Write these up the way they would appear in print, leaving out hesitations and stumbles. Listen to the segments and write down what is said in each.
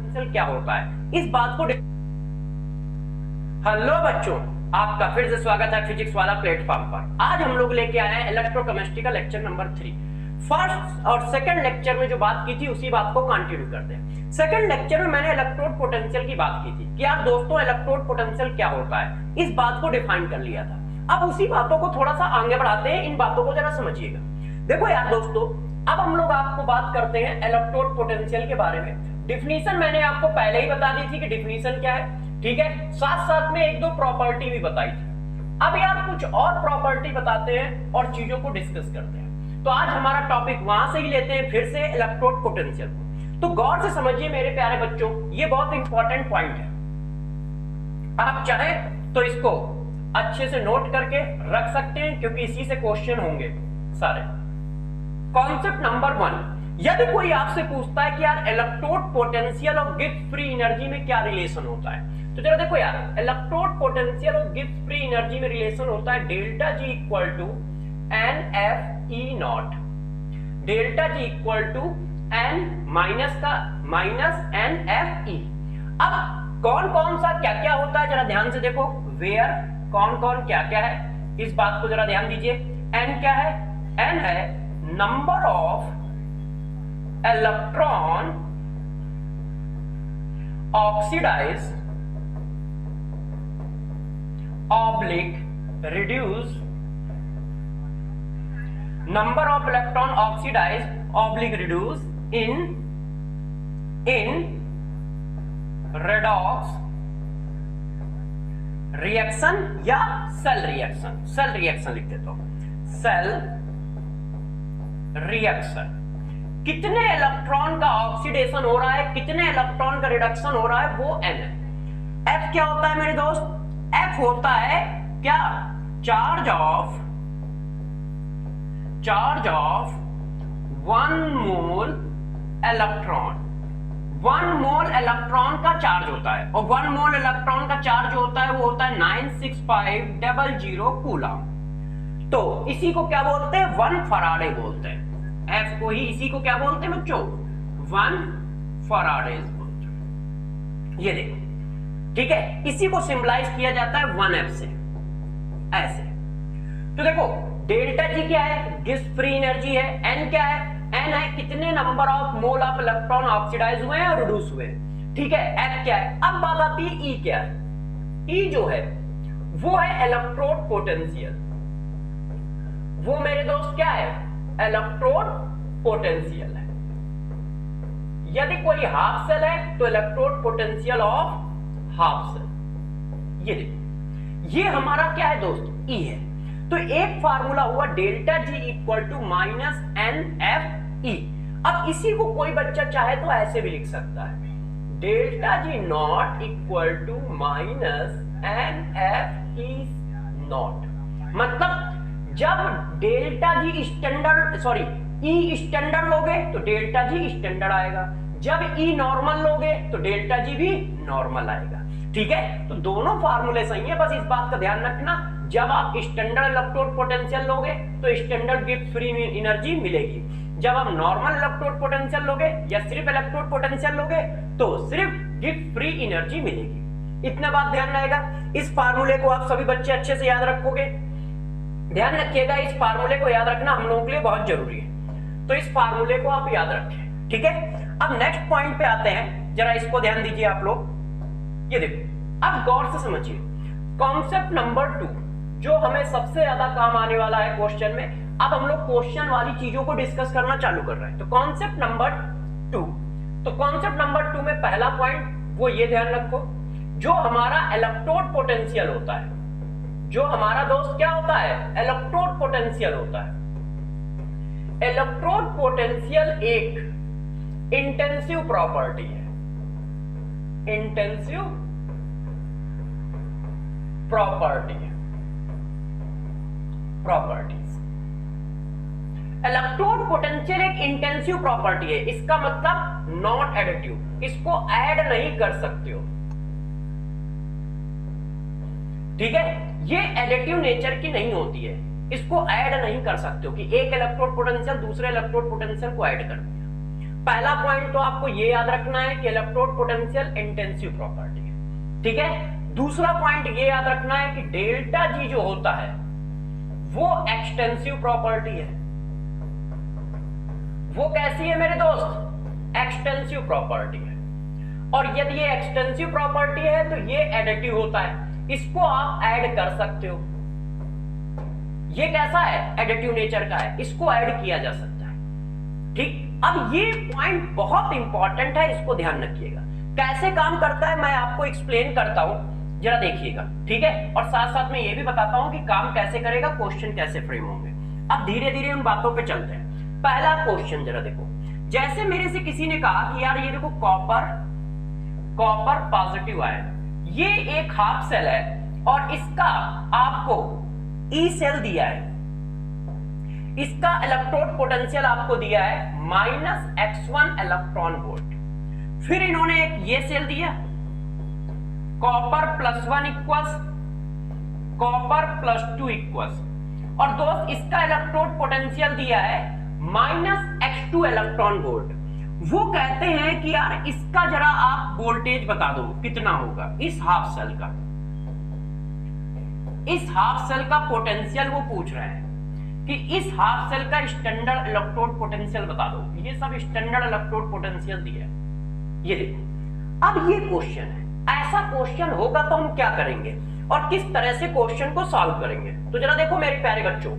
Potential क्या होता है, इस बात को। हेलो बच्चों, आपका फिर से स्वागत है फिजिक्स वाला प्लेटफॉर्म पर। आज हम लोग लेके आए हैं इलेक्ट्रोकेमिस्ट्री का लेक्चर नंबर 3। फर्स्ट और सेकंड लेक्चर में जो बात की थी उसी बात को कंटिन्यू करते हैं। सेकंड लेक्चर में मैंने इलेक्ट्रोड पोटेंशियल की बात की थी कि यार दोस्तों इलेक्ट्रोड पोटेंशियल क्या होता है, इस बात को डिफाइन कर लिया था। अब उसी बातों को थोड़ा सा आगे बढ़ाते हैं, इन बातों को जरा समझिएगा। देखो यार दोस्तों, अब हम लोग आपको बात करते हैं इलेक्ट्रोड पोटेंशियल के बारे में। डिफिनीशन मैंने आपको पहले ही बता दी थी कि डिफिनीशन क्या है, ठीक है। साथ साथ में एक दो प्रॉपर्टी भी बताई थी। अब यार कुछ और प्रॉपर्टी बताते हैं और चीजों को डिस्कस करते हैं। तो आज हमारा टॉपिक वहां से ही लेते हैं फिर से इलेक्ट्रोड पोटेंशियल को। तो गौर से समझिए मेरे प्यारे बच्चों, ये बहुत इंपॉर्टेंट पॉइंट है। आप चाहें तो इसको अच्छे से नोट करके रख सकते हैं क्योंकि इसी से क्वेश्चन होंगे सारे। कॉन्सेप्ट नंबर 1, यदि कोई आपसे पूछता है कि यार इलेक्ट्रोड पोटेंशियल और गिब्स फ्री एनर्जी में क्या रिलेशन होता है, तो जरा देखो यार, इलेक्ट्रोड पोटेंशियल और गिब्स फ्री एनर्जी में रिलेशन होता है delta G equal to N F E naught. Delta G equal to N minus N F E. अब कौन कौन सा क्या क्या होता है जरा ध्यान से देखो। वेयर कौन कौन क्या क्या है, इस बात को जरा ध्यान दीजिए। एन क्या है? एन है number of electron oxidize oblique reduce, number of electron oxidized oblique reduce in redox reaction या सेल रिएक्शन। सेल रिएक्शन लिख देता हूं, सेल रिएक्शन। कितने इलेक्ट्रॉन का ऑक्सीडेशन हो रहा है, कितने इलेक्ट्रॉन का रिडक्शन हो रहा है, वो एन है। एफ क्या होता है मेरे दोस्त? एफ होता है क्या? Charge of 1 mole electron. 1 mole electron का चार्ज होता है और 1 मोल इलेक्ट्रॉन का चार्ज होता है वो होता है 96500 कूलम। तो इसी को क्या बोलते हैं? 1 फराडे बोलते हैं। एफ को ही इसी को क्या बोलते हैं बच्चों? 1 फराडे बोलते हैं। ये देखो, ठीक है, इसी को सिंबलाइज किया जाता है 1F से, ऐसे। तो देखो डेल्टा जी क्या है? गिब्स फ्री एनर्जी है। एन क्या है? एन है कितने number of mole of electron oxidize हुए हैं और रिड्यूस हुए, ठीक है। एफ क्या है? अब बात आती है ई क्या है। ई जो है वो है इलेक्ट्रोड पोटेंशियल। वो मेरे दोस्त क्या है? इलेक्ट्रोड पोटेंशियल है। यदि कोई हाफ सेल है तो electrode potential of half cell. ये देखो, ये हमारा क्या है दोस्त? ई है। तो एक फार्मूला हुआ delta G equal to minus N F E. अब इसी को कोई बच्चा चाहे तो ऐसे भी लिख सकता है, delta G naught equal to minus N F E naught. मतलब जब डेल्टा जी ई स्टैंडर्ड लोगे तो डेल्टा जी स्टैंडर्ड आएगा, जब ई नॉर्मल लोगे तो डेल्टा जी भी नॉर्मल आएगा, ठीक है। तो दोनों फार्मूले सही है, बस इस बात का ध्यान रखना, जब आप स्टैंडर्ड इलेक्ट्रोड पोटेंशियल लोगे तो स्टैंडर्ड गिब्स फ्री एनर्जी मिलेगी, जब आप नॉर्मल इलेक्ट्रोड पोटेंशियल लोगे या सिर्फ इलेक्ट्रोड पोटेंशियल लोगे तो सिर्फ गिब्स फ्री एनर्जी मिलेगी। इतना बात ध्यान रहेगा। इस फार्मूले को आप सभी बच्चे अच्छे से याद रखोगे, ध्यान रखिएगा, इस फार्मूले को याद रखना हम लोगों के लिए बहुत जरूरी है। तो इस फार्मूले को आप याद रखें, ठीक है। अब नेक्स्ट पॉइंट पे आते हैं, जरा इसको ध्यान दीजिए आप लोग। ये देखो, अब गौर से समझिए कॉन्सेप्ट नंबर 2 जो हमें सबसे ज्यादा काम आने वाला है क्वेश्चन में। अब हम लोग क्वेश्चन वाली चीजों को डिस्कस करना चालू कर रहे हैं। तो कॉन्सेप्ट नंबर 2, तो कॉन्सेप्ट नंबर 2 में पहला पॉइंट वो ये ध्यान रखो, जो हमारा इलेक्ट्रोड पोटेंशियल होता है, जो हमारा दोस्त क्या होता है? इलेक्ट्रोड पोटेंशियल होता है। इलेक्ट्रोड पोटेंशियल एक इंटेंसिव प्रॉपर्टी है, इंटेंसिव प्रॉपर्टी है, प्रॉपर्टीज। इलेक्ट्रोड पोटेंशियल एक इंटेंसिव प्रॉपर्टी है, इसका मतलब नॉट एडिटिव, इसको ऐड नहीं कर सकते हो, ठीक है। ये एडिटिव नेचर की नहीं होती है, इसको ऐड नहीं कर सकते हो कि एक इलेक्ट्रोड पोटेंशियल दूसरे इलेक्ट्रोड पोटेंशियल को ऐड कर दिया। पहला पॉइंट तो आपको ये याद रखना है कि इलेक्ट्रोड पोटेंशियल इंटेंसिव प्रॉपर्टी है, ठीक है। दूसरा पॉइंट ये याद रखना है कि डेल्टा जी जो होता है वो एक्सटेंसिव प्रॉपर्टी है। वो कैसी है मेरे दोस्त? एक्सटेंसिव प्रॉपर्टी है। और यदि ये एक्सटेंसिव प्रॉपर्टी है तो ये एडिटिव होता है, इसको आप ऐड कर सकते हो। ये कैसा है? एडिटिव नेचर का है, इसको ऐड किया जा सकता है, ठीक। अब ये पॉइंट बहुत इंपॉर्टेंट है, इसको ध्यान रखिएगा। कैसे काम करता है मैं आपको एक्सप्लेन करता हूं, जरा देखिएगा, ठीक है। और साथ साथ में ये भी बताता हूं कि काम कैसे करेगा, क्वेश्चन कैसे फ्रेम होंगे। अब धीरे धीरे उन बातों पे चलते हैं। पहला क्वेश्चन जरा देखो, जैसे मेरे से किसी ने कहा कि यार ये देखो कॉपर पॉजिटिव आयन, ये एक हाफ सेल है और इसका आपको ई सेल दिया है, इसका इलेक्ट्रोड पोटेंशियल आपको दिया है -x1 इलेक्ट्रॉन वोल्ट। फिर इन्होंने एक ये सेल दिया, कॉपर +1 इक्वल्स कॉपर +2 इक्वल्स, और दोस्त इसका इलेक्ट्रोड पोटेंशियल दिया है -x2 इलेक्ट्रॉन वोल्ट। वो कहते हैं कि यार इसका जरा आप वोल्टेज बता दो कितना होगा इस हाफ सेल का। इस हाफ सेल का पोटेंशियल वो पूछ रहे हैं कि इस हाफ सेल का स्टैंडर्ड इलेक्ट्रोड पोटेंशियल बता दो। ये सब स्टैंडर्ड इलेक्ट्रोड पोटेंशियल दिया है, ये देखो। अब ये क्वेश्चन है, ऐसा क्वेश्चन होगा तो हम क्या करेंगे और किस तरह से क्वेश्चन को सॉल्व करेंगे। तो जरा देखो मेरे प्यारे बच्चों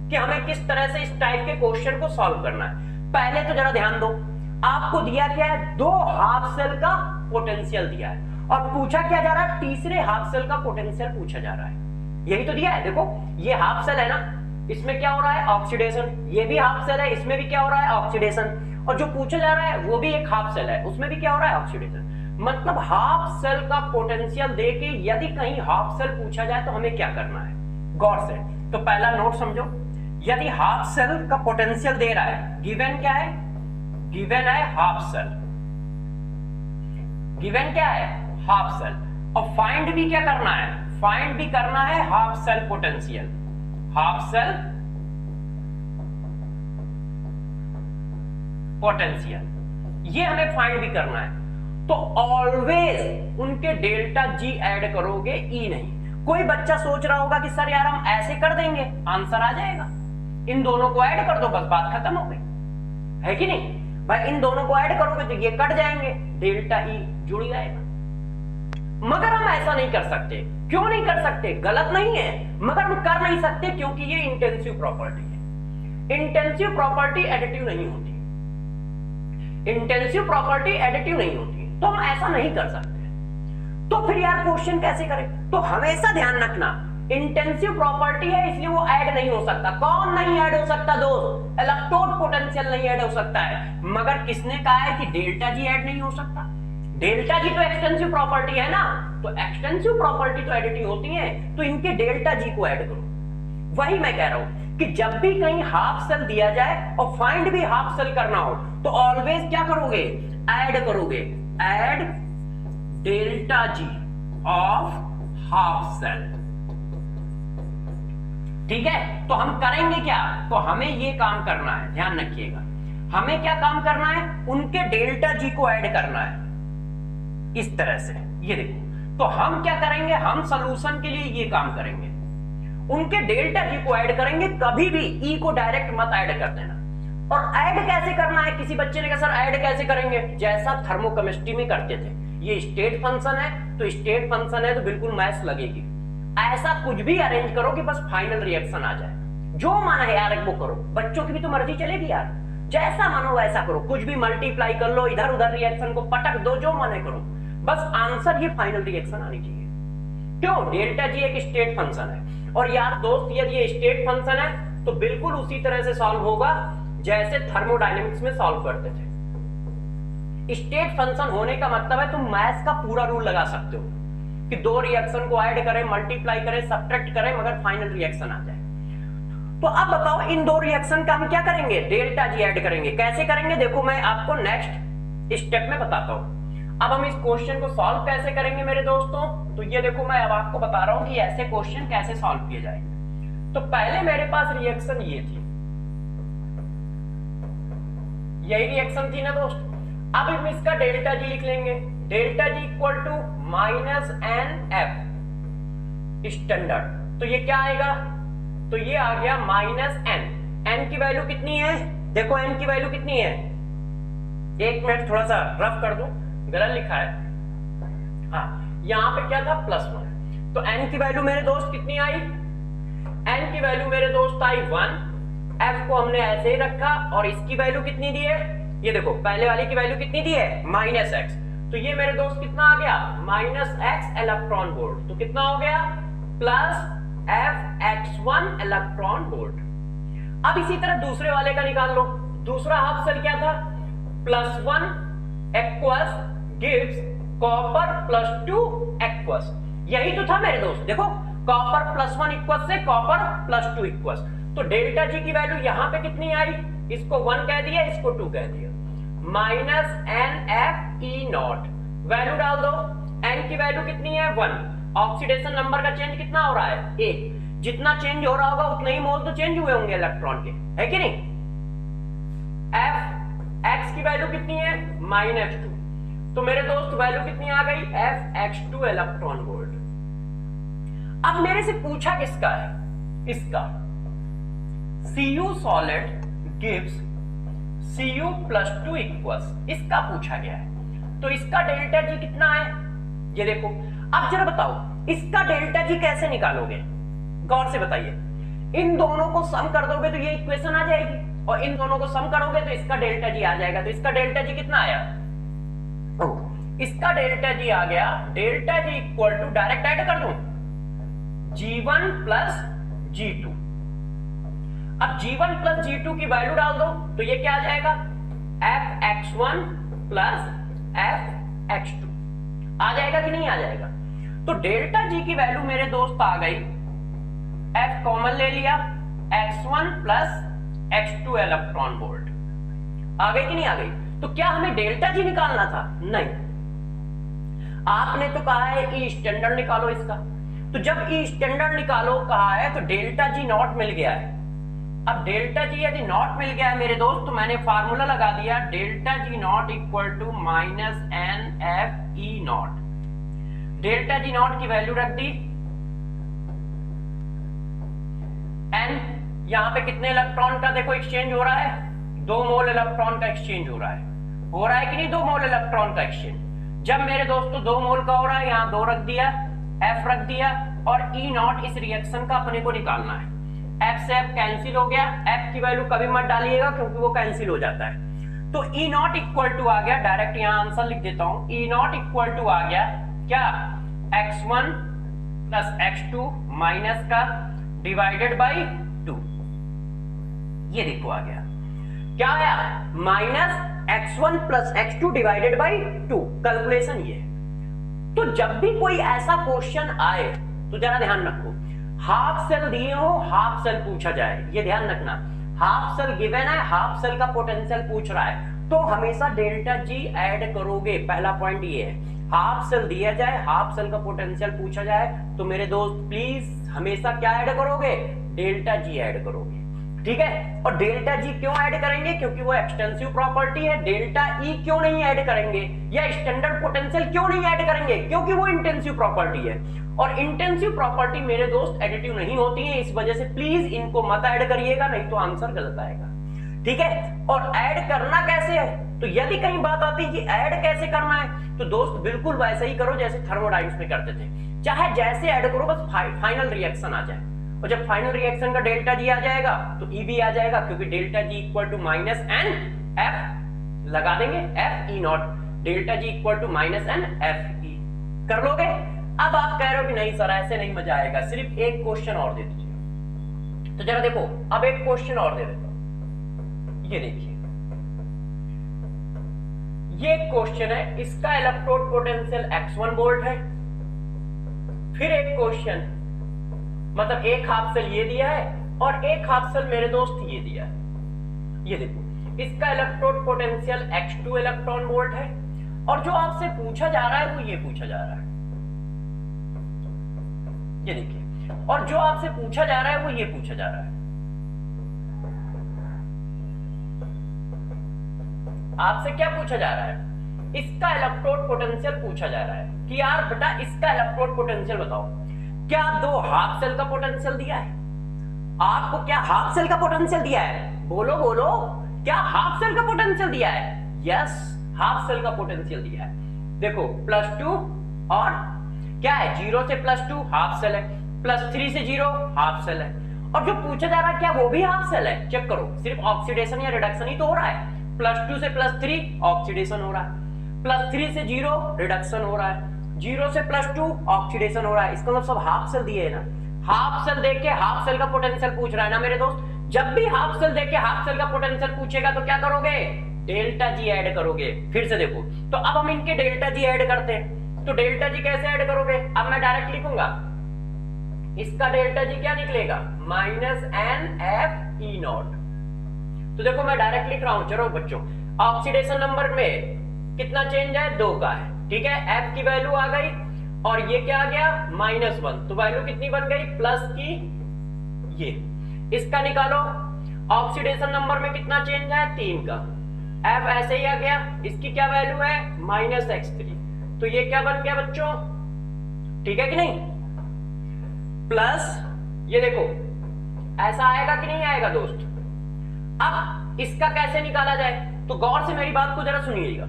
कि हमें किस तरह से इस टाइप के क्वेश्चन को सॉल्व करना है। पहले तो जरा ध्यान दो, आपको दिया क्या है? 2 हाफ सेल का पोटेंशियल दिया है और पूछा क्या जा रहा है? तीसरे हाफ सेल का पोटेंशियल पूछा जा रहा है। यही तो दिया है, देखो ये हाफ सेल है ना, इसमें क्या हो रहा है? ऑक्सीडेशन। ये भी हाफ सेल है, इसमें भी क्या हो रहा है? ऑक्सीडेशन। और जो पूछा जा रहा है वो भी एक हाफ सेल है, उसमें भी क्या हो रहा है? ऑक्सीडेशन। मतलब हाफ सेल का पोटेंशियल देके यदि कहीं हाफ सेल पूछा जाए तो हमें क्या करना है? गौर से तो पहला नोट समझो, यदि हाफ सेल का पोटेंशियल दे रहा है, गिवन क्या है? गिवन है हाफ सेल। गिवन क्या है? Half cell. और फाइंड भी क्या करना है? फाइंड भी करना है half cell potential. Half cell potential ये हमें फाइंड भी करना है। तो ऑलवेज उनके डेल्टा जी ऐड करोगे, ई नहीं। कोई बच्चा सोच रहा होगा कि सर यार हम ऐसे कर देंगे, आंसर आ जाएगा, इन दोनों को ऐड कर दो बस बात खत्म हो गई, है कि नहीं भाई? इन दोनों को ऐड करोगे तो ये कट जाएंगे, डेल्टा ई जुड़ जाएगा। मगर हम ऐसा नहीं कर सकते। क्यों नहीं कर सकते? गलत नहीं है, मगर हम कर नहीं सकते क्योंकि ये इंटेंसिव प्रॉपर्टी है। इंटेंसिव प्रॉपर्टी एडिटिव नहीं होती, इंटेंसिव प्रॉपर्टी एडिटिव नहीं होती, तो हम ऐसा नहीं कर सकते। तो फिर यार क्वेश्चन कैसे करें? तो हमेशा ध्यान रखना, इंटेंसिव प्रॉपर्टी है इसलिए वो ऐड नहीं हो सकता। कौन नहीं ऐड हो सकता दोस्त? इलेक्ट्रोड पोटेंशियल नहीं ऐड हो सकता है। मगर किसने कहा है कि डेल्टा जी ऐड नहीं हो सकता? डेल्टा जी तो एक्सटेंसिव प्रॉपर्टी है ना, तो एक्सटेंसिव प्रॉपर्टी तो एडिटिव होती है, तो इनके डेल्टा जी को ऐड करो। वही मैं कह रहा हूं कि जब भी कहीं हाफ सेल दिया जाए और फाइंड भी हाफ सेल करना हो तो ऑलवेज क्या करोगे? ऐड करोगे, add delta G of half cell, ठीक है। तो हम करेंगे क्या? तो हमें ये काम करना है, ध्यान रखिएगा, हमें क्या काम करना है? उनके डेल्टा जी को ऐड करना है इस तरह से। ये देखो, तो हम क्या करेंगे? हम सॉल्यूशन के लिए ये काम करेंगे, उनके डेल्टा जी को ऐड करेंगे। कभी भी ई को डायरेक्ट मत ऐड कर देना। और ऐड कैसे करना है? किसी बच्चे ने कहा सर ऐड कैसे करेंगे? जैसा थर्मोकेमिस्ट्री में करते थे, ये स्टेट फंक्शन है तो स्टेट फंक्शन है तो बिल्कुल मैथ्स लगेगी। ऐसा कुछ भी अरेंज करो कि बस फाइनल रिएक्शन आ जाए। जो माना है यार वो करो, बच्चों की भी तो मर्जी चलेगी यार, जैसा मानो वैसा करो, कुछ भी मल्टीप्लाई कर लो, इधर उधर रिएक्शन को पटक दो, जो माने करो, बस आंसर ये फाइनल रिएक्शन आनी चाहिए। क्यों? डेल्टा जी एक स्टेट फंक्शन है। और यार दोस्त यदि ये स्टेट फंक्शन है तो बिल्कुल उसी तरह से सॉल्व होगा जैसे थर्मोडायनेमिक्स में सॉल्व करते थे। स्टेट फंक्शन होने का मतलब है तुम मैथ्स का पूरा रूल लगा सकते हो कि दो रिएक्शन को ऐड करें, मल्टीप्लाई करें, सब्ट्रैक्ट करें, मगर फाइनल रिएक्शन आ जाए। तो अब बताओ इन दो रिएक्शन का हम क्या करेंगे? डेल्टा जी ऐड करेंगे। कैसे करेंगे? देखो मैं आपको नेक्स्ट स्टेप में बताता हूं। अब हम इस क्वेश्चन को सॉल्व कैसे करेंगे मेरे दोस्तों? तो ये देखो मैं अब आपको बता रहा हूं कि ऐसे क्वेश्चन कैसे सॉल्व किए जाएंगे। तो पहले मेरे पास रिएक्शन ये थी, यही रिएक्शन थी ना दोस्त। अब हम इसका डेल्टा जी लिख लेंगे, delta G equal to minus N F standard. तो ये क्या आएगा, तो ये आ गया माइनस एन। एन की वैल्यू कितनी है, देखो एन की वैल्यू कितनी है, एक मिनट थोड़ा सा रफ कर दूं, गलत लिखा है। हाँ, यहां पे क्या था +1, तो एन की वैल्यू मेरे दोस्त कितनी आई, एन की वैल्यू मेरे दोस्त आई 1। एफ को हमने ऐसे ही रखा और इसकी वैल्यू कितनी दी है, ये देखो पहले वाले की वैल्यू कितनी दी है -x, तो ये मेरे दोस्त कितना आ गया -x इलेक्ट्रॉन वोल्ट। तो कितना हो गया +Fx1 इलेक्ट्रॉन वोल्ट। अब इसी तरह दूसरे वाले का निकाल लो। दूसरा हाफ सेल क्या था, +1 एक्वस गिव्स कॉपर +2 एक्वस। यही तो था मेरे दोस्त, देखो कॉपर +1 इक्वस से कॉपर +2 इक्वस। तो डेल्टा जी की वैल्यू यहां पे कितनी आई, इसको 1 कह दिया, इसको 2 कह दिया, -NFE0। वैल्यू डाल दो, n की वैल्यू कितनी है 1। ऑक्सीडेशन नंबर का चेंज कितना हो रहा है 1। जितना चेंज हो रहा होगा उतने ही मोल तो चेंज हुए होंगे इलेक्ट्रॉन के, है कि नहीं। Fx की वैल्यू कितनी है -2, तो मेरे दोस्त वैल्यू कितनी आ गई Fx2 इलेक्ट्रॉन वोल्ट। अब मेरे से पूछा किसका है, इसका Cu solid gives Cu+2 equals, इसका पूछा गया है। तो इसका डेल्टा जी कितना है, ये देखो। अब जरा बताओ इसका डेल्टा जी कैसे निकालोगे, गौर से बताइए। इन दोनों को सम कर दोगे तो ये इक्वेशन आ जाएगी, और इन दोनों को सम करोगे तो इसका डेल्टा जी आ जाएगा। तो इसका डेल्टा जी कितना आया, इसका डेल्टा जी आ गया, delta G equal to direct add कर दूं G1 प्लस G2। अब G1 प्लस G2 की वैल्यू डाल दो तो ये क्या आ जाएगा Fx1 प्लस Fx2 आ जाएगा कि नहीं आ जाएगा। तो डेल्टा जी की वैल्यू मेरे दोस्त आ गई, F कॉमन ले लिया, x1 plus x2 electron volt आ गई कि नहीं आ गई। तो क्या हमें डेल्टा जी निकालना था, नहीं, आपने तो कहा है ई स्टैंडर्ड निकालो इसका। तो जब ई स्टैंडर्ड निकालो कहा है तो डेल्टा जी नॉट मिल गया है। अब डेल्टा जी यदि नॉट मिल गया है मेरे दोस्त, तो मैंने फार्मूला लगा दिया delta G naught equal to -NFE0। Delta G naught की वैल्यू रख दी, n यहां पे कितने इलेक्ट्रॉन का देखो एक्सचेंज हो रहा है, 2 मोल इलेक्ट्रॉन का एक्सचेंज हो रहा है कि नहीं, 2 मोल इलेक्ट्रॉन का एक्सचेंज। जब मेरे दोस्तों 2 मोल का हो रहा है, यहां 2 रख दिया, F रख दिया, और E0 इस रिएक्शन का अपने को निकालना है। F से F कैंसिल हो गया, F की वैल्यू कभी मत डालिएगा क्योंकि वो कैंसिल हो जाता है। तो E0 इक्वल टू आ गया, डायरेक्ट यहां आंसर लिख देता हूं, E0 इक्वल टू आ गया क्या x1 प्लस x2 माइनस का डिवाइडेड बाई 2। ये देखो आ गया, क्या आया -x1 plus x2 divided by 2। Calculation ये। तो जब भी कोई ऐसा क्वेश्चन आए तो जरा ध्यान रखो, हाफ सेल दिए हो, हाफ सेल पूछा जाए, ये ध्यान रखना। हाफ सेल गिवन है, हाफ सेल का पोटेंशियल पूछ रहा है, तो हमेशा डेल्टा जी ऐड करोगे। पहला पॉइंट ये है, हाफ सेल दिया जाए, हाफ सेल का पोटेंशियल पूछा जाए, तो मेरे दोस्त प्लीज हमेशा क्या ऐड करोगे, डेल्टा जी ऐड करोगे, ठीक है। और डेल्टा जी क्यों ऐड करेंगे, क्योंकि वो एक्सटेंसिव प्रॉपर्टी है। डेल्टा ई क्यों नहीं ऐड करेंगे, या स्टैंडर्ड पोटेंशियल क्यों नहीं ऐड करेंगे, क्योंकि वो इंटेंसिव प्रॉपर्टी है। और इंटेंसिव प्रॉपर्टी मेरे दोस्त एडिटिव नहीं होती है, इस वजह से प्लीज इनको मत ऐड करिएगा, नहीं तो आंसर गलत आएगा, ठीक है। और ऐड करना कैसे है, तो यदि कहीं बात आती है कि ऐड कैसे करना है, तो दोस्त बिल्कुल वैसे ही करो जैसे थर्मोडाइनमिक्स में करते थे, चाहे जैसे ऐड करो, बस फाइनल रिएक्शन आ जाए। और जब फाइनल रिएक्शन का डेल्टा जी आ जाएगा तो ई भी आ जाएगा, क्योंकि delta G equal to -NF लगा देंगे FE0, delta G equal to -NFE कर लोगे। अब आप कह रहे हो कि नहीं सर ऐसे नहीं मजा आएगा, सिर्फ एक क्वेश्चन और दे दीजिए। तो जरा देखो, अब एक क्वेश्चन और दे देता हूं, ये देखिए, ये क्वेश्चन है, इसका इलेक्ट्रोड पोटेंशियल x1 वोल्ट है। फिर एक क्वेश्चन, मतलब एक हाफ सेल ये दिया है और एक हाफ सेल मेरे दोस्त ये दिया है। ये देखो, इसका electrode potential x2 electron volt है, और जो आपसे पूछा जा रहा है वो ये पूछा जा रहा है, ये देखिए, और जो आपसे पूछा जा रहा है वो ये पूछा जा रहा है। आपसे क्या पूछा जा रहा है, इसका इलेक्ट्रोड पोटेंशियल पूछा जा रहा है कि यार बेटा इसका इलेक्ट्रोड पोटेंशियल बताओ। क्या दो हाफ सेल का पोटेंशियल दिया है आपको? क्या हाफ सेल का पोटेंशियल दिया है? बोलो बोलो, क्या हाफ सेल का पोटेंशियल दिया है? यस, हाफ सेल का पोटेंशियल दिया है। देखो +2 और क्या है, 0 से +2 हाफ सेल है, +3 से 0 हाफ सेल है, और जो पूछा जा रहा है क्या वो भी हाफ सेल है? चेक करो, सिर्फ ऑक्सीडेशन या रिडक्शन ही तो हो रहा है। +2 से +3 ऑक्सीडेशन हो रहा है, +3 से 0 रिडक्शन हो रहा है, 0 से +2 ऑक्सीडेशन हो रहा है। इसका मतलब सब हाफ सेल दिए है ना। हाफ सेल देख के हाफ सेल का पोटेंशियल पूछ रहा है ना मेरे दोस्त। जब भी हाफ सेल देख के हाफ सेल का पोटेंशियल पूछेगा तो क्या करोगे? डेल्टा जी ऐड करोगे। फिर से देखो, तो अब हम इनके डेल्टा जी ऐड करते हैं। तो डेल्टा जी कैसे ऐड करोगे? अब मैं डायरेक्ट लिखूंगा, इसका डेल्टा जी क्या निकलेगा? -NFE0। तो देखो मैं डायरेक्ट लिख रहा हूं, चलो बच्चों, ऑक्सीडेशन नंबर में कितना चेंज है? 2 का है, ठीक है। F की वैल्यू आ गई और ये क्या आ गया? -1, तो वैल्यू कितनी बन गई? प्लस की ये। इसका निकालो, ऑक्सीडेशन नंबर में कितना चेंज है? 3 का। F ऐसे ही आ गया, इसकी क्या वैल्यू है? -x3, तो ये क्या बन गया बच्चों? ठीक है कि नहीं? प्लस ये देखो ऐसा आएगा कि नहीं आएगा दोस्त? अब इसका कैसे निकाला जाए? तो गौर से मेरी बात को जरा सुनिएगा।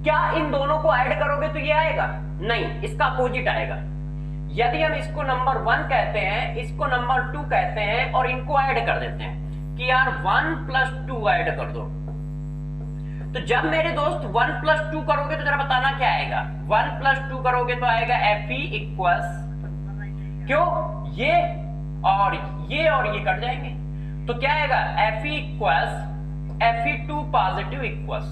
क्या इन दोनों को ऐड करोगे तो ये आएगा? नहीं, इसका अपोजिट आएगा। यदि हम इसको नंबर 1 कहते हैं, इसको नंबर 2 कहते हैं और इनको ऐड कर देते हैं कि यार 1 + 2 ऐड कर दो, तो जब मेरे दोस्त 1 + 2 करोगे तो जरा बताना क्या आएगा? 1 + 2 करोगे तो आएगा Fe इक्वल्स, क्यों? ये और ये कट जाएंगे, तो क्या आएगा? Fe equals Fe2 positive equals,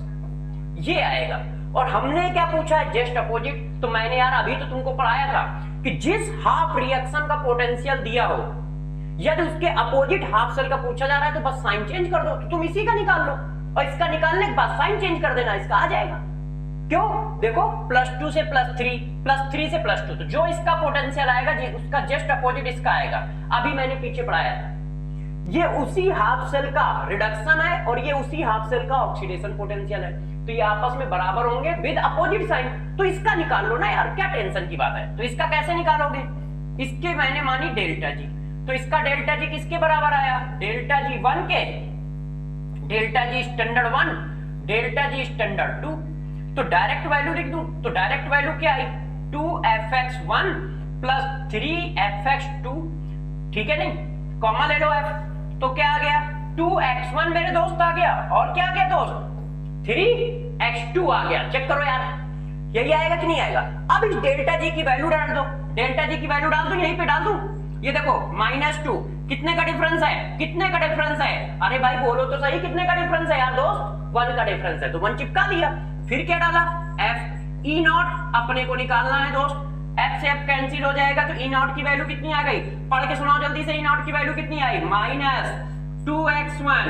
ये आएगा। और हमने क्या पूछा है? Just opposite. तो मैंने यार अभी तो तुमको पढ़ाया था कि जिस हाफ रिएक्शन का पोटेंशियल दिया हो, यदि उसके अपोजिट हाफ सेल का पूछा जा रहा है तो बस साइन चेंज कर दो। तो तुम इसी का निकाल लो और इसका निकालने के बाद साइन चेंज कर देना, इसका आ जाएगा। क्यों? देखो +2 से +3, +3 से +2, तो जो इसका पोटेंशियल आएगा उसका जस्ट अपोजिट इसका आएगा। अभी मैंने पीछे पढ़ाया था, ये उसी हाफ सेल का रिडक्शन है और ये उसी हाफ सेल का ऑक्सीडेशन पोटेंशियल है, तो ये आपस में बराबर होंगे विद अपोजिट साइन। तो इसका निकाल लो ना यार, क्या टेंशन की बात है? तो इसका कैसे निकालोगे? इसके मैंने मानी डेल्टा जी, तो इसका डेल्टा जी किसके बराबर आया? डेल्टा जी 1 के, delta G standard 1, delta G standard 2। तो डायरेक्ट वैल्यू लिख दूं, तो डायरेक्ट वैल्यू क्या आई? 2fx1 + 3fx2, ठीक है नहीं? कॉमा ले लो f, तो क्या आ गया? 2x1 मेरे दोस्त आ गया, और क्या आ गया दोस्त? 3x2 आ गया। चेक करो यार, यही आएगा कि नहीं आएगा? अब इस डेल्टा जी की वैल्यू डाल दो, डेल्टा जी की वैल्यू डाल दो, यहीं पे डाल दूं। ये देखो -2, कितने का डिफरेंस है? कितने का डिफरेंस है? अरे भाई बोलो तो सही, कितने का डिफरेंस है यार दोस्त? 1 का डिफरेंस है, तो 1 चिपका दिया। फिर क्या डाला? Fe0 अपने को निकालना है दोस्त। F से F कैंसिल हो जाएगा, तो E0 की वैल्यू कितनी आ गई? पढ़ के सुनाओ जल्दी से, E0 की वैल्यू कितनी आई? -2x1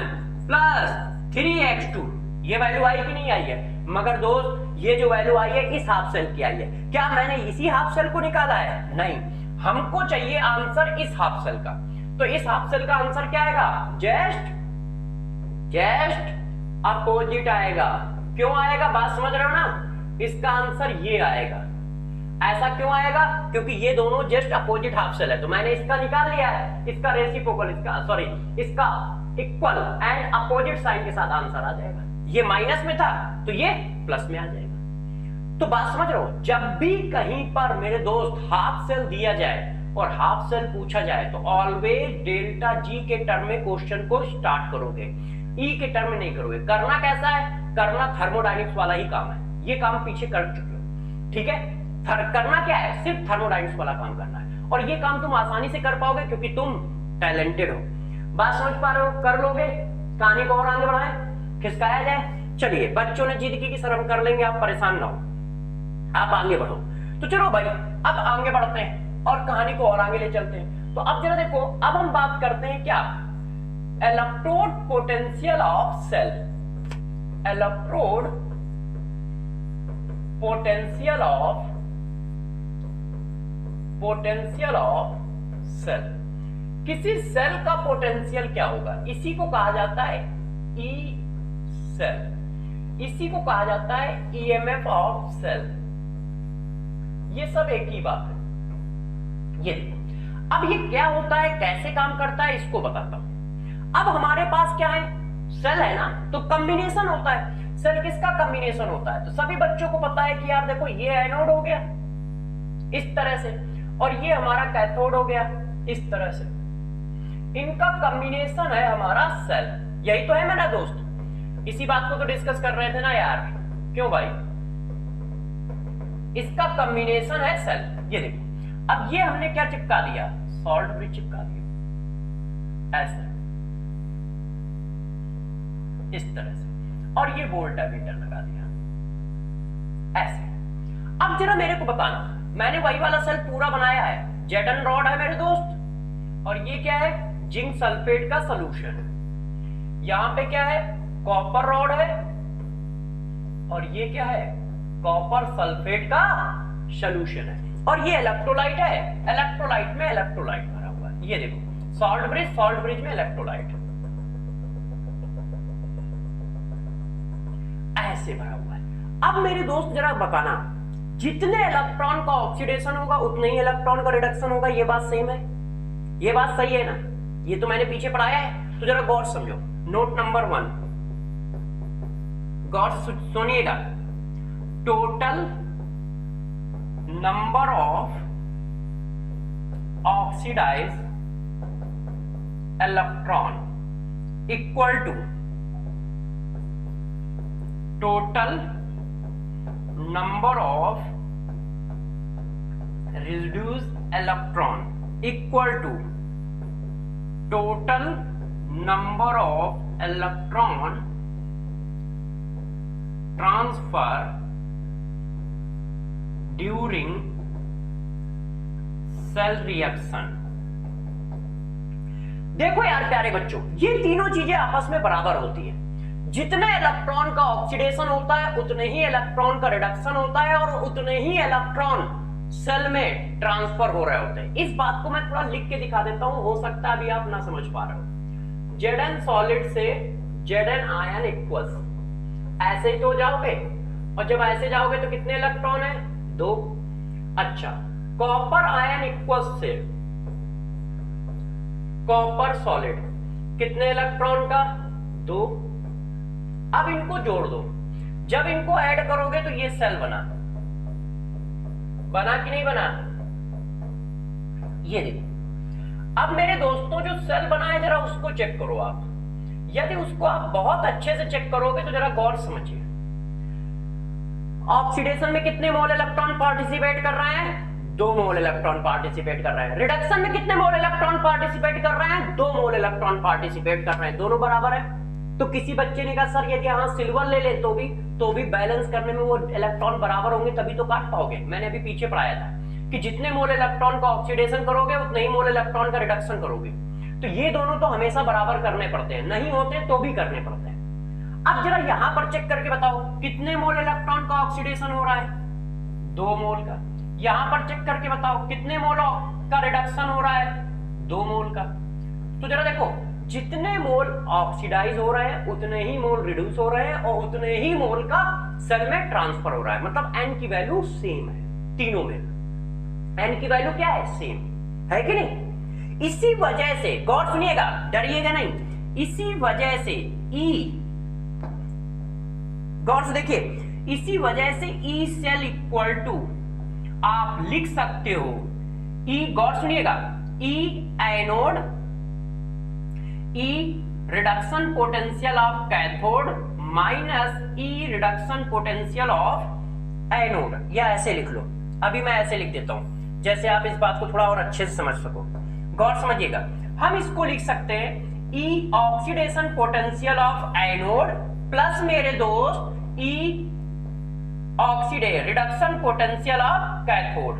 + 3x2। ये वैल्यू आई कि नहीं आई है? मगर दोस्त ये जो वैल्यू आई है इस हाफ सेल की आई है। क्या मैंने इसी हाफ सेल को निकाला है? नहीं, हमको चाहिए आंसर इस हाफ सेल का। तो इस हाफ सेल का आंसर क्या आएगा? जस्ट अपोजिट आएगा। क्यों आएगा? बात समझ रहे हो ना? इसका आंसर ये आएगा। ऐसा क्यों आएगा? क्योंकि ये दोनों जस्ट अपोजिट हाफ सेल है, तो मैंने इसका निकाल लिया है, इसका रेसिप्रोकल, इसका इक्वल एंड अपोजिट साइन के साथ आंसर आ जाएगा। ये माइनस में था तो ये प्लस में आ जाएगा। तो बात समझ रहे हो? जब भी कहीं पर मेरे दोस्त हाफ सेल दिया जाए और हाफ सेल पूछा जाए तो ऑलवेज डेल्टा जी के टर्म में क्वेश्चन को स्टार्ट करोगे, ई के टर्म में नहीं करोगे। करना कैसा है? करना थर्मोडायनेमिक्स वाला ही काम है, ये काम पीछे कर चुके हो, ठीक है? करना क्या है? सिर्फ थर्मोडायनेमिक्स वाला काम करना है, और ये काम तुम आसानी से कर पाओगे क्योंकि तुम टैलेंटेड हो। बात समझ पा रहे हो? कर लोगे? कहानी को और आगे बढ़ाएं, खिसकाया जाए। चलिए, बच्चों ने जिद की शर्म कर लेंगे, आप परेशान ना हो, आप आगे बढ़ो। तो चलो भाई, अब आगे बढ़ते हैं और कहानी को और आगे ले चलते हैं। तो अब जरा देखो, अब हम बात करते हैं क्या? Electrode potential of cell. Electrode potential of cell. किसी सेल का पोटेंशियल क्या होगा? इसी को कहा जाता है ई सेल। इसी को कहा जाता है ईएमएफ ऑफ सेल। ये सब एक ही बात है। ये अब ये क्या होता है, कैसे काम करता है, इसको बताता हूं। अब हमारे पास क्या है, सेल है ना, तो कॉम्बिनेशन होता है। सेल किसका कॉम्बिनेशन होता है, तो सभी बच्चों को पता है कि यार देखो ये एनोड हो गया इस तरह से, और ये हमारा कैथोड हो गया इस तरह से। इनका कॉम्बिनेशन है हमारा सेल। यही तो है मेरा दोस्त, इसी बात को तो डिस्कस कर रहे थे ना यार, क्यों भाई? इसका कॉम्बिनेशन है सेल। ये देखो, अब ये हमने क्या चिपका दिया, सॉल्ट ब्रिज चिपका दिया ऐसे, इस तरह से, और ये वोल्टामीटर लगा दिया ऐसे। अब जरा मेरे को बताना, मैंने वही वाला सेल पूरा बनाया है, जेडन रॉड है मेरे दोस्त, और ये क्या है, जिंक सल्फेट का सॉल्यूशन है। यहां पे क्या है, कॉपर रॉड है, और ये क्या है, कॉपर सल्फेट का सॉल्यूशन है, और ये इलेक्ट्रोलाइट है। इलेक्ट्रोलाइट में इलेक्ट्रोलाइट भरा हुआ है। ये देखो सॉल्ट ब्रिज में इलेक्ट्रोलाइट ऐसे भरा हुआ है। अब मेरे दोस्त जरा बताना, जितने इलेक्ट्रॉन का ऑक्सीडेशन होगा उतने ही इलेक्ट्रॉन का रिडक्शन होगा। ये बात सेम है, ये बात सही है ना? ये तो मैंने पीछे पढ़ाया है, तो जरा गौर समझो। नोट नंबर 1, गौर सुनिएगा। Total number of oxidized electron equal to total number of reduced electron equal to total number of electron transfer during cell reaction। देखो यार प्यारे बच्चों, ये तीनों चीजें आपस में बराबर होती है। जितने इलेक्ट्रॉन का ऑक्सीडेशन होता है उतने ही इलेक्ट्रॉन का रिडक्शन होता है, और उतने ही इलेक्ट्रॉन सेल में ट्रांसफर हो रहे होते हैं। इस बात को मैं थोड़ा लिख के दिखा देता हूं, हो सकता है अभी आप ना समझ पा रहे हो। जेडन सॉलिड से जेडन आयन इक्वल्स, ऐसे ही तो जाओगे, और जब ऐसे जाओगे तो कितने इलेक्ट्रॉन है, 2। अच्छा, कॉपर आयन इक्वल्स से कॉपर सॉलिड, कितने इलेक्ट्रॉन का, 2। अब इनको जोड़ दो, जब इनको ऐड करोगे तो ये सेल बना कि नहीं बना? ये देखो। अब मेरे दोस्तों जो सेल बना है जरा उसको चेक करो आप। यदि उसको आप बहुत अच्छे से चेक करोगे तो जरा गौर समझिए। ऑक्सीडेशन में कितने मोल इलेक्ट्रॉन पार्टिसिपेट कर रहे हैं, 2 मोल इलेक्ट्रॉन पार्टिसिपेट कर रहे हैं। रिडक्शन में कितने मोल इलेक्ट्रॉन पार्टिसिपेट कर रहे हैं, 2 मोल इलेक्ट्रॉन पार्टिसिपेट कर रहे हैं। दोनों बराबर है। तो किसी बच्चे ने कहा सर यदि यहां सिल्वर ले ले तो भी बैलेंस करने में वो इलेक्ट्रॉन बराबर होंगे, तभी तो काट पाओगे। मैंने अभी पीछे पढ़ाया था कि जितने मोल इलेक्ट्रॉन का ऑक्सीडेशन करोगे उतने ही मोल इलेक्ट्रॉन का रिडक्शन करोगे। तो ये दोनों तो हमेशा बराबर करने पड़ते हैं, नहीं होते तो भी करने पड़ते हैं। अब जरा यहां पर चेक करके बताओ कितने मोल इलेक्ट्रॉन का ऑक्सीडेशन हो रहा है, 2 मोल का। यहां पर चेक करके बताओ कितने मोल का रिडक्शन हो रहा है, 2 मोल का। तो जरा देखो, जितने मोल ऑक्सीडाइज हो रहे हैं उतने ही मोल रिड्यूस हो रहे हैं, और उतने ही मोल का सेल में ट्रांसफर हो रहा है। मतलब एन की वैल्यू सेम है तीनों में। एन की वैल्यू क्या है, सेम है कि नहीं? इसी वजह से गौर सुनिएगा, डरिएगा नहीं, इसी वजह से ई, गौर से देखिए, इसी वजह से ई सेल इक्वल टू आप लिख सकते हो ई, गौर सुनिएगा, E anode, E reduction potential of cathode minus E reduction potential of anode, या ऐसे लिख लो। अभी मैं ऐसे लिख देता हूं जैसे आप इस बात को थोड़ा और अच्छे से समझ सको। गौर समझिएगा, हम इसको लिख सकते हैं E oxidation potential of anode plus मेरे दोस्त E oxidation reduction potential of cathode.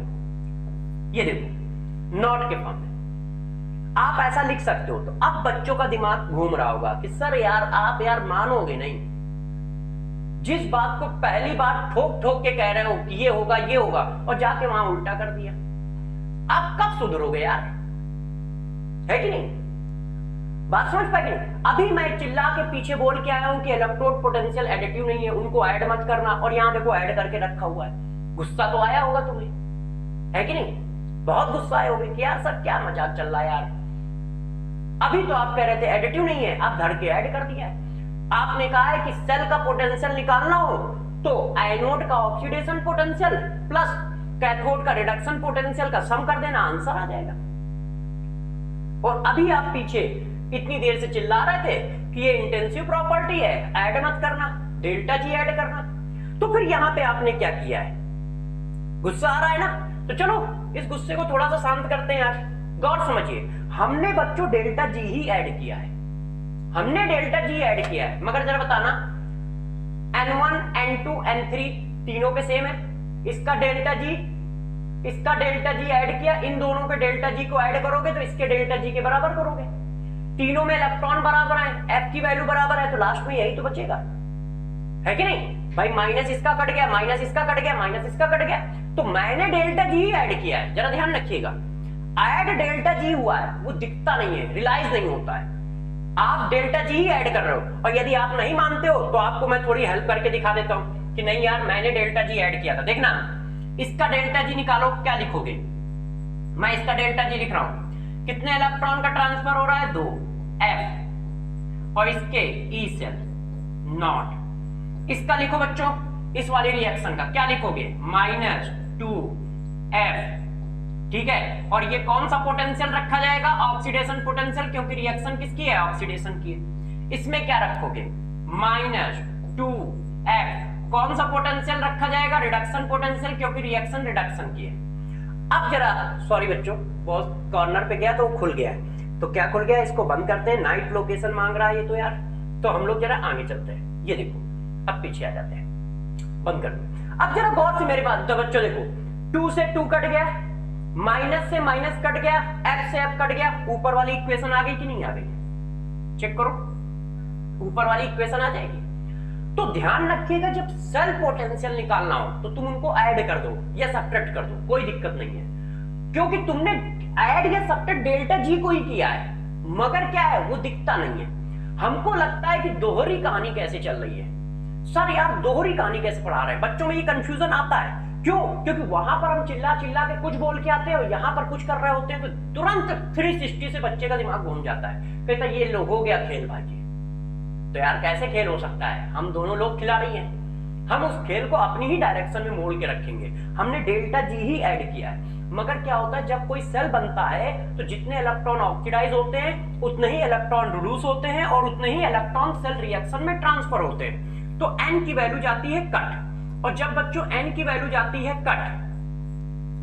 ये देखो नॉट के फॉर्म में आप ऐसा लिख सकते हो। तो अब बच्चों का दिमाग घूम रहा होगा कि सर यार आप यार मानोगे नहीं, जिस बात को पहली बार ठोक ठोक के कह रहे हो कि ये होगा और जाके वहां उल्टा कर दिया। आप कब सुधरोगे यार, है कि नहीं? बात समझ पाएगी? अभी मैं चिल्ला के पीछे बोल के आया हूं कि इलेक्ट्रोड पोटेंशियल एडिटिव नहीं है, उनको ऐड मत करना, और यहां देखो ऐड करके रखा हुआ है। गुस्सा तो आया होगा तुम्हें, है कि नहीं? बहुत गुस्सा आए होगे कि यार सर क्या मजाक चल रहा है यार, अभी तो आप कह रहे थे एडिटिव नहीं है, आप धड़ के ऐड कर दिया है। आपने कहा है कि सेल का पोटेंशियल निकालना हो तो एनोड का ऑक्सीडेशन पोटेंशियल प्लस कैथोड का रिडक्शन पोटेंशियल का सम कर देना, आंसर आ जाएगा। और अभी आप पीछे इतनी देर से चिल्ला रहे थे कि ये इंटेंसिव प्रॉपर्टी है, ऐड मत करना, डेल्टा जी ऐड करना। तो फिर यहां पे आपने क्या किया है? गुस्सा आ रहा है ना, तो चलो इस गुस्से को थोड़ा सा शांत करते हैं यार। गौर समझिए, हमने बच्चों डेल्टा जी ही ऐड किया है, हमने डेल्टा जी ऐड किया है, मगर जरा बताना N1, N2, N3 तीनों पे सेम है, इसका डेल्टा जी ऐड किया, इन दोनों के डेल्टा जी को ऐड करोगे तो इसके डेल्टा जी के बराबर करोगे। तीनों में इलेक्ट्रॉन बराबर है, F की वैल्यू बराबर है, तो लास्ट में यही तो बचेगा, है कि नहीं भाई? माइनस इसका कट गया, माइनस इसका कट गया, माइनस इसका कट गया, तो मैंने डेल्टा जी ऐड किया है। जरा ध्यान रखिएगा, ऐड डेल्टा जी हुआ है, वो दिखता नहीं है, रियलाइज नहीं होता है, आप डेल्टा जी ही ऐड कर रहे हो। और यदि आप नहीं मानते हो तो आपको मैं थोड़ी हेल्प करके दिखा देता हूं कि नहीं यार मैंने डेल्टा जी ऐड किया था। देखना, इसका डेल्टा जी निकालो, क्या लिखोगे? मैं इसका डेल्टा जी लिख रहा हूं, कितने इलेक्ट्रॉन का ट्रांसफर हो रहा है? 2 F, और इसके ई सेल नॉट। इसका लिखो बच्चों, इस वाली रिएक्शन का क्या लिखोगे? -2F, ठीक है। और ये कौन सा पोटेंशियल रखा जाएगा? ऑक्सीडेशन पोटेंशियल, क्योंकि रिएक्शन किसकी है? ऑक्सीडेशन की है। इसमें क्या रखोगे? -2F। कौन सा पोटेंशियल रखा जाएगा? रिडक्शन पोटेंशियल, क्योंकि रिएक्शन रिडक्शन की है। अब जरा सॉरी बच्चों, बहुत कॉर्नर पे गया तो वो खुल गया है, तो क्या खुल गया? इसको बंद करते हैं, नाइट लोकेशन मांग रहा है ये तो यार। तो हम लोग जरा आगे चलते हैं, ये देखो अब पीछे आ जाते हैं, बंद कर दो। अब जरा बहुत सी मेरी बात तो बच्चों देखो, 2 से 2 कट गया, माइनस से माइनस कट गया, F से F कट गया, ऊपर वाली इक्वेशन आ गई कि नहीं आ गई? चेक करो, ऊपर वाली इक्वेशन आ जाएगी। तो ध्यान रखिएगा, जब सेल पोटेंशियल निकालना हो तो तुम उनको ऐड कर दो या सब्ट्रैक्ट कर दो, कोई दिक्कत नहीं है, क्योंकि तुमने ऐड या सब्ट्रैक्ट डेल्टा जी को ही किया है, मगर क्या है वो दिखता नहीं है। हमको लगता है कि दोहरी कहानी कैसे चल रही है, सर यार दोहरी कहानी कैसे पढ़ा रहे हैं, बच्चों में ये कंफ्यूजन आता है। क्यों? क्योंकि वहां पर हम चिल्ला चिल्ला के कुछ बोल के आते हैं और यहाँ पर कुछ कर रहे होते हैं, तो तुरंत 360 से बच्चे का दिमाग घूम जाता है, कहता है ये लोग हो गया खेल भाजी। तो यार कैसे खेल हो सकता है? हम दोनों लोग खिलाड़ी हैं, हम उस खेल को अपनी ही डायरेक्शन में मोड़ के रखेंगे। हमने डेल्टा जी ही ऐड किया है, मगर क्या होता है जब कोई सेल बनता है तो जितने इलेक्ट्रॉन ऑक्सीडाइज होते हैं उतने ही इलेक्ट्रॉन रिड्यूस होते हैं और उतने ही इलेक्ट्रॉन सेल रिएक्शन में ट्रांसफर होते हैं। तो n की वैल्यू जाती है कट, और जब बच्चों n की वैल्यू जाती है कट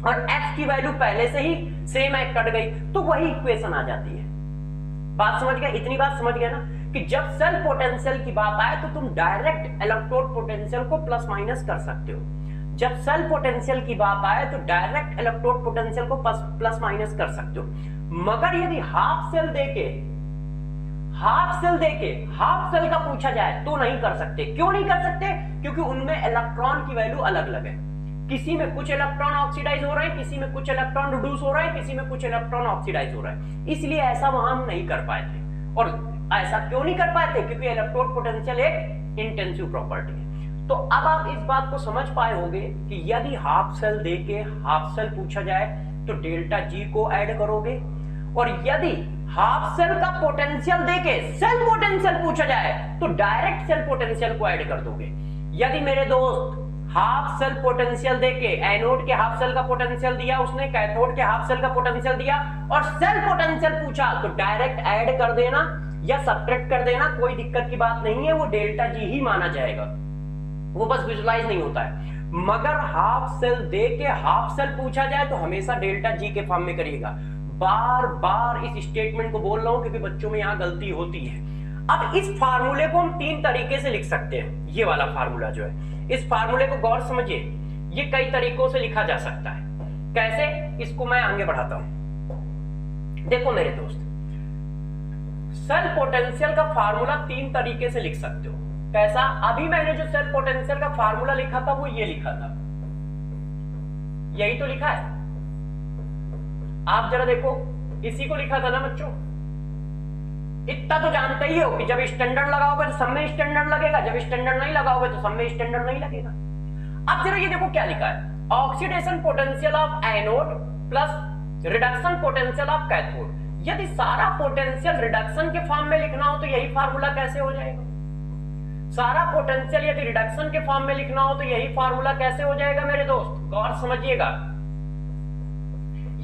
और f की वैल्यू पहले से ही सेम है, कट गई, तो वही इक्वेशन आ जाती है। बात समझ गया? इतनी बात समझ गया ना कि जब सेल पोटेंशियल की बात आए तो तुम डायरेक्ट इलेक्ट्रोड पोटेंशियल को प्लस माइनस कर सकते हो, जब सेल पोटेंशियल की बात आए तो डायरेक्ट इलेक्ट्रोड पोटेंशियल को प्लस माइनस कर सकते हो। मगर यदि हाफ सेल देके हाफ सेल का पूछा जाए तो नहीं कर सकते। क्यों नहीं कर सकते? क्योंकि उनमें इलेक्ट्रॉन की वैल्यू अलग अलग है, किसी में कुछ इलेक्ट्रॉन ऑक्सीडाइज हो रहे हैं, किसी में कुछ इलेक्ट्रॉन रिड्यूस हो रहे हैं, किसी में कुछ इलेक्ट्रॉन ऑक्सीडाइज हो रहा है, इसलिए ऐसा वहां हम नहीं कर पाए थे। और ऐसा क्यों नहीं कर पाए थे? क्योंकि इलेक्ट्रोड पोटेंशियल एक इंटेंसिव प्रॉपर्टी है। तो अब आप इस बात को समझ पाए होंगे कि यदि हाफ सेल देके हाफ सेल पूछा जाए तो डेल्टा जी को ऐड करोगे, और यदि हाफ सेल का पोटेंशियल देके सेल पोटेंशियल पूछा जाए तो डायरेक्ट सेल पोटेंशियल को ऐड कर दोगे। यदि मेरे दोस्त हाफ सेल पोटेंशियल देके एनोड के हाफ सेल का पोटेंशियल दिया, उसने कैथोड के हाफ सेल का पोटेंशियल दिया और सेल पोटेंशियल पूछा, तो डायरेक्ट ऐड कर देना या सब्ट्रैक्ट कर देना, कोई दिक्कत की बात नहीं है, वो डेल्टा जी ही माना जाएगा, वो बस विजुलाइज नहीं होता है। मगर हाफ सेल देके हाफ सेल पूछा जाए तो हमेशा डेल्टा जी के फॉर्म में करिएगा। बार बार इस स्टेटमेंट को बोल रहा हूं क्योंकि बच्चों में यहां गलती होती है। अब इस फार्मूले को हम 3 तरीके से लिख सकते हैं। ये वाला फार्मूला जो है, इस फार्मूले को गौर समझिए, ये कई तरीकों से लिखा जा सकता है। कैसे? इसको मैं आगे बढ़ाता हूं। देखो मेरे दोस्त, सेल पोटेंशियल का फार्मूला 3 तरीके से लिख सकते हो। कैसा? अभी मैंने जो सेल पोटेंशियल का फार्मूला लिखा था वो ये लिखा था, यही तो लिखा है। आप जरा देखो, इसी को लिखा था ना बच्चों, इतना तो जानते ही हो कि जब स्टैंडर्ड लगाओगे तो सब में स्टैंडर्ड लगेगा, जब स्टैंडर्ड नहीं लगाओगे तो सब में स्टैंडर्ड नहीं लगेगा। अब जरा ये देखो क्या लिखा है, oxidation potential of anode plus reduction potential of cathode. यदि सारा पोटेंशियल रिडक्शन के फॉर्म में लिखना हो तो यही फार्मूला कैसे हो जाएगा? सारा पोटेंशियल यदि रिडक्शन के फॉर्म में लिखना हो तो यही फार्मूला कैसे हो जाएगा मेरे दोस्त? गौर समझिएगा।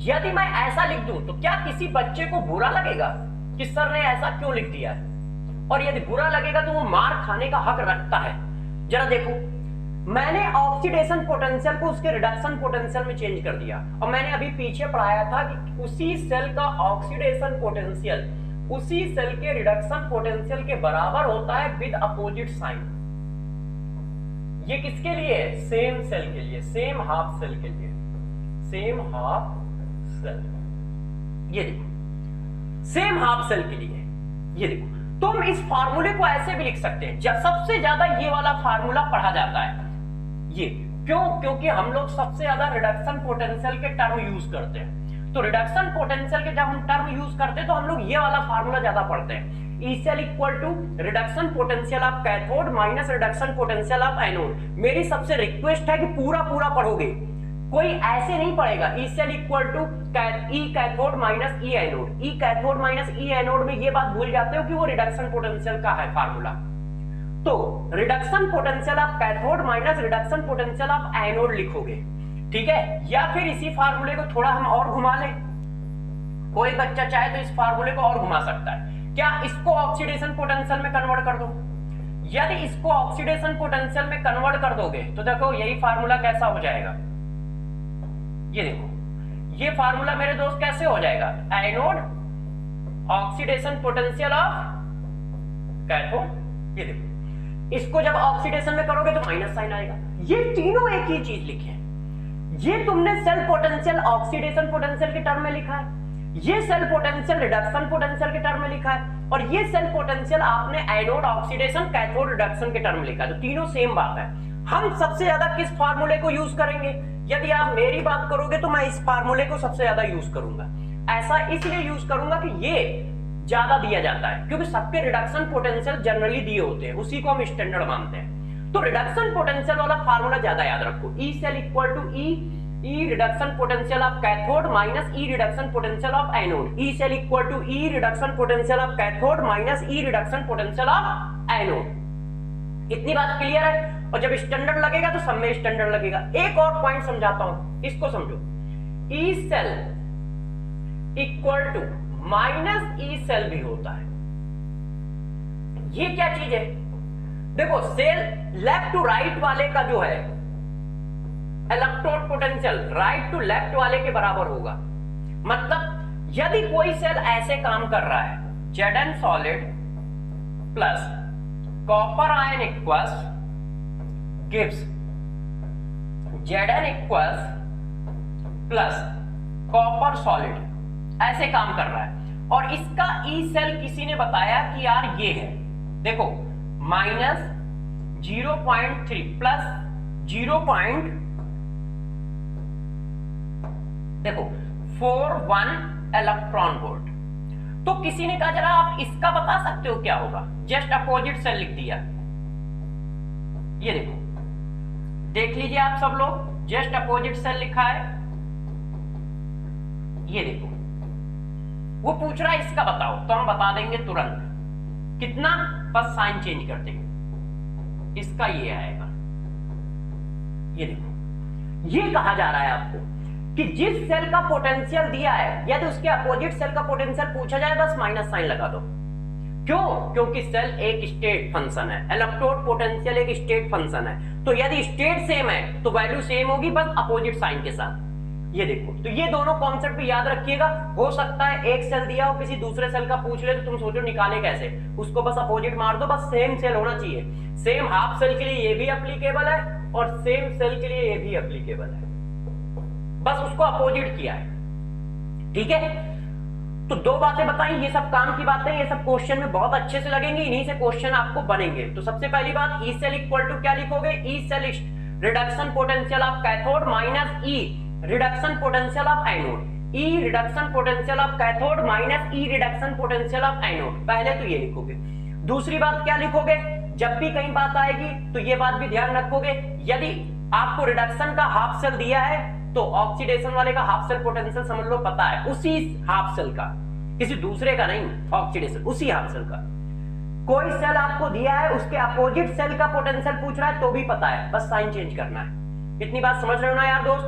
यदि मैं ऐसा लिख दूं तो क्या किसी बच्चे को बुरा लगेगा कि सर ने ऐसा क्यों लिख दिया है? और यदि बुरा लगेगा तो वो मार खाने का हक रखता है। जरा देखो, मैंने ऑक्सीडेशन पोटेंशियल को उसके रिडक्शन पोटेंशियल में चेंज कर दिया, और मैंने अभी पीछे पढ़ाया था कि उसी सेल का ऑक्सीडेशन पोटेंशियल उसी सेल के रिडक्शन पोटेंशियल के बराबर होता है विद अपोजिट साइन। ये किसके लिए? सेम सेल के लिए, सेम हाफ सेल के लिए, सेम हाफ सेल। ये देखो, सेम हाफ सेल के लिए। ये देखो, तो हम इस फार्मूले को ऐसे भी लिख सकते हैं, जब सबसे ज्यादा ये वाला फार्मूला पढ़ा जाता है। ये क्यों? क्योंकि हम लोग सबसे ज्यादा रिडक्शन पोटेंशियल के टर्म यूज करते हैं। तो रिडक्शन पोटेंशियल के जब हम टर्म यूज करते हैं तो हम लोग ये वाला फार्मूला ज्यादा पढ़ते हैं, E cell equal to reduction potential of cathode minus reduction potential of anode. मेरी सबसे रिक्वेस्ट है कि पूरा पूरा पढ़ोगे, कोई ऐसे नहीं पढ़ेगा। E cell equal to E cathode minus E anode, E cathode minus E anode में ये बात भूल जाते हो कि वो रिडक्शन पोटेंशियल का है फार्मूला। तो reduction potential of cathode minus reduction potential of anode लिखोगे, ठीक है? या फिर इसी फार्मूले को थोड़ा हम और घुमा लें, कोई बच्चा चाहे तो इस फार्मूले को और घुमा सकता है। क्या इसको ऑक्सीडेशन पोटेंशियल में कन्वर्ट कर दो? यदि इसको ऑक्सीडेशन पोटेंशियल में कन्वर्ट कर दोगे तो देखो यही फार्मूला कैसा हो जाएगा। ये देखो, ये फार्मूला मेरे दोस्त कैसे हो जाएगा? Anode oxidation potential of cathode. ये देखो, इसको जब ऑक्सीडेशन में करोगे तो माइनस साइन आएगा। ये तीनों एक ही चीज लिखे हैं। ये तुमने सेल पोटेंशियल ऑक्सीडेशन पोटेंशियल के टर्म में लिखा है, ये सेल पोटेंशियल रिडक्शन पोटेंशियल के टर्म में लिखा है, और ये सेल पोटेंशियल आपने एनोड ऑक्सीडेशन कैथोड रिडक्शन के टर्म में लिखा है। तो तीनों सेम बात है। हम सबसे ज्यादा किस फार्मूले को यूज करेंगे? यदि आप मेरी बात करोगे तो मैं इस फार्मूले को सबसे ज्यादा यूज करूंगा। ऐसा इसलिए यूज करूंगा कि ये ज्यादा दिया जाता है, क्योंकि सबके रिडक्शन पोटेंशियल जनरली दिए होते हैं, उसी को हम स्टैंडर्ड मानते हैं। तो रिडक्शन पोटेंशियल वाला फार्मूला ज्यादा याद रखो, E cell equal to E reduction potential of cathode minus E reduction potential of anode. E cell equal to E reduction potential of cathode minus E reduction potential of anode. इतनी बात clear है? और जब standard लगेगा तो सब में standard लगेगा। एक और पॉइंट समझाता हूं, इसको समझो। E cell equal to minus E cell भी होता है। ये क्या चीज है? देखो, सेल लेफ्ट टू राइट वाले का जो है electrode potential right to left वाले के बराबर होगा। मतलब यदि कोई सेल ऐसे काम कर रहा है, Zn solid plus copper ion equals gives Zn equals plus copper solid, ऐसे काम कर रहा है, और इसका ई सेल किसी ने बताया कि यार ये है, देखो माइनस 0.3 प्लस 0. देखो 41 इलेक्ट्रॉन वोल्ट। तो किसी ने कहा जरा आप इसका बता सकते हो क्या होगा? जस्ट अपोजिट सेल लिख दिया। ये देखो, देख लीजिए आप सब लोग, जस्ट अपोजिट सेल लिखा है। ये देखो, वो पूछ रहा है इसका बताओ, तो हम बता देंगे तुरंत। कितना? बस साइन चेंज कर देंगे, इसका ये आएगा। ये देखो, ये कहा जा रहा है आपको कि जिस सेल का पोटेंशियल दिया है यदि उसके अपोजिट सेल का पोटेंशियल पूछा जाए बस माइनस साइन लगा दो। क्यों? क्योंकि सेल एक स्टेट फंक्शन है, इलेक्ट्रोड पोटेंशियल एक स्टेट फंक्शन है। तो यदि स्टेट सेम है तो वैल्यू सेम होगी, बस अपोजिट साइन के साथ। ये देखो, तो ये दोनों कॉन्सेप्ट भी याद रखिएगा। हो सकता है एक सेल दिया हो, किसी दूसरे सेल का पूछ ले तो तुम सोचो निकाले कैसे, उसको बस अपोजिट मार दो, बस सेम सेल होना चाहिए। सेम हाफ सेल के लिए ये भी एप्लीकेबल है और सेम सेल के लिए ये भी एप्लीकेबल है, बस उसको अपोजिट किया है। ठीक है, तो दो बातें बताई, ये सब काम की बातें, ये सब क्वेश्चन में बहुत अच्छे से लगेंगे, इन्हीं से क्वेश्चन आपको बनेंगे। तो सबसे पहली बात, ई सेल इक्वल टू क्या लिखोगे? E cell reduction potential of cathode minus E reduction potential of anode. E reduction potential of cathode minus E reduction potential of anode, पहले तो ये लिखोगे। दूसरी बात क्या लिखोगे, जब भी कहीं बात आएगी तो ये बात भी ध्यान रखोगे, यदि आपको रिडक्शन का हाफ सेल दिया है तो ऑक्सीडेशन वाले का हाफ सेल पोटेंशियल समझ लो पता है, उसी हाफ सेल का, किसी दूसरे का नहीं, ऑक्सीडेशन उसी हाफ सेल का। कोई सेल आपको दिया है उसके अपोजिट सेल का पोटेंशियल पूछ रहा है तो भी पता है, बस साइन चेंज करना है। इतनी बात समझ रहे हो ना यार दोस्त,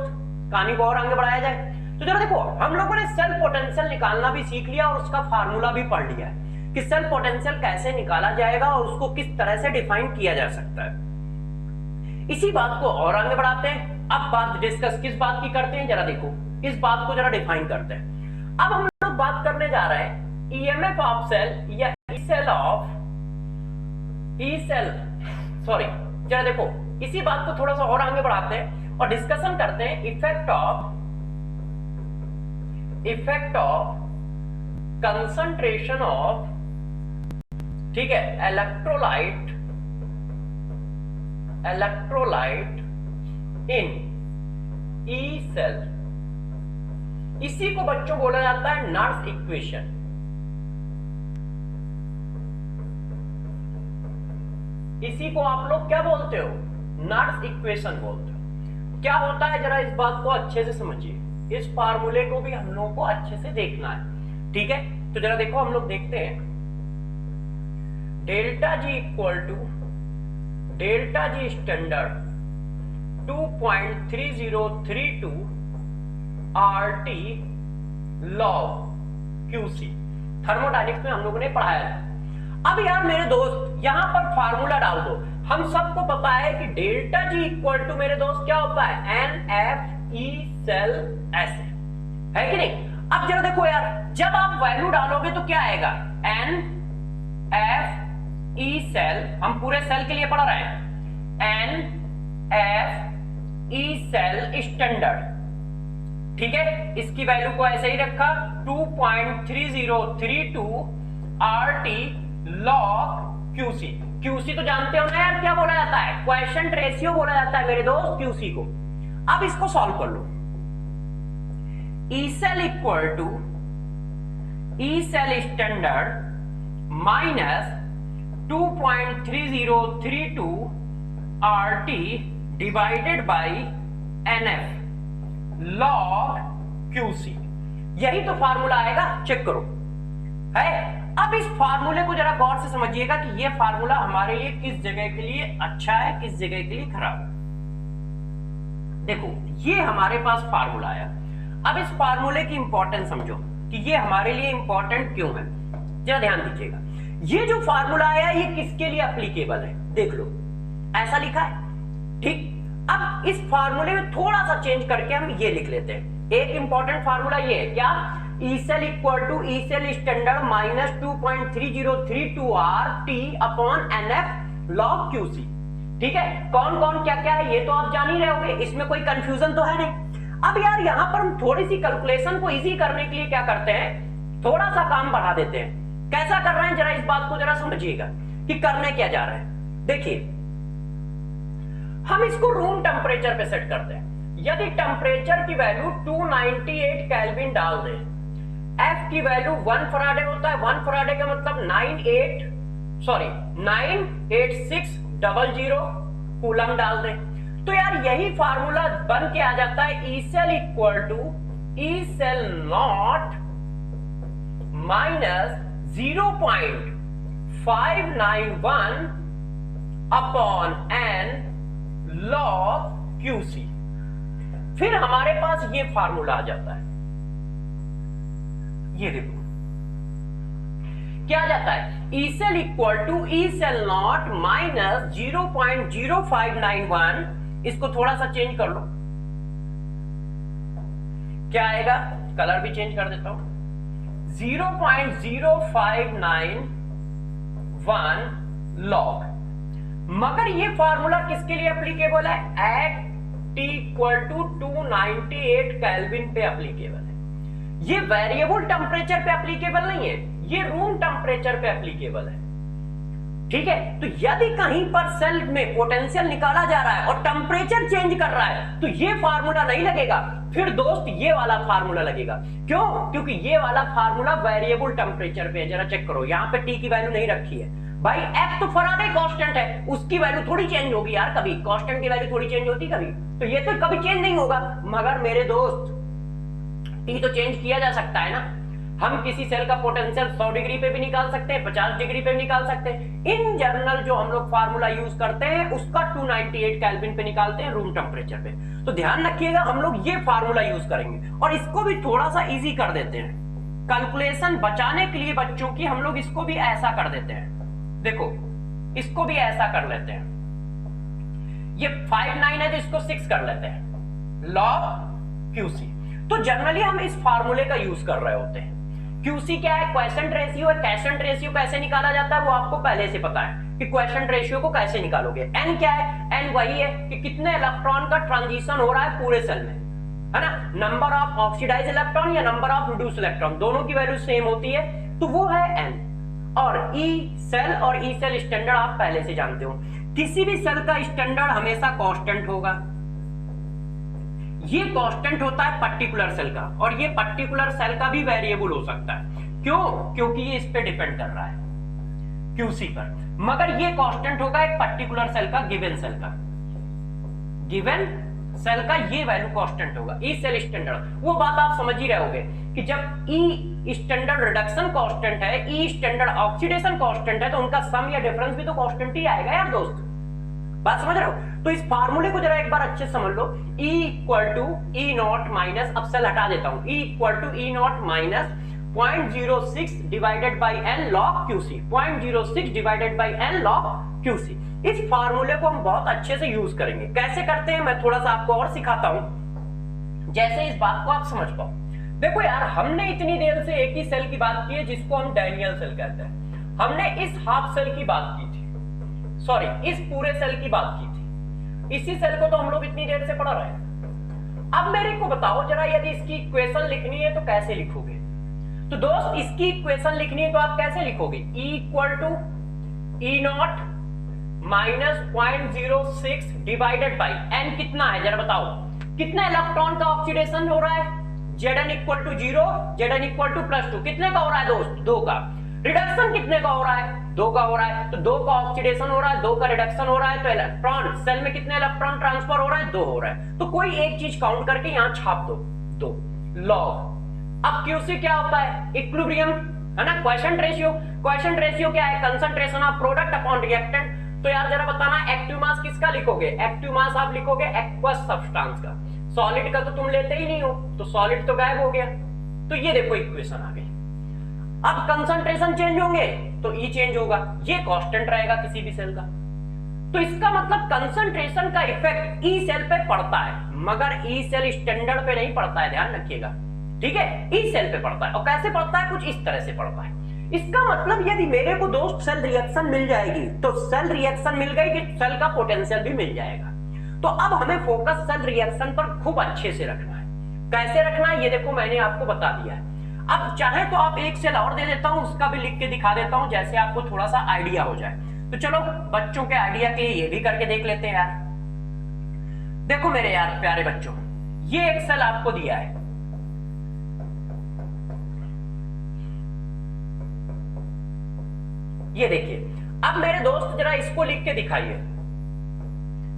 कहानी को और आगे बढ़ाया जाए तो जरा देखो, हम लोगों ने सेल पोटेंशियल निकालना भी सीख लिया और उसका फार्मूला भी पढ़ लिया है कि सेल पोटेंशियल कैसे निकाला जाएगा और उसको किस तरह से डिफाइन किया जा सकता है। इसी बात को और आगे बढ़ाते हैं। अब बात डिस्कस किस बात की करते हैं, जरा देखो इस बात को जरा डिफाइन करते हैं। अब हम लोग बात करने जा रहे हैं ईएमएफ ऑफ सेल या जरा देखो इसी बात को थोड़ा सा और आगे बढ़ाते हैं और डिस्कशन करते हैं इफेक्ट ऑफ कंसंट्रेशन ऑफ, ठीक है, इलेक्ट्रोलाइट इन ई सेल। इसी को बच्चों बोला जाता है नर्स इक्वेशन। इसी को आप लोग क्या बोलते हो, नर्स इक्वेशन बोलते हो। क्या होता है जरा इस बात को अच्छे से समझिए, इस फार्मूले को भी हम लोगों को अच्छे से देखना है, ठीक है। तो जरा देखो हम लोग देखते हैं delta G equal to delta G standard 2.3032 RT log QC, thermodynamics में हम लोगों ने पढ़ाया था। अब यार मेरे दोस्त यहां पर फार्मूला डाल दो। हम सबको पता है कि डेल्टा जी इक्वल टू मेरे दोस्त क्या होता है, NFE सेल ऐसे, है कि नहीं। अब जरा देखो यार, जब आप वैल्यू डालोगे तो क्या आएगा, NFE सेल, हम पूरे सेल के लिए पढ़ रहे हैं, NFE सेल स्टैंडर्ड, ठीक है। इसकी वैल्यू को ऐसे ही रखा 2.3032 RT log QC। QC तो जानते हो ना यार क्या बोला जाता है, क्वोशिएंट रेशियो बोला जाता है मेरे दोस्त QC को। अब इसको सॉल्व कर लो। E cell equal to E cell standard minus 2.3032 RT divided by NF log QC, यही तो फार्मूला आएगा, चेक करो है। अब इस फार्मूले को जरा गौर से समझिएगा कि यह फार्मूला हमारे लिए किस जगह के लिए अच्छा है, किस जगह के लिए खराब है। देखो ये हमारे पास फार्मूला आया। अब इस फार्मूले की इंपॉर्टेंस समझो कि ये हमारे लिए इंपॉर्टेंट क्यों है, जरा ध्यान दीजिएगा। ये जो फार्मूला आया ये किसके लिए एप्लीकेबल है, देख लो ऐसा लिखा है, ठीक। अब इस फार्मूले में थोड़ा सा चेंज करके हम ये लिख लेते हैं। एक इंपॉर्टेंट फार्मूला ये है क्या, E cell equal to E cell standard minus 2.3032 RT upon NF log QC, ठीक है। कौन कौन क्या क्या है ये तो आप जान ही रहे होगे, इसमें कोई कंफ्यूजन तो है नहीं। अब यार यहां पर हम थोड़ी सी कैलकुलेशन को इजी करने के लिए क्या करते हैं, थोड़ा सा काम बढ़ा देते हैं। कैसा कर रहे हैं जरा इस बात को जरा समझिएगा कि करने क्या जा रहे हैं। देखिए हम इसको रूम टेम्परेचर पे सेट करते हैं। यदि टेम्परेचर की वैल्यू 298 केल्विन डाल दें, F की वैल्यू 1 फराडे होता है, 1 फराडे का मतलब 98600 कूलम डाल दें, तो यार यही फार्मूला बन के आ जाता है, E cell equal to E cell not minus 0.591 upon N log QC। फिर हमारे पास ये फार्मूला आ जाता है, ये देखो क्या आ जाता है, E cell equal to E cell not minus 0.0591, इसको थोड़ा सा चेंज कर लो, क्या आएगा, कलर भी चेंज कर देता हूं, 0.0591 log। मगर ये फार्मूला किसके लिए एप्लीकेबल है, at T equal to 298 kelvin पे एप्लीकेबल है। ये वेरिएबल टेम्परेचर पे एप्लीकेबल नहीं है, ये रूम टेम्परेचर पे एप्लीकेबल है, ठीक है। तो यदि कहीं पर सेल में पोटेंशियल निकाला जा रहा है और टेम्परेचर चेंज कर रहा है तो ये फार्मूला नहीं लगेगा, फिर दोस्त ये वाला फार्मूला लगेगा। क्यों? क्योंकि ये वाला फार्मूला वेरिएबल टेम्परेचर पे है। जरा चेक करो, यहाँ पे टी की वैल्यू नहीं रखी है भाई। एफ तो फराडे कांस्टेंट है, उसकी वैल्यू थोड़ी चेंज होगी यार कभी, कांस्टेंट की वैल्यू थोड़ी चेंज होती कभी, तो ये तो कभी चेंज नहीं होगा। मगर मेरे दोस्त टी तो चेंज किया जा सकता है ना। हम किसी सेल का पोटेंशियल 100 डिग्री पे भी निकाल सकते हैं, 50 डिग्री पे भी निकाल सकते हैं। इन जनरल जो हम लोग फार्मूला यूज करते हैं उसका 298 केल्विन पे निकालते हैं रूम टेम्परेचर पे। तो ध्यान रखिएगा हम लोग ये फार्मूला यूज करेंगे और इसको भी थोड़ा सा इजी कर देते हैं। कैलकुलेशन बचाने के लिए बच्चों की हम लोग इसको भी ऐसा कर देते हैं। देखो इसको भी ऐसा कर लेते हैं, ये 59 है तो इसको 6 कर लेते हैं, log QC। तो जनरली हम इस फार्मूले का यूज कर रहे होते हैं। QC क्या है? क्वेशंट रेशियो है। क्वेशंट रेशियो कैसे निकाला जाता है वो आपको पहले से पता है कि क्वेशंट रेशियो को कैसे निकालोगे। N क्या है? N वही है कि कितने इलेक्ट्रॉन का ट्रांजिशन हो रहा है पूरे सेल में, है ना। नंबर ऑफ ऑक्सीडाइज इलेक्ट्रॉन या नंबर ऑफ रिड्यूस इलेक्ट्रॉन, दोनों की वैल्यू सेम होती है, तो वो है N। और E सेल और E सेल स्टैंडर्ड आप पहले से जानते हो। किसी भी सेल का स्टैंडर्ड हमेशा कांस्टेंट होगा। ये कांस्टेंट होता है पर्टिकुलर सेल का, और ये पर्टिकुलर सेल का भी वेरिएबल हो सकता है। क्यों? क्योंकि ये इस पे डिपेंड कर रहा है QC पर। मगर ये कांस्टेंट होगा एक पर्टिकुलर सेल का, गिवन सेल का, गिवन सेल का ये वैल्यू कांस्टेंट होगा। ई सेल स्टैंडर्ड, वो बात आप समझ ही रहे होगे कि जब ई स्टैंडर्ड रिडक्शन कांस्टेंट है, ई स्टैंडर्ड ऑक्सीडेशन कांस्टेंट है, तो उनका सम या डिफरेंस भी तो कांस्टेंट ही आएगा यार दोस्त। बात समझ रहे हो? तो इस फार्मूले को जरा एक बार अच्छे से समझ लो। E equal to E not minus, अब सेल हटा देता हूं, E equal to E not minus 0.06 divided by n log QC, 0.06 divided by n log QC। इस फार्मूले को हम बहुत अच्छे से यूज करेंगे। कैसे करते हैं मैं थोड़ा सा आपको और सिखाता हूं, जैसे इस बात को आप समझ पाओ। देखो यार, हमने इतनी देर से एक ही सेल की बात की है जिसको हम डैनियल सेल कहते हैं। हमने इस हाफ सेल की बात की थी, सॉरी इस पूरे सेल की बात की थी। इसी सेल को तो हम लोग इतनी देर से पढ़ रहे हैं। अब मेरे को बताओ जरा, यदि इसकी इक्वेशन लिखनी है तो कैसे लिखोगे? तो दोस्त इसकी इक्वेशन लिखनी है तो आप कैसे लिखोगे? E equal to E not minus 0.06 divided by n कितना है जरा बताओ, कितने इलेक्ट्रॉन का ऑक्सीडेशन हो रहा है? Zn equal to 0, Zn equal to +2, कितने का हो रहा है दोस्त? 2 का। रिडक्शन कितने का हो रहा है? 2 का हो रहा है। तो 2 का ऑक्सीडेशन हो रहा है, 2 का रिडक्शन हो रहा है, तो इलेक्ट्रॉन सेल में कितने इलेक्ट्रॉन ट्रांसफर हो रहा है? 2 हो रहा है। तो कोई एक चीज काउंट करके यहां छाप दो, 2 लॉग। अब QC क्या होता है? इक्विलिब्रियम, है ना। क्वेशंट रेशियो, क्वेशंट रेशियो क्या है? Concentration of product upon reactant. तो यार जरा बताना, एक्टिव मास किसका लिखोगे? एक्टिव मास आप लिखोगे एक्वस सब्सटेंस का। सॉलिड का तो तुम लेते ही नहीं हो, तो सॉलिड तो गायब हो गया। तो ये देखो इक्वेशन आ गई। अब कंसंट्रेशन चेंज होंगे तो E चेंज होगा, ये कांस्टेंट रहेगा किसी भी सेल का। तो इसका मतलब कंसंट्रेशन का इफेक्ट E सेल पे पड़ता है, मगर E सेल स्टैंडर्ड पे नहीं पड़ता है, ध्यान रखिएगा, ठीक है। E सेल पे पड़ता है। और कैसे पड़ता है? कुछ इस तरह से पड़ता है। इसका मतलब यदि मेरे को दोस्त सेल रिएक्शन मिल जाएगी तो सेल रिएक्शन मिल गई कि सेल का पोटेंशियल भी मिल जाएगा। तो अब हमें फोकस सेल रिएक्शन पर खूब अच्छे से रखना है। कैसे रखना है ये देखो मैंने आपको बता दिया है। अब चाहे तो आप एक सेल और दे देता हूं, उसका भी लिख के दिखा देता हूं, जैसे आपको थोड़ा सा आइडिया हो जाए। तो चलो बच्चों के आइडिया के लिए ये भी करके देख लेते हैं यार। देखो मेरे यार प्यारे बच्चों, ये एक सेल आपको दिया है, ये देखिए। अब मेरे दोस्त जरा इसको लिख के दिखाइए,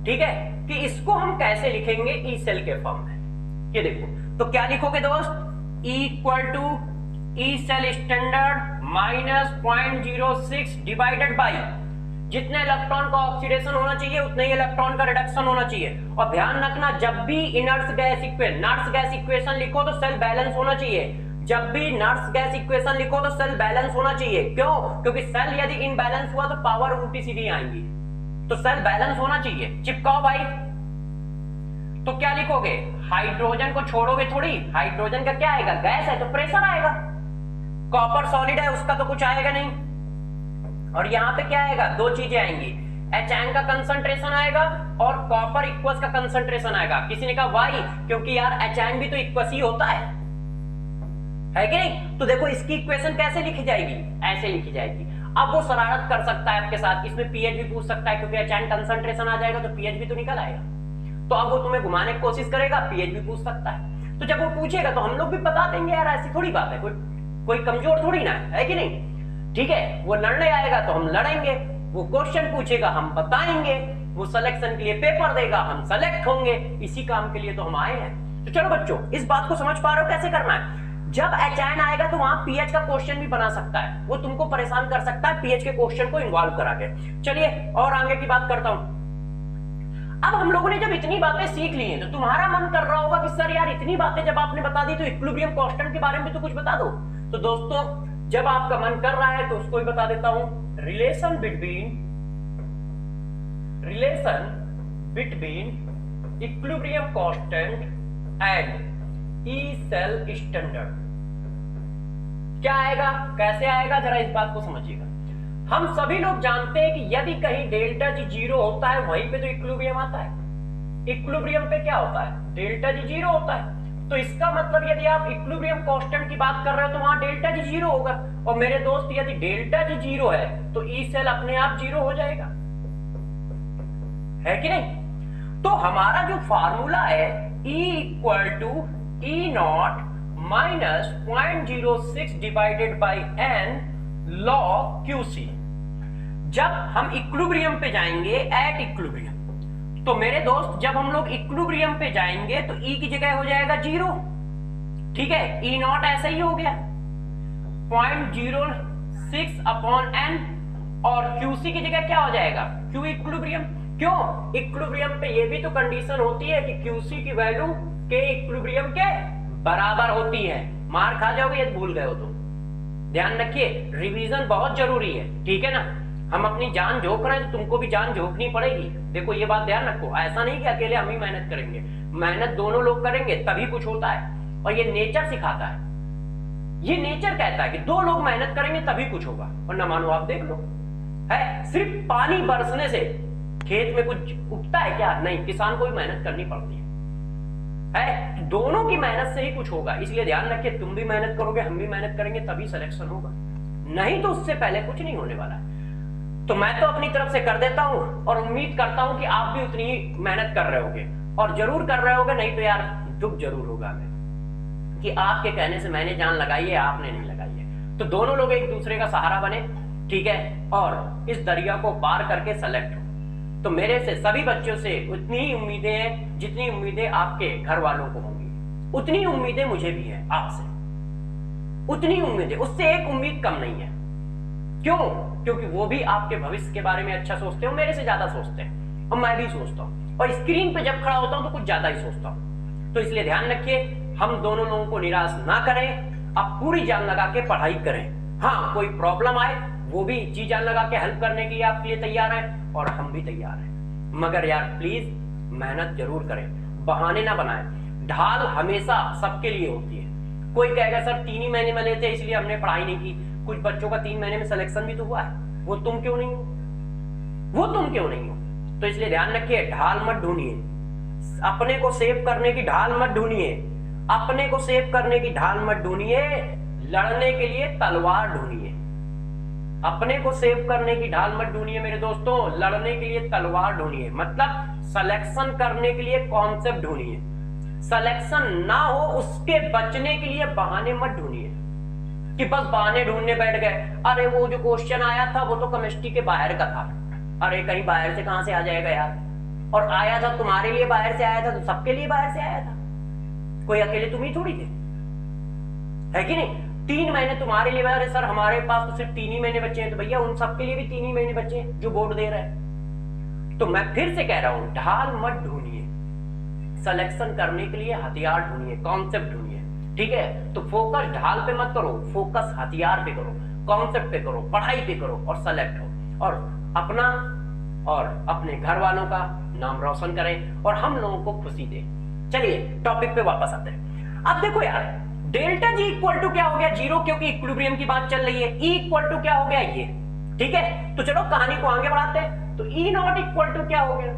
ठीक है, कि इसको हम कैसे लिखेंगे ई सेल के फॉर्म में। ये देखो, तो क्या लिखोगे दोस्त? E equal to E cell standard minus 0.06 divided by जितने इलेक्ट्रॉन का ऑक्सीडेशन होना चाहिए उतने ही इलेक्ट्रॉन का रिडक्शन होना चाहिए। और ध्यान रखना, जब भी नर्स गैस इक्वेशन लिखो तो सेल बैलेंस होना चाहिए। जब भी नर्स गैस इक्वेशन लिखो तो सेल बैलेंस होना चाहिए। क्यों? क्योंकि सेल यदि इनबैलेंस हुआ तो पावर उल्टी सीधी आएंगी, तो सेल बैलेंस होना चाहिए। चिपकाओ भाई। तो क्या लिखोगे? हाइड्रोजन को छोड़ोगे थोड़ी, हाइड्रोजन का क्या आएगा? गैस है तो प्रेशर आएगा। कॉपर सॉलिड है उसका तो कुछ आएगा नहीं। और यहां पे क्या आएगा? 2 चीजें आएंगी, HN का कंसंट्रेशन आएगा और कॉपर इक्वस का कंसंट्रेशन आएगा। किसी ने कहा वाई? क्योंकि यार HN भी तो इक्वस ही होता है कि नहीं? तो देखो इसकी इक्वेशन कैसे लिखी जाएगी? ऐसे लिखी जाएगी। अब वो शरारत कर सकता है आपके साथ, इसमें पीएच भी पूछ सकता है, क्योंकि अचानक कंसंट्रेशन आ जाएगा तो पीएच भी तो निकल आएगा। तो अब वो तुम्हें घुमाने की कोशिश करेगा, पीएच भी पूछ सकता है। तो जब वो पूछेगा तो हम लोग भी बता देंगे यार, ऐसी थोड़ी बात है, कोई कमजोर थोड़ी ना है कि नहीं। ठीक है, वो लड़ने आएगा तो हम लड़ेंगे, वो क्वेश्चन पूछेगा हम बताएंगे, वो सिलेक्शन के लिए पेपर देगा हम सेलेक्ट होंगे, इसी काम के लिए तो हम आए हैं। तो चलो बच्चों, इस बात को समझ पा रहे हो कैसे करना है। जब एचआईएन आएगा तो वहां पीएच का क्वेश्चन भी बना सकता है, वो तुमको परेशान कर सकता है पीएच के क्वेश्चन को इन्वॉल्व करा के। चलिए और आगे की बात करता हूं। अब हम लोगों ने जब इतनी बातें सीख ली हैं तो तुम्हारा मन कर रहा होगा कि सर यार इतनी बातें जब आपने बता दी तो इक्विलिब्रियम कांस्टेंट के बारे में तो कुछ बता दो। तो दोस्तों, जब आपका मन कर रहा है तो उसको ही बता देता हूं। Relation between equilibrium constant and E cell standard क्या आएगा, कैसे आएगा, जरा इस बात को समझिएगा। हम सभी लोग जानते हैं कि यदि कहीं डेल्टा जी जीरो होता है वहीं पे तो इक्विलिब्रियम आता है। इक्विलिब्रियम पे क्या होता है, डेल्टा जी जीरो होता है। तो इसका मतलब यदि आप इक्विलिब्रियम कांस्टेंट की बात कर रहे हो तो वहां डेल्टा जी जीरो होगा। और मेरे दोस्त, यदि डेल्टा जी जीरो है तो ई सेल अपने आप जीरो हो जाएगा, है कि नहीं। तो हमारा जो फार्मूला है E equal to E not minus 0.06 divided by n log QC। जब हम इक्विलिब्रियम पे जाएंगे एट इक्विलिब्रियम, तो मेरे दोस्त जब हम लोग इक्विलिब्रियम पे जाएंगे तो E की जगह हो जाएगा जीरो। ठीक है, E नॉट ऐसा ही हो गया 0.06 अपॉन n, और QC की जगह क्या हो जाएगा, Q इक्विलिब्रियम। क्यों, इक्विलिब्रियम पे ये भी तो कंडीशन होती है कि QC की वैल्यू के इक्विलिब्रियम के बराबर होती है। मार खा जाओगे यदि भूल गए हो तो। ध्यान रखिए, रिवीजन बहुत जरूरी है, ठीक है ना। हम अपनी जान झोंक रहे हैं तो तुमको भी जान झोंकनी पड़ेगी। देखो ये बात ध्यान रखो, ऐसा नहीं कि अकेले हम ही मेहनत करेंगे, मेहनत दोनों लोग करेंगे तभी कुछ होता है। और ये नेचर सिखाता है, ये नेचर कहता है कि दो लोग मेहनत करेंगे तभी कुछ होगा। और न मानो आप देख लो, है सिर्फ पानी बरसने से खेत में कुछ उगता है क्या, नहीं, किसान को भी मेहनत करनी पड़ती है। दोनों की मेहनत से ही कुछ होगा। इसलिए ध्यान रखिए, तुम भी मेहनत करोगे, हम भी मेहनत करेंगे तभी सिलेक्शन होगा, नहीं तो उससे पहले कुछ नहीं होने वाला है। तो मैं तो अपनी तरफ से कर देता हूं और उम्मीद करता हूं कि आप भी उतनी ही मेहनत कर रहे होगे, और जरूर कर रहे होगे, नहीं तो यार दुख जरूर होगा हमें कि आपके कहने से मैंने जान लगाई है, आपने नहीं लगाई है। तो दोनों लोग एक दूसरे का सहारा बने, ठीक है, और इस दरिया को पार करके सेलेक्ट हो। तो मेरे से सभी बच्चों से उतनी ही उम्मीदें हैं जितनी उम्मीदें आपके घर वालों को होंगी, उतनी उम्मीदें मुझे भी हैं आपसे, उतनी उम्मीदें, उससे एक उम्मीद कम नहीं है। क्यों, क्योंकि वो भी आपके भविष्य के बारे में अच्छा सोचते हो, मेरे से ज्यादा सोचते हैं, और मैं भी सोचता हूँ, और स्क्रीन पे जब खड़ा होता हूं तो कुछ ज्यादा ही सोचता हूं। तो इसलिए ध्यान रखिए, हम दोनों लोगों को निराश ना करें, आप पूरी जान लगा के पढ़ाई करें। हाँ, कोई प्रॉब्लम आए वो भी जी जान लगा के हेल्प करने के लिए आपके लिए तैयार है, और हम भी तैयार हैं। मगर यार प्लीज मेहनत जरूर करें, बहाने ना बनाएं। ढाल हमेशा सबके लिए होती है। कोई कहेगा सर 3 ही महीने में लेते इसलिए हमने पढ़ाई नहीं की, कुछ बच्चों का 3 महीने में सिलेक्शन भी तो हुआ है, वो तुम क्यों नहीं हो, वो तुम क्यों नहीं हो। तो इसलिए ध्यान रखिए, ढाल मत ढूंढिए, अपने को सेव करने की ढाल मत ढूंढिए, अपने को सेव करने की ढाल मत ढूंढिए, लड़ने के लिए तलवार ढूंढिए। अपने को सेव करने की ढाल मत ढूंढिए मेरे दोस्तों, लड़ने के लिए तलवार ढूंढिए। मतलब सिलेक्शन करने के लिए कॉन्सेप्ट ढूंढिए, सिलेक्शन ना हो उसके बचने के लिए बहाने मत ढूंढिए कि बस बहाने ढूंढने बैठ गए। अरे वो जो क्वेश्चन आया था वो तो केमिस्ट्री के बाहर का था, अरे कहीं बाहर से कहां से आ जाएगा यार, और आया था तुम्हारे लिए बाहर से आया था तो सबके लिए बाहर से आया था, कोई अकेले तुम ही थोड़ी थे, है कि नहीं। 3 महीने तुम्हारे लिए, अरे सर हमारे पास तो सिर्फ 3 ही महीने बचे हैं, तो भैया उन सबके लिए भी 3 ही महीने बचे हैं जो बोर्ड दे रहा है। तो मैं फिर से कह रहा हूं, ढाल मत ढूंढिए, सिलेक्शन करने के लिए हथियार ढूंढिए, कॉन्सेप्ट ढूंढिए, ठीक है। तो फोकस ढाल पे मत करो, फोकस हथियार पे करो, कॉन्सेप्ट पे करो, पढ़ाई पे करो, और सेलेक्ट हो, और अपना और अपने घर वालों का नाम रोशन करें, और हम लोगों को खुशी दें। चलिए टॉपिक पे वापस आते हैं। अब देखो यार, डेल्टा जी इक्वल टू क्या हो गया, जीरो, क्योंकि इक्विलिब्रियम की बात चल रही है। ई इक्वल टू क्या हो गया, ये, ठीक है। तो चलो कहानी को आगे बढ़ाते हैं। तो ई नॉट इक्वल टू क्या हो गया,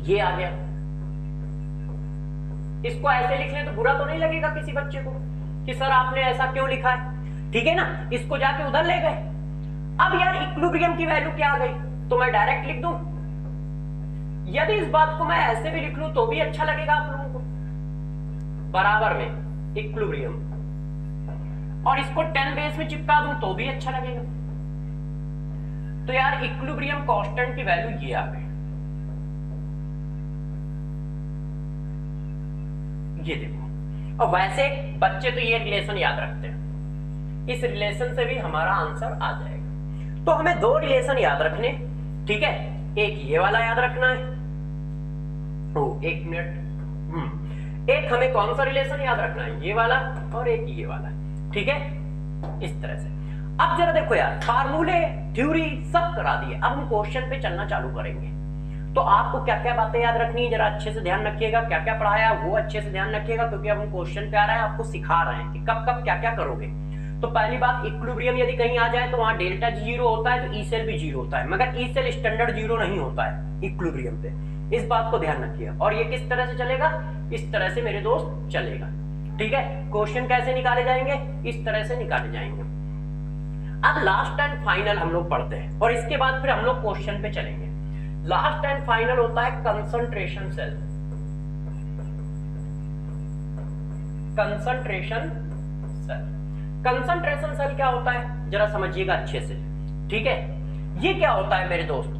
ये आ गया। इसको ऐसे लिख लें तो बुरा तो नहीं लगेगा किसी बच्चे को कि सर आपने ऐसा क्यों लिखा है, ठीक है ना। इसको जाके उधर ले गए, अब यार इक्विलिब्रियम की वैल्यू क्या आ गई, तो मैं डायरेक्ट लिख दूं। यदि इस बात को मैं ऐसे भी लिख लूं तो भी अच्छा लगेगा आप लोगों को, बराबर में इक्विलिब्रियम, और इसको 10 बेस में चिपका दूं तो भी अच्छा लगेगा। तो यार इक्विलिब्रियम कांस्टेंट की वैल्यू ये आ गई, ये देखो। और वैसे बच्चे तो ये रिलेशन याद रखते हैं, इस रिलेशन से भी हमारा आंसर आ जाएगा। तो हमें दो रिलेशन याद रखने, ठीक है, एक ये वाला याद रखना है, एक मिनट, एक हमें कौन सा रिलेशन याद रखना है, ये वाला, और एक ये वाला, ठीक है, इस तरह से। अब जरा देखो यार, फार्मूले थ्योरी सब करा दिए, अब हम क्वेश्चन पे चलना चालू करेंगे। तो आपको क्या क्या बातें याद रखनी है, जरा अच्छे से ध्यान रखिएगा, क्या क्या पढ़ाया वो अच्छे से ध्यान रखिएगा, क्योंकि अब हम क्वेश्चन पे आ रहे हैं, आपको सिखा रहे हैं कि कब कब क्या क्या करोगे। तो पहली बात, इक्विलिब्रियम यदि कहीं आ जाए तो वहां डेल्टा जीरो होता है, तो ई सेल भी जीरो होता है, मगर ई सेल स्टैंडर्ड जीरो नहीं होता है इक्विलिब्रियम पे, इस बात को ध्यान रखिए। और ये किस तरह से चलेगा, इस तरह से मेरे दोस्त चलेगा, ठीक है। क्वेश्चन कैसे निकाले जाएंगे, इस तरह से निकाले जाएंगे। अब लास्ट एंड फाइनल हम लोग पढ़ते हैं, और इसके बाद फिर हम लोग क्वेश्चन पे चलेंगे। लास्ट एंड फाइनल होता है concentration cell, concentration cell. Concentration cell क्या होता है, जरा समझिएगा अच्छे से, ठीक है। ये क्या होता है मेरे दोस्त,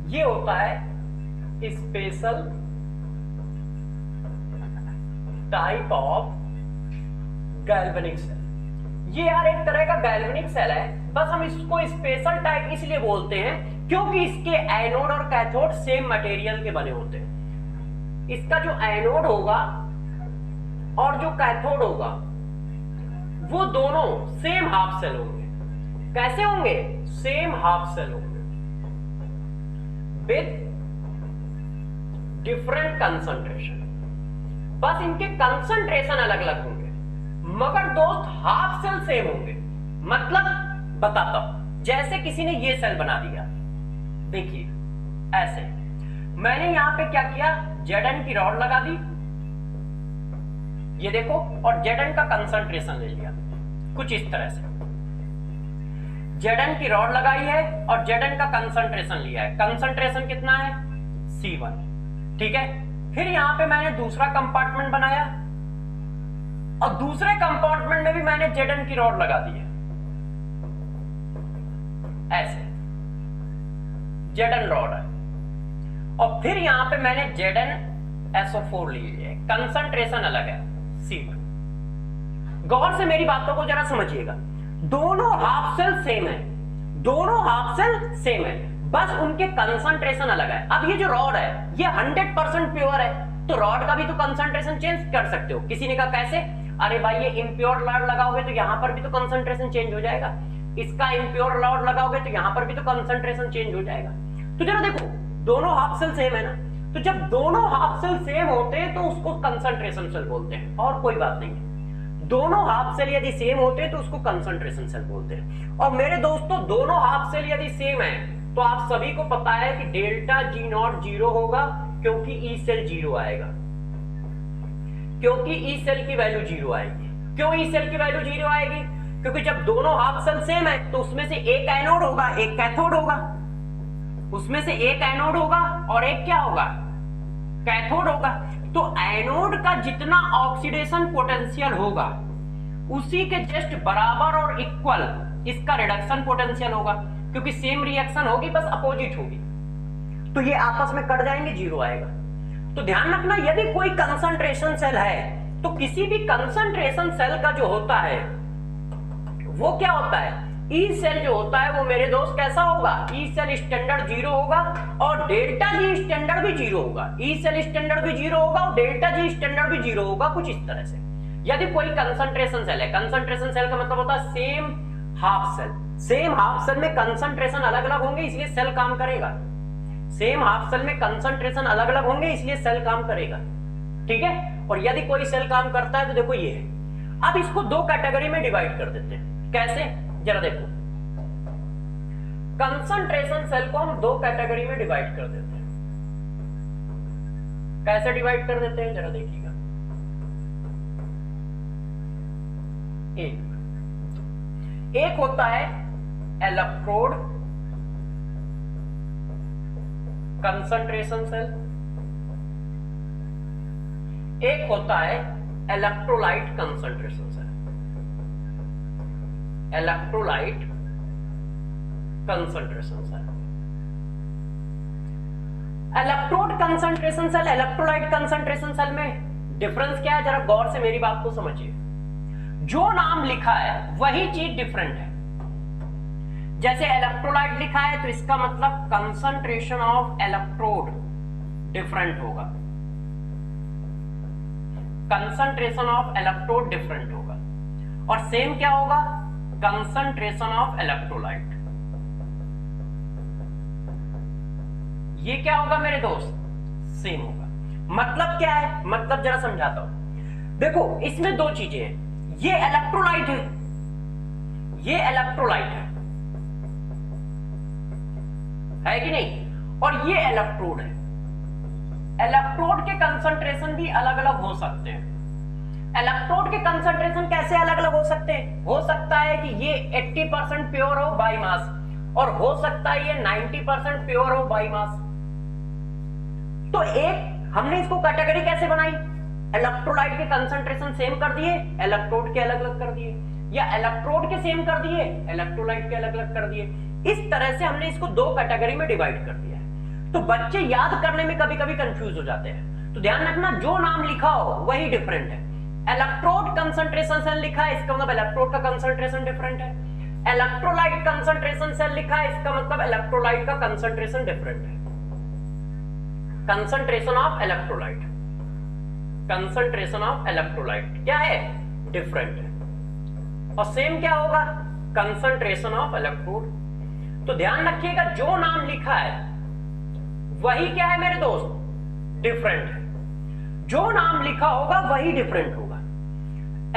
ये होता है special type of galvanic cell. ये यार एक तरह का गैल्वेनिक सेल है, बस हम इसको स्पेशल टाइप इसलिए बोलते हैं क्योंकि इसके एनोड और कैथोड सेम मटेरियल के बने होते हैं। इसका जो एनोड होगा और जो कैथोड होगा वो दोनों सेम हाफ सेल होंगे। कैसे होंगे, सेम हाफ सेल होंगे विद डिफरेंट कंसंट्रेशन, बस इनके कंसंट्रेशन अलग अलग होंगे, मगर दोस्त हाफ सेल सेम होंगे। मतलब बताता हूं, जैसे किसी ने ये सेल बना दिया, देखिए ऐसे, मैंने यहां पे क्या किया, Zn की रॉड लगा दी, ये देखो, और Zn का कंसंट्रेशन ले लिया कुछ इस तरह से। Zn की रॉड लगाई है और Zn का कंसंट्रेशन लिया है, कंसंट्रेशन कितना है, C1, ठीक है। फिर यहां पे मैंने दूसरा कंपार्टमेंट बनाया और दूसरे कंपार्टमेंट में भी मैंने Zn की रॉड लगा दी है, ऐसे Zn रॉड है, और फिर यहां पे मैंने ZnSO4 ली है, कंसंट्रेशन अलग है, C2। गौर से मेरी बातों को जरा समझिएगा, दोनों हाफ सेल सेम है, दोनों हाफ सेल सेम है, बस उनके कंसंट्रेशन अलग है। अब ये जो रॉड है ये 100% प्योर है, तो रॉड का भी तो कंसंट्रेशन चेंज कर सकते हो। किसी ने कहा कैसे, अरे भाई ये इम्प्योर रॉड लगाओगे तो यहां पर भी तो कंसंट्रेशन चेंज हो जाएगा, इसका इम्प्योर रॉड लगाओगे तो यहां पर भी तो कंसंट्रेशन चेंज हो जाएगा। तो जरा देखो, दोनों हाफ सेल सेम है ना, तो जब दोनों हाफ सेल सेम होते हैं तो उसको कंसंट्रेशन सेल बोलते हैं, और कोई बात नहीं है। दोनों हाफ सेल यदि सेम होते हैं तो उसको कंसंट्रेशन सेल बोलते हैं। और मेरे दोस्तों, दोनों हाफ सेल यदि सेम है तो आप सभी को पता है कि डेल्टा जी नॉट जीरो होगा, क्योंकि ई सेल जीरो आएगा, क्योंकि ई सेल की वैल्यू जीरो आएगी। क्यों ई सेल की वैल्यू जीरो आएगी, क्योंकि जब दोनों हाफ सेल सेम है तो उसमें से एक एनोड होगा, एक कैथोड होगा, उसमें से एक एनोड होगा और एक क्या होगा, कैथोड होगा। तो एनोड का जितना ऑक्सीडेशन पोटेंशियल होगा उसी के जस्ट बराबर और इक्वल इसका रिडक्शन पोटेंशियल होगा, क्योंकि सेम रिएक्शन होगी, बस अपोजिट होगी, तो ये आपस में कट जाएंगे, जीरो आएगा। तो ध्यान रखना, यदि कोई कंसंट्रेशन सेल है तो किसी भी कंसंट्रेशन सेल का जो होता है वो क्या होता है, ई सेल जो होता है वो मेरे दोस्त कैसा होगा, ई सेल स्टैंडर्ड जीरो होगा और डेल्टा जी स्टैंडर्ड भी जीरो होगा। ई सेल स्टैंडर्ड भी जीरो होगा और डेल्टा जी स्टैंडर्ड भी जीरो होगा, कुछ इस तरह से। यदि कोई कंसंट्रेशन सेल है, कंसंट्रेशन सेल का मतलब होता है same half cell, same half cell में कंसंट्रेशन अलग अलग होंगे इसलिए सेल काम करेगा, सेम हाफ सेल में कंसंट्रेशन अलग अलग होंगे इसलिए सेल काम करेगा, ठीक है। और यदि कोई सेल काम करता है तो देखो ये है। अब इसको दो कैटेगरी में डिवाइड कर देते हैं, कैसे, जरा देखो, कंसंट्रेशन सेल को हम दो कैटेगरी में डिवाइड कर देते हैं। कैसे डिवाइड कर देते हैं, जरा देखिएगा। एक होता है इलेक्ट्रोड कंसंट्रेशन सेल, एक होता है electrolyte concentration cell. Electrolyte concentration cell, electrode concentration cell, electrolyte concentration cell में डिफरेंस क्या है, जरा गौर से मेरी बात को समझिए। जो नाम लिखा है वही चीज डिफरेंट है। जैसे इलेक्ट्रोलाइट लिखा है तो इसका मतलब कंसंट्रेशन ऑफ इलेक्ट्रोड डिफरेंट होगा, कंसंट्रेशन ऑफ इलेक्ट्रोड डिफरेंट होगा। और सेम क्या होगा, कंसंट्रेशन ऑफ इलेक्ट्रोलाइट, ये क्या होगा मेरे दोस्त, सेम होगा। मतलब क्या है, मतलब जरा समझाता हूं। देखो इसमें दो चीजें हैं, ये इलेक्ट्रोलाइट है, ये इलेक्ट्रोलाइट है कि नहीं, और ये इलेक्ट्रोड है। इलेक्ट्रोड के कंसंट्रेशन भी अलग अलग हो सकते हैं। इलेक्ट्रोड के कंसंट्रेशन कैसे अलग अलग हो सकते हैं, हो सकता है कि ये 80% प्योर हो बाई मास, और हो सकता है ये 90% प्योर हो बाई मास। तो एक हमने इसको कैटेगरी कैसे बनाई, इलेक्ट्रोलाइट के कंसंट्रेशन सेम कर दिए, इलेक्ट्रोड के अलग अलग कर दिए, या इलेक्ट्रोड के सेम कर दिए, इलेक्ट्रोलाइट के अलग अलग कर दिए। इस तरह से हमने इसको दो कैटेगरी में डिवाइड कर दिया है। तो बच्चे याद करने में कभी कभी कंफ्यूज हो जाते हैं, तो ध्यान रखना जो नाम लिखा हो वही डिफरेंट है। इलेक्ट्रोड कंसंट्रेशन सेल लिखा है, इसका मतलब इलेक्ट्रोड का कंसंट्रेशन डिफरेंट है। इलेक्ट्रोलाइट कंसंट्रेशन सेल लिखा है, इसका मतलब इलेक्ट्रोलाइट का कंसंट्रेशन डिफरेंट है। Concentration of electrolyte, concentration of electrolyte क्या है, डिफरेंट है। और सेम क्या होगा, कंसंट्रेशन ऑफ इलेक्ट्रोड। तो ध्यान रखिएगा जो नाम लिखा है वही क्या है मेरे दोस्त, डिफरेंट है। जो नाम लिखा होगा वही डिफरेंट होगा।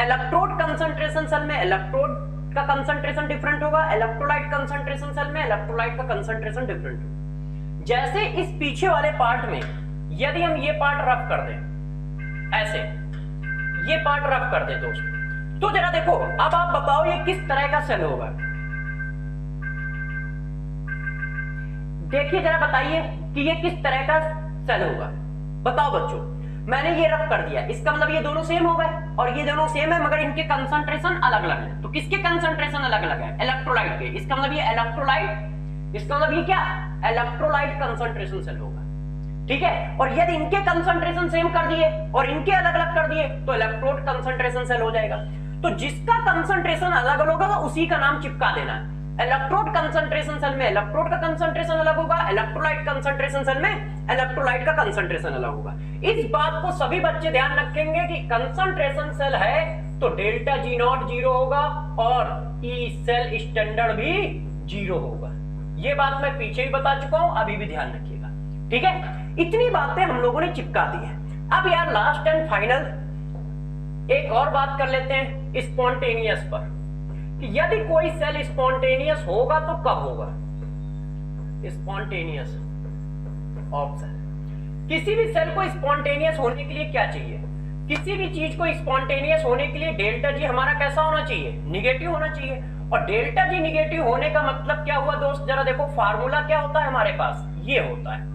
इलेक्ट्रोड कंसंट्रेशन सेल में इलेक्ट्रोड का कंसंट्रेशन डिफरेंट होगा, इलेक्ट्रोलाइट कंसंट्रेशन सेल में इलेक्ट्रोलाइट का कंसंट्रेशन डिफरेंट होगा। जैसे इस पीछे वाले पार्ट में यदि हम ये पार्ट रफ कर दें, ऐसे ये पार्ट रफ कर दें दोस्त, तो जरा देखो अब आप बताओ ये किस तरह का सेल होगा। देखिए जरा बताइए कि ये किस तरह का सेल होगा, बताओ बच्चों। मैंने ये रफ कर दिया, इसका मतलब ये दोनों सेम हो गए, और ये दोनों सेम है मगर इनके कंसंट्रेशन अलग अलग है। तो किसके कंसंट्रेशन अलग अलग है, इलेक्ट्रोलाइट के। इसका मतलब ये इलेक्ट्रोलाइट, इसका मतलब ये क्या, इलेक्ट्रोलाइट कंसंट्रेशन सेल होगा, ठीक है। और यदि इनके कंसंट्रेशन सेम कर दिए और इनके अलग अलग कर दिए तो इलेक्ट्रोड कंसंट्रेशन सेल हो जाएगा। तो जिसका कंसंट्रेशन अलग अलग होगा उसी का नाम चिपका देना है। इलेक्ट्रोड कंसंट्रेशन सेल में इलेक्ट्रोड का कंसंट्रेशन अलग होगा, इलेक्ट्रोलाइट कंसंट्रेशन सेल में इलेक्ट्रोलाइट का कंसंट्रेशन अलग होगा। इस बात को सभी बच्चे ध्यान रखेंगे कि कंसंट्रेशन सेल है तो डेल्टा जी नॉट 0 होगा और ई सेल स्टैंडर्ड भी 0 होगा। ये बात मैं पीछे ही बता चुका हूं, अभी भी ध्यान रखिएगा, ठीक है। इतनी बातें हम लोगों ने चिपका दी है। अब यार लास्ट एंड फाइनल एक और बात कर लेते हैं स्पॉन्टेनियस पर, कि यदि कोई सेल स्पॉन्टेनियस होगा तो कब होगा, स्पॉन्टेनियस ऑफ सेल। किसी भी सेल को स्पॉन्टेनियस होने के लिए क्या चाहिए, किसी भी चीज को स्पॉन्टेनियस होने के लिए डेल्टा जी हमारा कैसा होना चाहिए, निगेटिव होना चाहिए। और डेल्टा जी निगेटिव होने का मतलब क्या हुआ दोस्त, जरा देखो फार्मूला क्या होता है हमारे पास, ये होता है।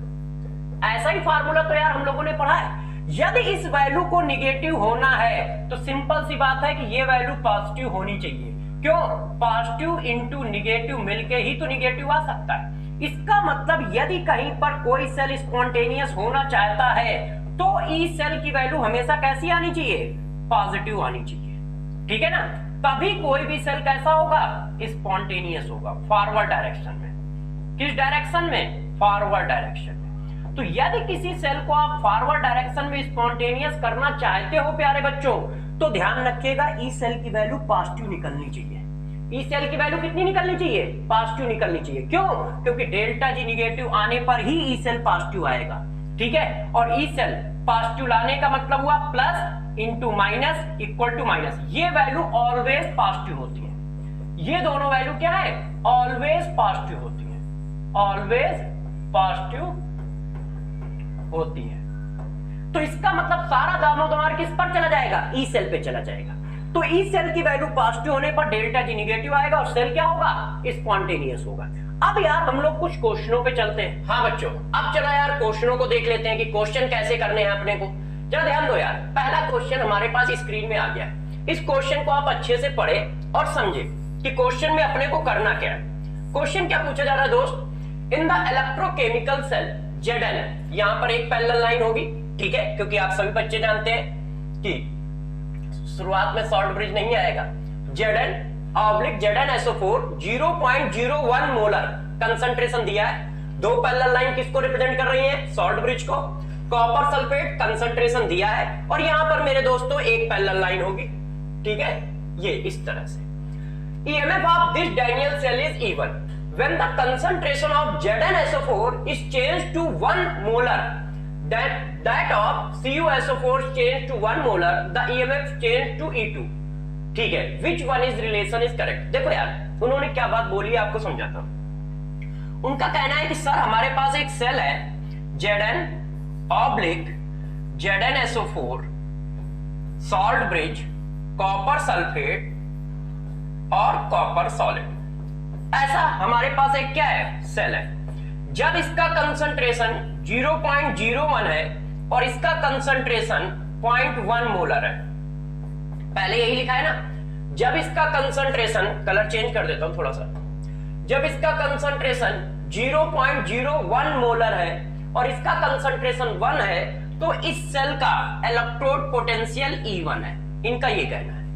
ऐसा ही फार्मूला तो यार हम लोगों ने पढ़ा है। यदि इस वैल्यू को निगेटिव होना है तो सिंपल सी बात है कि ये वैल्यू पॉजिटिव होनी चाहिए। क्यों, पॉजिटिव इंटू निगेटिव मिलके ही तो निगेटिव आ सकता है। इसका मतलब यदि कहीं पर कोई सेल स्पॉन्टेनियस होना चाहता है तो ई सेल की वैल्यू हमेशा कैसी आनी चाहिए, पॉजिटिव आनी चाहिए, ठीक है ना। तभी कोई भी सेल कैसा होगा, स्पॉन्टेनियस होगा, फॉरवर्ड डायरेक्शन में। किस डायरेक्शन में, फॉरवर्ड डायरेक्शन में। तो यदि किसी सेल को आप फॉरवर्ड डायरेक्शन में स्पॉन्टेनियस करना चाहते हो प्यारे बच्चों, तो ध्यान रखिएगा ई सेल की वैल्यू पॉजिटिव निकलनी चाहिए। ई सेल की वैल्यू कितनी निकलनी चाहिए, पॉजिटिव निकलनी चाहिए। क्यों, क्योंकि डेल्टा जी निगेटिव आने पर ही ई सेल पॉजिटिव आएगा, ठीक है। और ई सेल पॉजिटिव लाने का मतलब हुआ plus into minus equal to minus. ये वैल्यू ऑलवेज पॉजिटिव होती है। ये दोनों वैल्यू क्या है, ऑलवेज पॉजिटिव होती है, ऑलवेज पॉजिटिव होती है। तो इसका मतलब सारा दामोदमार किस पर चला जाएगा, ई सेल पे चला जाएगा। तो इस सेल की वैल्यू पॉजिटिव होने पर डेल्टा जी निगेटिव आएगा और सेल क्या होगा, स्पॉन्टेनियस होगा। अब यार हम लोग कुछ क्वेश्चनों पे चलते हैं। हाँ बच्चों, अब चला यार क्वेश्चनों को देख लेते हैं कि क्वेश्चन कैसे करने हैं अपने को। जरा ध्यान दो यार, पहला क्वेश्चन हमारे पास स्क्रीन में आ गया है। इस क्वेश्चन को आप अच्छे से पढ़े और समझे कि क्वेश्चन में अपने को करना क्या है। क्वेश्चन क्या पूछा जा रहा है दोस्त, in the electrochemical cell Zn, यहां पर एक पैरेलल लाइन होगी, ठीक है, क्योंकि आप सभी बच्चे जानते हैं कि शुरुआत में सॉल्ट ब्रिज नहीं आएगा। Zn:ZnSO4 0.01 मोलर कंसंट्रेशन दिया है। दो पैरेलल लाइन किसको रिप्रेजेंट कर रही है, सॉल्ट ब्रिज को। कॉपर सल्फेट कंसंट्रेशन दिया है और यहां पर मेरे दोस्तों एक पैरेलल लाइन होगी, ठीक है, ये इस तरह से। EMF of this Daniell cell is even when the concentration of ZnSO4 is changed to 1 molar, that of CuSO4 changed to 1 molar, the EMF changed to E2, ठीक है। Which one is relation is correct? देखो यार उन्होंने क्या बात बोली है आपको समझाता हूं। उनका कहना है कि सर हमारे पास एक सेल है Zn/ZnSO4 salt bridge, copper sulphate और कॉपर सॉलिड, ऐसा हमारे पास एक क्या है, सेल है। जब इसका कंसंट्रेशन 0.01 है और इसका कंसंट्रेशन 0.1 मोलर है, पहले यही लिखा है ना। जब इसका कंसंट्रेशन, कलर चेंज कर देता हूं थोड़ा सा, जब इसका कंसंट्रेशन 0.01 मोलर है और इसका कंसंट्रेशन 1 है, तो इस सेल का इलेक्ट्रोड पोटेंशियल E1 है। इनका ये कहना है।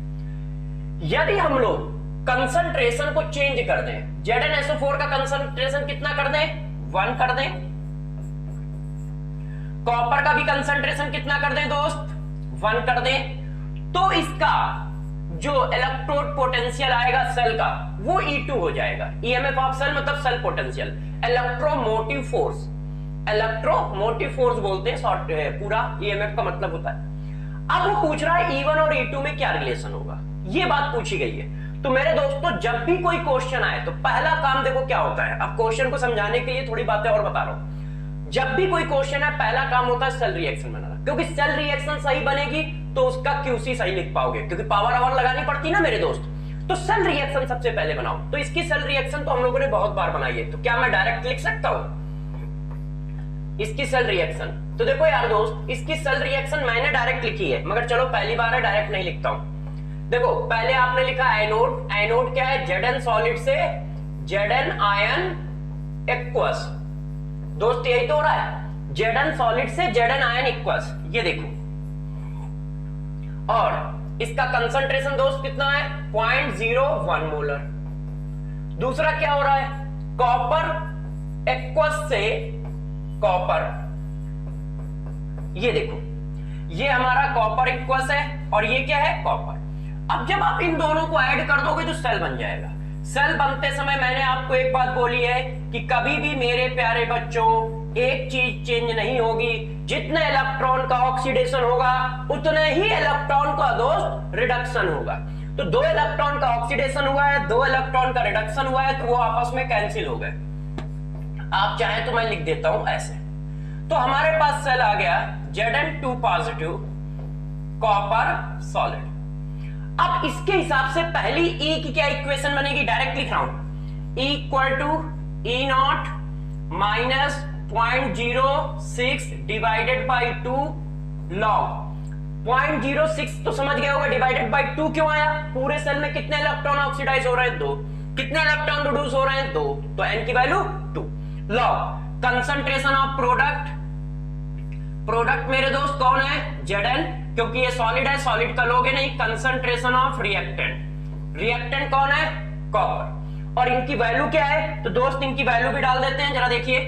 यदि हम लोग कंसंट्रेशन को चेंज कर दें, ZnSO4 का कंसंट्रेशन कितना कर दें, 1 कर दें, कॉपर का भी कंसंट्रेशन कितना कर दें दोस्त, 1 कर दें, तो इसका जो इलेक्ट्रोड पोटेंशियल आएगा सेल का वो E2 हो जाएगा। EMF ऑफ सेल मतलब cell potential, electromotive force, electromotive force बोलते हैं, पूरा EMF का मतलब होता है। अब वो पूछ रहा है E1 और E2 में क्या रिलेशन होगा, ये बात पूछी गई है। तो मेरे दोस्तों जब भी कोई क्वेश्चन आए तो पहला काम देखो क्या होता है। अब क्वेश्चन को समझाने के लिए थोड़ी बातें और बता रहा हूं। जब भी कोई क्वेश्चन है पहला काम होता है सेल रिएक्शन बनाना, क्योंकि सेल रिएक्शन सही बनेगी तो उसका QC सही लिख पाओगे, क्योंकि पावर आवर लगानी पड़ती है ना मेरे दोस्त। तो सेल रिएक्शन सबसे पहले बनाओ। तो इसकी सेल रिएक्शन तो हम लोगों ने बहुत बार बनाई है, तो क्या मैं डायरेक्ट लिख सकता हूं इसकी सेल रिएक्शन? तो देखो यार दोस्त, इसकी सेल रिएक्शन मैंने डायरेक्ट लिखी है, मगर चलो पहली बार है डायरेक्ट नहीं लिखता हूं। देखो पहले आपने लिखा एनोड, एनोड क्या है, Zn सॉलिड से Zn आयन एक्वस, दोस्त यही तो हो रहा है, Zn सॉलिड से Zn आयन एक्वस, ये देखो। और इसका कंसंट्रेशन दोस्त कितना है, 0.01 मोलर। दूसरा क्या हो रहा है, कॉपर एक्वस से कॉपर, ये देखो, ये हमारा कॉपर एक्वस है और ये क्या है, कॉपर। अब जब आप इन दोनों को ऐड कर दोगे तो सेल बन जाएगा। सेल बनते समय मैंने आपको एक बात बोली है कि कभी भी मेरे प्यारे बच्चों एक चीज चेंज नहीं होगी, जितने इलेक्ट्रॉन का ऑक्सीडेशन होगा उतने ही इलेक्ट्रॉन का दोस्त रिडक्शन होगा। तो 2 इलेक्ट्रॉन का ऑक्सीडेशन हुआ है, 2 इलेक्ट्रॉन का रिडक्शन हुआ है, तो वो आपस में कैंसिल हो गए। आप चाहे तो मैं लिख देता हूं ऐसे। तो हमारे पास सेल आ गया Zn2 पॉजिटिव कॉपर सॉलिड। अब इसके हिसाब से पहली E की क्या इक्वेशन बनेगी, डायरेक्ट लिख रहा हूं, E=E0 minus 0.06 divided by 2 log 0.06 तो समझ गए होगा, डिवाइडेड बाई 2 क्यों आया, पूरे सेल में कितने इलेक्ट्रॉन ऑक्सीडाइज हो रहे हैं, 2, कितने इलेक्ट्रॉन रिड्यूस हो रहे हैं, 2, तो n की value 2 log concentration of product, product मेरे दोस्त कौन है, Zn, क्योंकि ये सॉलिड है, सॉलिड का लोगे नहीं, कंसंट्रेशन ऑफ रिएक्टेंट, रिएक्टेंट कौन है, कॉपर, और इनकी वैल्यू क्या है, तो दोस्त इनकी वैल्यू भी डाल देते हैं, जरा देखिए।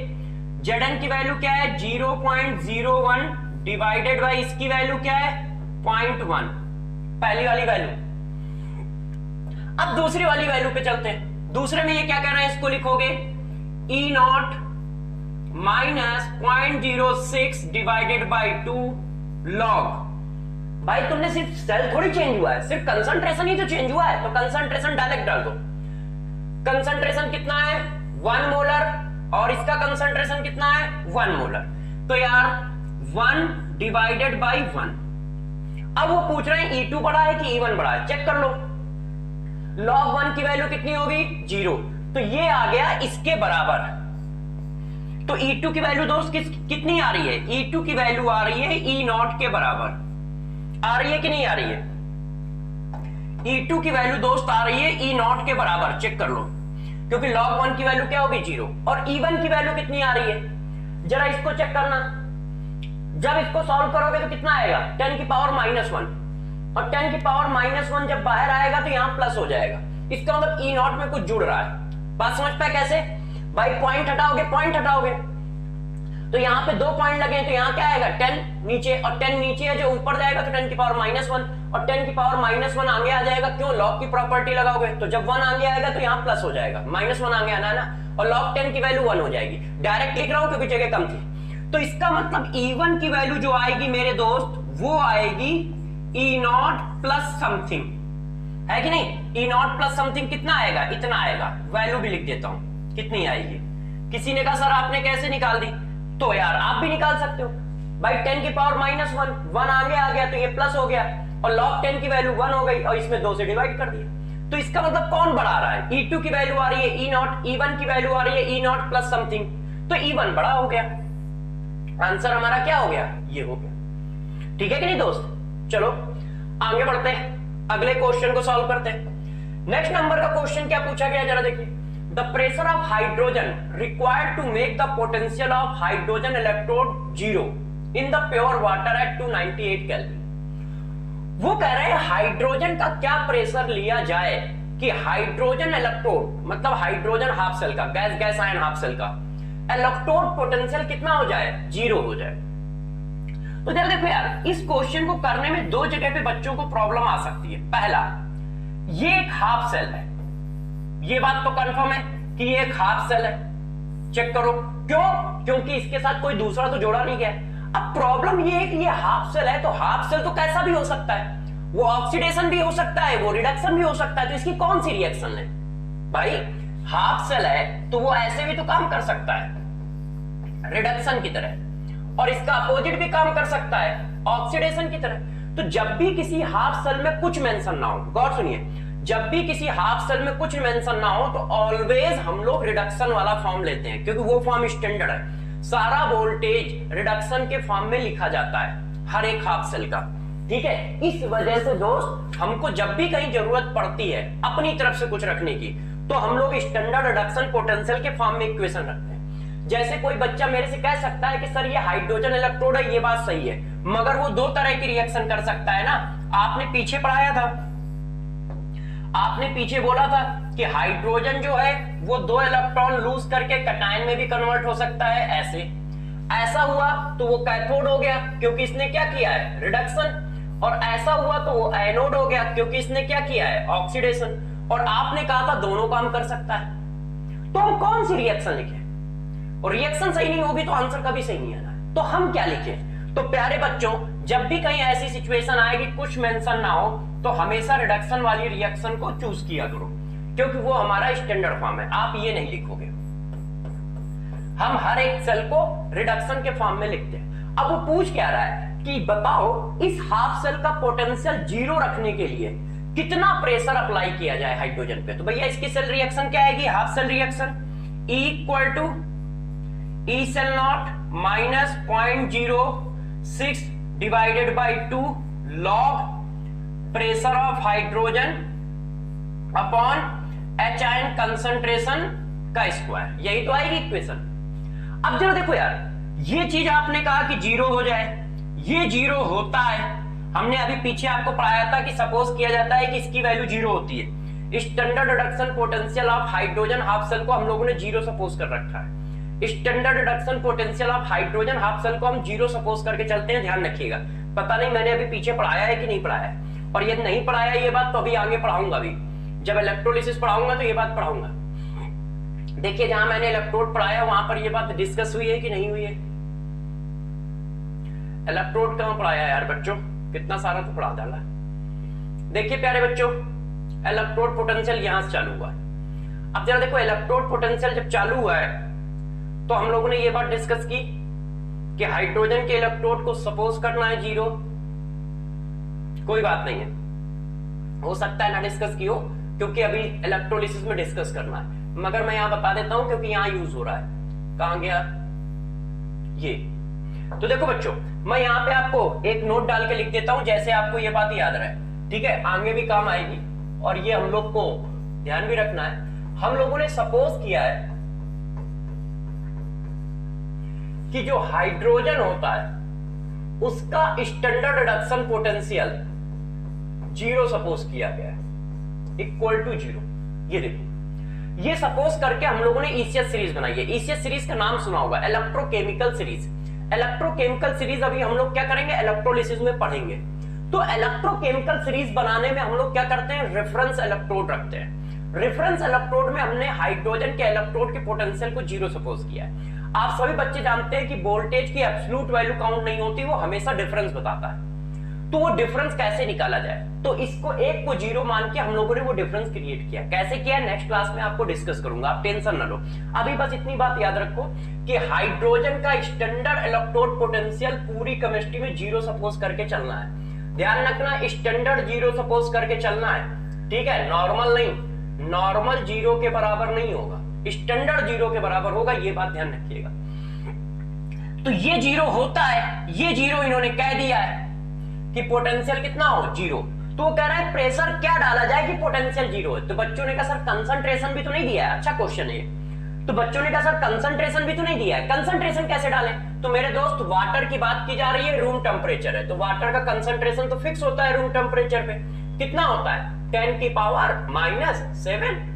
Zn की वैल्यू क्या है, 0.01 डिवाइडेड बाई इसकी वैल्यू क्या है, 0.1, पहली वाली वैल्यू। अब दूसरी वाली वैल्यू पे चलते हैं। दूसरे में ये क्या कह रहे हैं, इसको लिखोगे E0 minus 0.06 divided by 2 log. भाई तुमने सिर्फ सेल थोड़ी चेंज हुआ है, सिर्फ कंसंट्रेशन ही तो चेंज हुआ है, तो कंसंट्रेशन डायरेक्ट डाल दो। कंसंट्रेशन कितना है, 1 मोलर, और इसका कंसंट्रेशन कितना है, 1 मोलर। तो यार 1 डिवाइडेड बाई 1, अब वो पूछ रहे हैं E2 बड़ा है कि E1 बड़ा है, चेक कर लो। log 1 की वैल्यू कितनी होगी 0, तो ये आ गया इसके बराबर। तो E2 की वैल्यू दोस्त कितनी आ रही है, E2 की वैल्यू आ रही है E0 के बराबर, आ रही है कि नहीं आ रही है? E2 की वैल्यू दोस्त आ रही है E0 के बराबर, चेक कर लो, क्योंकि log 1 की वैल्यू क्या होगी 0, और E1 की वैल्यू कितनी आ रही है, जरा इसको चेक करना। जब इसको सॉल्व करोगे तो कितना आएगा 10 की पावर -1, और 10 की पावर -1 जब बाहर आएगा तो यहां प्लस हो जाएगा, इसका मतलब E0 में कुछ जुड़ रहा है। बात समझ पाए कैसे भाई? पॉइंट हटाओगे तो यहां पे 2 पॉइंट लगे, तो यहां क्या आएगा 10 नीचे, और 10 नीचे है जो ऊपर जाएगा तो 10 की पावर -1, और 10 की पावर -1 आगे आ जाएगा, क्यों? log की प्रॉपर्टी लगाओगे, तो जब 1 आगे आएगा तो यहां प्लस हो जाएगा, -1 आगे आना है ना, और log 10 की वैल्यू 1 हो जाएगी। डायरेक्ट लिख रहा हूं क्योंकि जगह कम थी। तो इसका मतलब E1 की वैल्यू जो आएगी मेरे दोस्त, वो आएगी E0 प्लस समथिंग, है कि नहीं? E0 प्लस समथिंग कितना आएगा, इतना आएगा। वैल्यू भी लिख देता हूं कितनी आएगी। किसी ने कहा सर आपने कैसे निकाल दी, तो यार आप भी निकाल सकते हो भाई। 10 की पावर -1 आगे आ गया तो ये प्लस हो गया, और log 10 की वैल्यू 1 हो गई, और इसमें 2 से डिवाइड कर दिया। तो इसका मतलब कौन बढ़ा रहा है? E2 की वैल्यू आ रही है E0, E1 की वैल्यू आ रही है E0 प्लस समथिंग, तो E1 बड़ा हो गया। आंसर हमारा क्या हो गया, ये हो गया। ठीक है कि नहीं दोस्त? चलो आगे बढ़ते हैं, अगले क्वेश्चन को सॉल्व करते हैं। नेक्स्ट नंबर का क्वेश्चन क्या पूछा गया, जरा देखिए। The pressure of hydrogen required to make the potential of hydrogen electrode 0 in the pure water at 298 Kelvin। वो कह रहे हैं हाइड्रोजन का क्या प्रेशर लिया जाए कि हाइड्रोजन इलेक्ट्रोड, मतलब हाइड्रोजन हाफ सेल का, गैस आयन हाफ सेल का इलेक्ट्रोड पोटेंशियल कितना हो जाए, 0 हो जाए। तो जरा देखो यार, इस क्वेश्चन को करने में 2 जगह पे बच्चों को प्रॉब्लम आ सकती है। पहला, ये एक हाफ सेल है, ये बात तो कंफर्म है कि ये एक हाफ सेल है, चेक करो। क्यों? क्योंकि इसके साथ कोई दूसरा तो जोड़ा नहीं गया। अब प्रॉब्लम ये है कि ये हाफ सेल है, तो हाफ सेल तो कैसा भी हो सकता है, वो ऑक्सीडेशन भी हो सकता है, वो रिडक्शन भी हो सकता है, तो इसकी कौन सी रिएक्शन है भाई? हाफ सेल है तो वो ऐसे भी तो काम कर सकता है रिडक्शन की तरह, और इसका अपोजिट भी काम कर सकता है ऑक्सीडेशन की तरह। तो जब भी किसी हाफ सेल में कुछ मेंशन ना हो, गौर सुनिए, जब भी किसी हाफ सेल में कुछ मेंशन ना हो तो ऑलवेज हम लोग रिडक्शन वाला फॉर्म लेते हैं, क्योंकि वो फॉर्म स्टैंडर्ड है। सारा वोल्टेज रिडक्शन के फॉर्म में लिखा जाता है हर एक हाफ सेल का, ठीक है? इस वजह से दोस्त हमको जब भी कहीं जरूरत पड़ती है अपनी तरफ से कुछ रखने की, तो हम लोग स्टैंडर्ड रिडक्शन पोटेंशियल के फॉर्म में इक्वेशन रखते हैं। जैसे कोई बच्चा मेरे से कह सकता है कि सर ये हाइड्रोजन इलेक्ट्रोड है, ये बात सही है, मगर वो 2 तरह की रिएक्शन कर सकता है ना। आपने पीछे पढ़ाया था, आपने पीछे बोला था कि हाइड्रोजन जो है वो 2 इलेक्ट्रॉन लूज करके कैटायन में भी कन्वर्ट हो सकता है, ऐसा हुआ तो वो कैथोड हो गया क्योंकि इसने क्या किया है, रिडक्शन, और ऐसा हुआ तो वो एनोड हो गया क्योंकि इसने क्या किया है, ऑक्सीडेशन। और आपने कहा था दोनों काम कर सकता है, तो हम कौन सी रिएक्शन लिखें? और रिएक्शन सही नहीं होगी तो आंसर कभी सही नहीं आना है, तो हम क्या लिखें? तो प्यारे बच्चों, जब भी कहीं ऐसी सिचुएशन आएगी कुछ मेंशन ना हो, तो हमेशा रिडक्शन वाली रिएक्शन को चूज किया करो, क्योंकि वो हमारा स्टैंडर्ड फॉर्म है। आप ये नहीं लिखोगे, हम हर एक सेल को रिडक्शन के फॉर्म में लिखते हैं। अब वो पूछ क्या रहा है कि बताओ इस हाफ सेल का पोटेंशियल 0 रखने के लिए कितना प्रेशर अप्लाई किया जाए हाइड्रोजन पे। तो भैया इसकी सेल रिएक्शन क्या आएगी, half cell reaction, E equal to E cell not minus 0.06 divided by 2 log pressure of hydrogen upon H ion concentration का स्क्वायर, यही तो आएगी इक्वेशन। अब जरा देखो यार, ये चीज आपने कहा कि 0 हो जाए, ये 0 होता है। हमने अभी पीछे आपको पढ़ाया था कि सपोज किया जाता है कि इसकी वैल्यू 0 होती है। Standard reduction potential of hydrogen half cell को हम लोगों ने 0 सपोज कर रखा है। Standard reduction potential of hydrogen half cell को हम 0 सपोज करके चलते हैं, ध्यान रखिएगा। पता नहीं मैंने अभी पीछे पढ़ाया है कि नहीं पढ़ाया है, और ये नहीं पढ़ाया ये बात तो अभी आगे पढ़ाऊंगा, भी जब इलेक्ट्रोलिसिस पढ़ाऊंगा तो ये बात पढ़ाऊंगा। देखिए जहां मैंने इलेक्ट्रोड पढ़ाया वहां पर ये बात डिस्कस हुई है कि नहीं हुई है? इलेक्ट्रोड कहां पढ़ाया यार बच्चों, कितना सारा तो पढ़ा डाला। देखिए प्यारे बच्चों, इलेक्ट्रोड पोटेंशियल यहां से चालू हुआ है। अब जरा देखो, इलेक्ट्रोड पोटेंशियल जब चालू हुआ है तो हम लोगों ने ये बात डिस्कस की कि हाइड्रोजन के इलेक्ट्रोड को सपोज करना है 0, कोई बात नहीं है, हो सकता है ना डिस्कस की हो, क्योंकि अभी इलेक्ट्रोलिसिस में डिस्कस करना है, मगर मैं यहां बता देता हूं क्योंकि यहां यूज हो रहा है। कहां गया ये? तो देखो बच्चों, मैं यहां पे आपको एक नोट डाल के लिख देता हूं, जैसे आपको ये बात याद रहे, ठीक है, आगे भी काम आएगी, और ये हम लोग को ध्यान भी रखना है। हम लोगों ने सपोज किया है कि जो हाइड्रोजन होता है उसका स्टैंडर्ड रिडक्शन पोटेंशियल 0 सपोज किया गया है, इक्वल टू 0। ये देखो, ये सपोज करके हम लोगों ने ईसीएस सीरीज बनाई है। ईसीएस सीरीज का नाम सुना होगा, इलेक्ट्रोकेमिकल सीरीज। इलेक्ट्रोकेमिकल सीरीज अभी हम लोग क्या करेंगे, इलेक्ट्रोलिसिस में पढ़ेंगे। तो इलेक्ट्रोकेमिकल सीरीज बनाने में हम लोग क्या करते हैं, रेफरेंस इलेक्ट्रोड रखते हैं। रेफरेंस इलेक्ट्रोड में हमने हाइड्रोजन के इलेक्ट्रोड के पोटेंशियल को 0 सपोज किया है। आप सभी बच्चे जानते हैं कि वोल्टेज की एब्सोल्यूट वैल्यू काउंट नहीं होती, वो हमेशा डिफरेंस बताता है। तो वो डिफरेंस कैसे निकाला जाए, तो इसको 1 को 0 मान के हम लोगों ने वो डिफरेंस क्रिएट किया। कैसे किया, नेक्स्ट क्लास में आपको डिस्कस करूंगा, आप टेंशन ना लो। अभी बस इतनी बात याद रखो कि हाइड्रोजन का स्टैंडर्ड इलेक्ट्रोड पोटेंशियल पूरी केमिस्ट्री में 0 सपोज करके चलना है। ध्यान रखना, स्टैंडर्ड 0 सपोज करके चलना है, ठीक है, नॉर्मल नहीं। नॉर्मल 0 के बराबर नहीं होगा, स्टैंडर्ड 0 के बराबर होगा, ये बात ध्यान रखिएगा। तो ये 0 होता है, ये 0 इन्होंने कह दिया है कि पोटेंशियल कितना हो, 0। तो वो कह रहा है प्रेशर क्या डाला जाए कि पोटेंशियल 0 है। तो बच्चों ने कहा सर कंसंट्रेशन भी तो नहीं दिया है। अच्छा क्वेश्चन है। तो बच्चों ने कहा सर कंसंट्रेशन भी तो नहीं दिया है, कंसंट्रेशन कैसे डालें? तो मेरे दोस्त वाटर की बात की जा रही है, रूम टेम्परेचर है, तो वाटर का कंसंट्रेशन तो फिक्स होता है रूम टेम्परेचर पे। कितना होता है, 10 की पावर -7।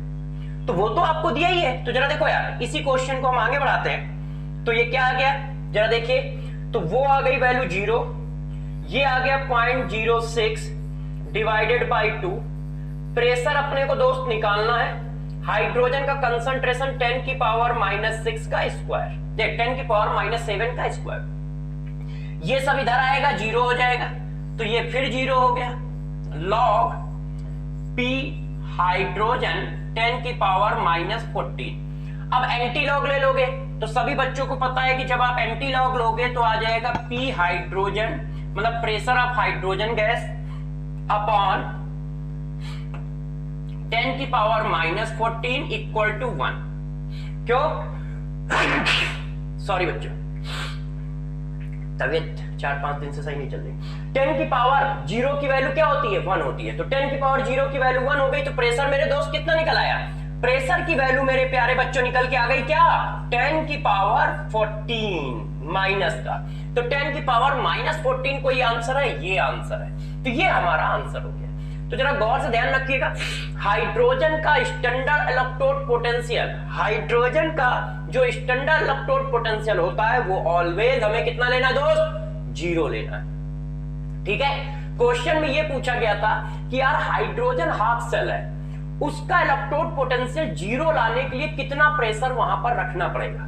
तो वो तो आपको दिया ही है। तो जरा देखो यार, इसी क्वेश्चन को हम आगे बढ़ाते हैं। तो ये क्या आ गया, जरा देखिए, तो वो आ गई वैल्यू 0, ये आ गया 0.06 डिवाइडेड बाई 2। प्रेशर अपने को दोस्त निकालना है। हाइड्रोजन का कंसंट्रेशन 10 की पावर -6 का स्क्वायर, 10 की पावर -7 का स्क्वायर। ये सब इधर आएगा, 0 हो जाएगा, तो ये फिर 0 हो गया। लॉग P हाइड्रोजन 10 की पावर -14। अब एंटी लॉग ले लोगे तो सभी बच्चों को पता है कि जब आप एंटी लॉग लोगे तो आ जाएगा P हाइड्रोजन, मतलब pressure of hydrogen gas upon 10 की पावर -14 इक्वल टू 1। क्यों? सॉरी बच्चों, तबीयत 4-5 दिन से सही नहीं चल रही। 10 की पावर 0 की वैल्यू क्या होती है, 1 होती है। तो 10 की पावर 0 की वैल्यू 1 हो गई, तो प्रेशर मेरे दोस्त कितना निकल आया? प्रेशर की वैल्यू मेरे प्यारे बच्चों निकल के आ गई क्या, 10 की पावर 14 माइनस का। तो 10 की पावर -14 कोई आंसर है, ये आंसर है। तो ये हमारा आंसर हो गया। तो जरा गौर से ध्यान रखिएगा, हाइड्रोजन का स्टैंडर्ड इलेक्ट्रोड पोटेंशियल, हाइड्रोजन का जो स्टैंडर्ड इलेक्ट्रोड पोटेंशियल होता है वो ऑलवेज हमें कितना लेना दोस्त, 0 लेना है। ठीक है, क्वेश्चन में ये पूछा गया था कि यार हाइड्रोजन हाफ सेल है, उसका इलेक्ट्रोड पोटेंशियल 0 लाने के लिए कितना प्रेशर वहां पर रखना पड़ेगा।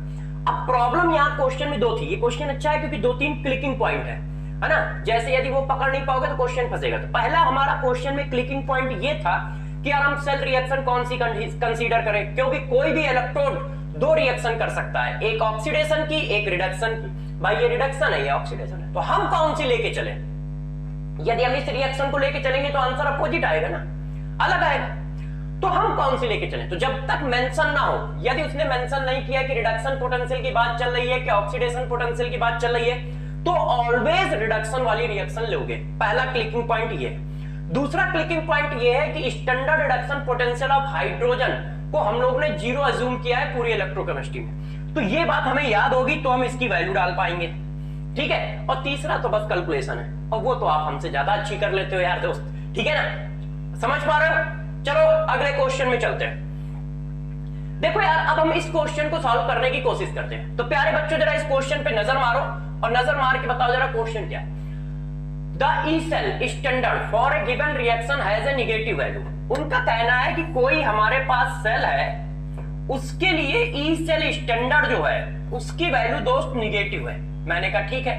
अब प्रॉब्लम यहाँ क्वेश्चन में 2 थी। ये क्वेश्चन अच्छा है क्योंकि 2-3 क्लिकिंग पॉइंट है ना। जैसे यदि वो पकड़ नहीं पाओगे तो क्वेश्चन फंसेगा। तो पहला हमारा क्वेश्चन में क्लिकिंग पॉइंट ये था कि यार हम सेल रिएक्शन कौन सी कंसीडर करें, क्योंकि कोई भी इलेक्ट्रोड 2 रिएक्शन कर सकता है, एक ऑक्सीडेशन की, एक रिडक्शन की। भाई ये रिडक्शन है, ये ऑक्सीडेशन है, तो हम कौन सी लेके चले? यदि हम इस रिएक्शन को लेके चलेंगे तो आंसर अपोजिट आएगा ना, अलग आएगा। तो हम कौन सी लेके चलें? तो जब तक मेंशन ना हो, यदि उसने मेंशन नहीं किया कि रिडक्शन पोटेंशियल की बात चल रही है कि ऑक्सीडेशन पोटेंशियल की बात चल रही है, तो ऑलवेज रिडक्शन वाली रिएक्शन लोगे। पहला क्लिकिंग पॉइंट ये है। दूसरा क्लिकिंग पॉइंट ये है कि standard reduction potential of hydrogen को हम लोग ने 0 अज्यूम किया है पूरी इलेक्ट्रोकेमिस्ट्री में। तो ये बात हमें याद होगी तो हम इसकी वैल्यू डाल पाएंगे। ठीक है, और तीसरा तो बस कैलकुलेशन है, और वो तो आप हमसे ज्यादा अच्छी कर लेते हो यार दोस्त। ठीक है ना, समझ पा रहे हो? चलो अगले क्वेश्चन में चलते हैं। देखो यार, अब हम इस क्वेश्चन को सॉल्व करने की कोशिश करते हैं। तो प्यारे बच्चों जरा इस क्वेश्चन पे नजर मारो और नजर मार के बताओ जरा क्वेश्चन क्या है। The E cell standard for a given reaction has a negative value. उनका कहना है कि कोई हमारे पास सेल है, उसके लिए ई सेल स्टैंडर्ड जो है उसकी वैल्यू दोस्त निगेटिव है। मैंने कहा ठीक है।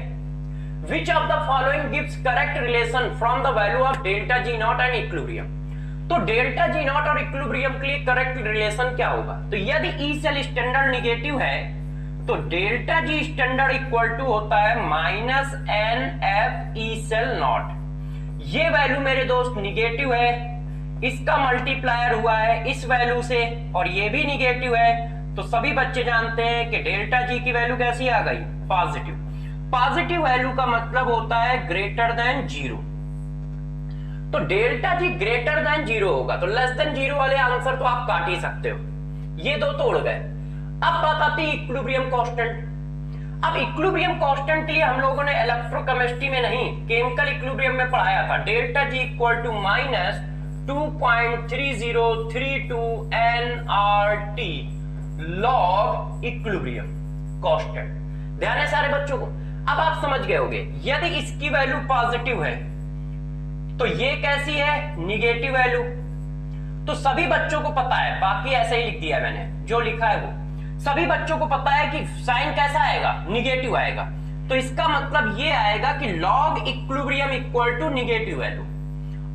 Which of the following gives correct relation from the value of delta G not and equilibrium. तो डेल्टा जी नॉट और इक्विलिब्रियम के लिए करेक्ट रिलेशन क्या होगा? तो यदि ई सेल स्टैंडर्ड निगेटिव है तो delta G standard equal to होता है -NF ई सेल नॉट। ये वैल्यू मेरे दोस्त निगेटिव है, इसका मल्टीप्लायर हुआ है इस वैल्यू से और ये भी निगेटिव है, तो सभी बच्चे जानते हैं कि डेल्टा जी की वैल्यू कैसी आ गई, पॉजिटिव। पॉजिटिव वैल्यू का मतलब होता है ग्रेटर देन जीरो। तो डेल्टा जी ग्रेटर देन जीरो होगा, तो लेस देन जीरो वाले आंसर तो आप काट ही सकते हो, ये दो तो उड़ गए। अब बात आती है इक्विलिब्रियम कांस्टेंट। अब इक्विलिब्रियम कांस्टेंट के लिए हम लोगों ने इलेक्ट्रोकेमिस्ट्री में नहीं, केमिकल इक्विलिब्रियम में पढ़ाया था, delta G equal to minus 2.3032 nRT log equilibrium constant. ध्यान है सारे बच्चों को। अब आप समझ गए होंगे, यदि इसकी वैल्यू पॉजिटिव है तो ये कैसी है, निगेटिव वैल्यू। तो सभी बच्चों को पता है, बाकी ऐसे ही लिख दिया है मैंने, जो लिखा है वो सभी बच्चों को पता है कि साइन कैसा आएगा, निगेटिव आएगा। तो इसका मतलब ये आएगा कि log equilibrium equal to negative value,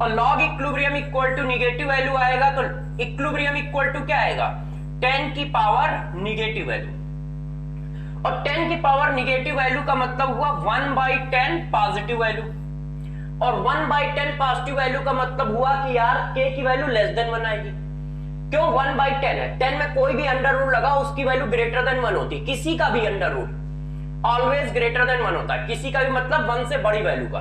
और log equilibrium equal to negative value आएगा तो इक्विलिब्रियम इक्वल टू क्या आएगा, 10 की पावर निगेटिव वैल्यू। और 10 की पावर निगेटिव वैल्यू का मतलब हुआ 1/10 पॉजिटिव वैल्यू, और 1/10 पॉजिटिव वैल्यू का मतलब हुआ कि यार k की वैल्यू लेस देन 1 आएगी। क्यों 1/10 है, 10 में कोई भी अंडर रूट लगा उसकी वैल्यू ग्रेटर देन 1 होती है, किसी का भी under root always greater than 1 होता है, किसी का भी मतलब 1 से बड़ी वैल्यू का,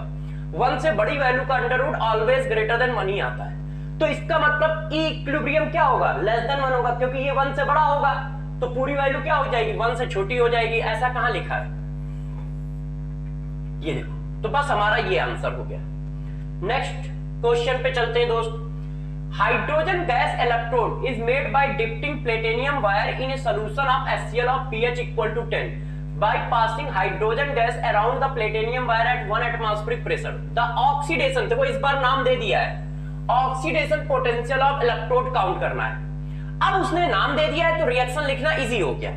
1 से बड़ी वैल्यू का under root always greater than 1 ही आता है। तो इसका मतलब इक्विलिब्रियम क्या होगा, लेस देन 1 होगा, क्योंकि ये 1 से बड़ा होगा तो पूरी वैल्यू क्या हो जाएगी, 1 से छोटी हो जाएगी। ऐसा कहां लिखा है, ये देखो। तो बस हमारा ये आंसर हो गया। नेक्स्ट क्वेश्चन पे चलते हैं दोस्त। Hydrogen gas electrode is made by dipping platinum wire in a solution of HCl of pH equal to 10 by passing hydrogen gas around the platinum wire at 1 atmospheric pressure. The oxidation, देखो इस बार नाम दे दिया है, oxidation potential of electrode count करना है। अब उसने नाम दे दिया है तो रिएक्शन लिखना इजी हो गया।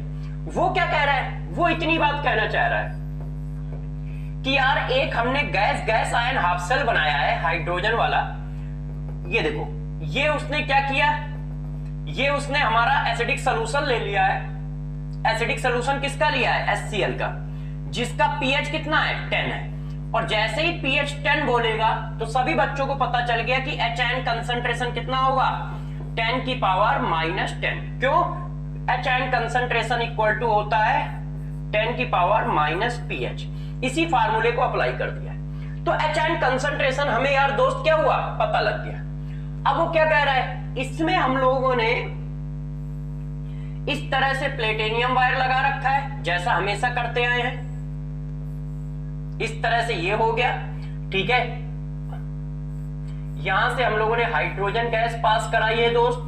वो क्या कह रहा है, वो इतनी बात कहना चाह रहा है कि यार एक हमने गैस आयन हाफ सेल बनाया है हाइड्रोजन वाला, ये देखो, ये उसने क्या किया, ये उसने हमारा एसिडिक सोल्यूशन ले लिया है। एसिडिक सोल्यूशन किसका लिया है, HCl का, जिसका pH कितना है, 10 है। और जैसे ही pH 10 बोलेगा तो सभी बच्चों को पता चल गया कि HN कंसंट्रेशन कितना होगा, 10 की पावर -10। क्यों, HN कंसंट्रेशन इक्वल टू होता है 10 की पावर -pH। इसी फार्मूले को अप्लाई कर दिया है तो HN कंसंट्रेशन हमें यार दोस्त क्या हुआ, पता लग गया। अब वो क्या कह रहा है, इसमें हम लोगों ने इस तरह से प्लेटिनियम वायर लगा रखा है जैसा हमेशा करते आए हैं, इस तरह से ये हो गया, ठीक है। यहां से हम लोगों ने हाइड्रोजन गैस पास कराई है दोस्त,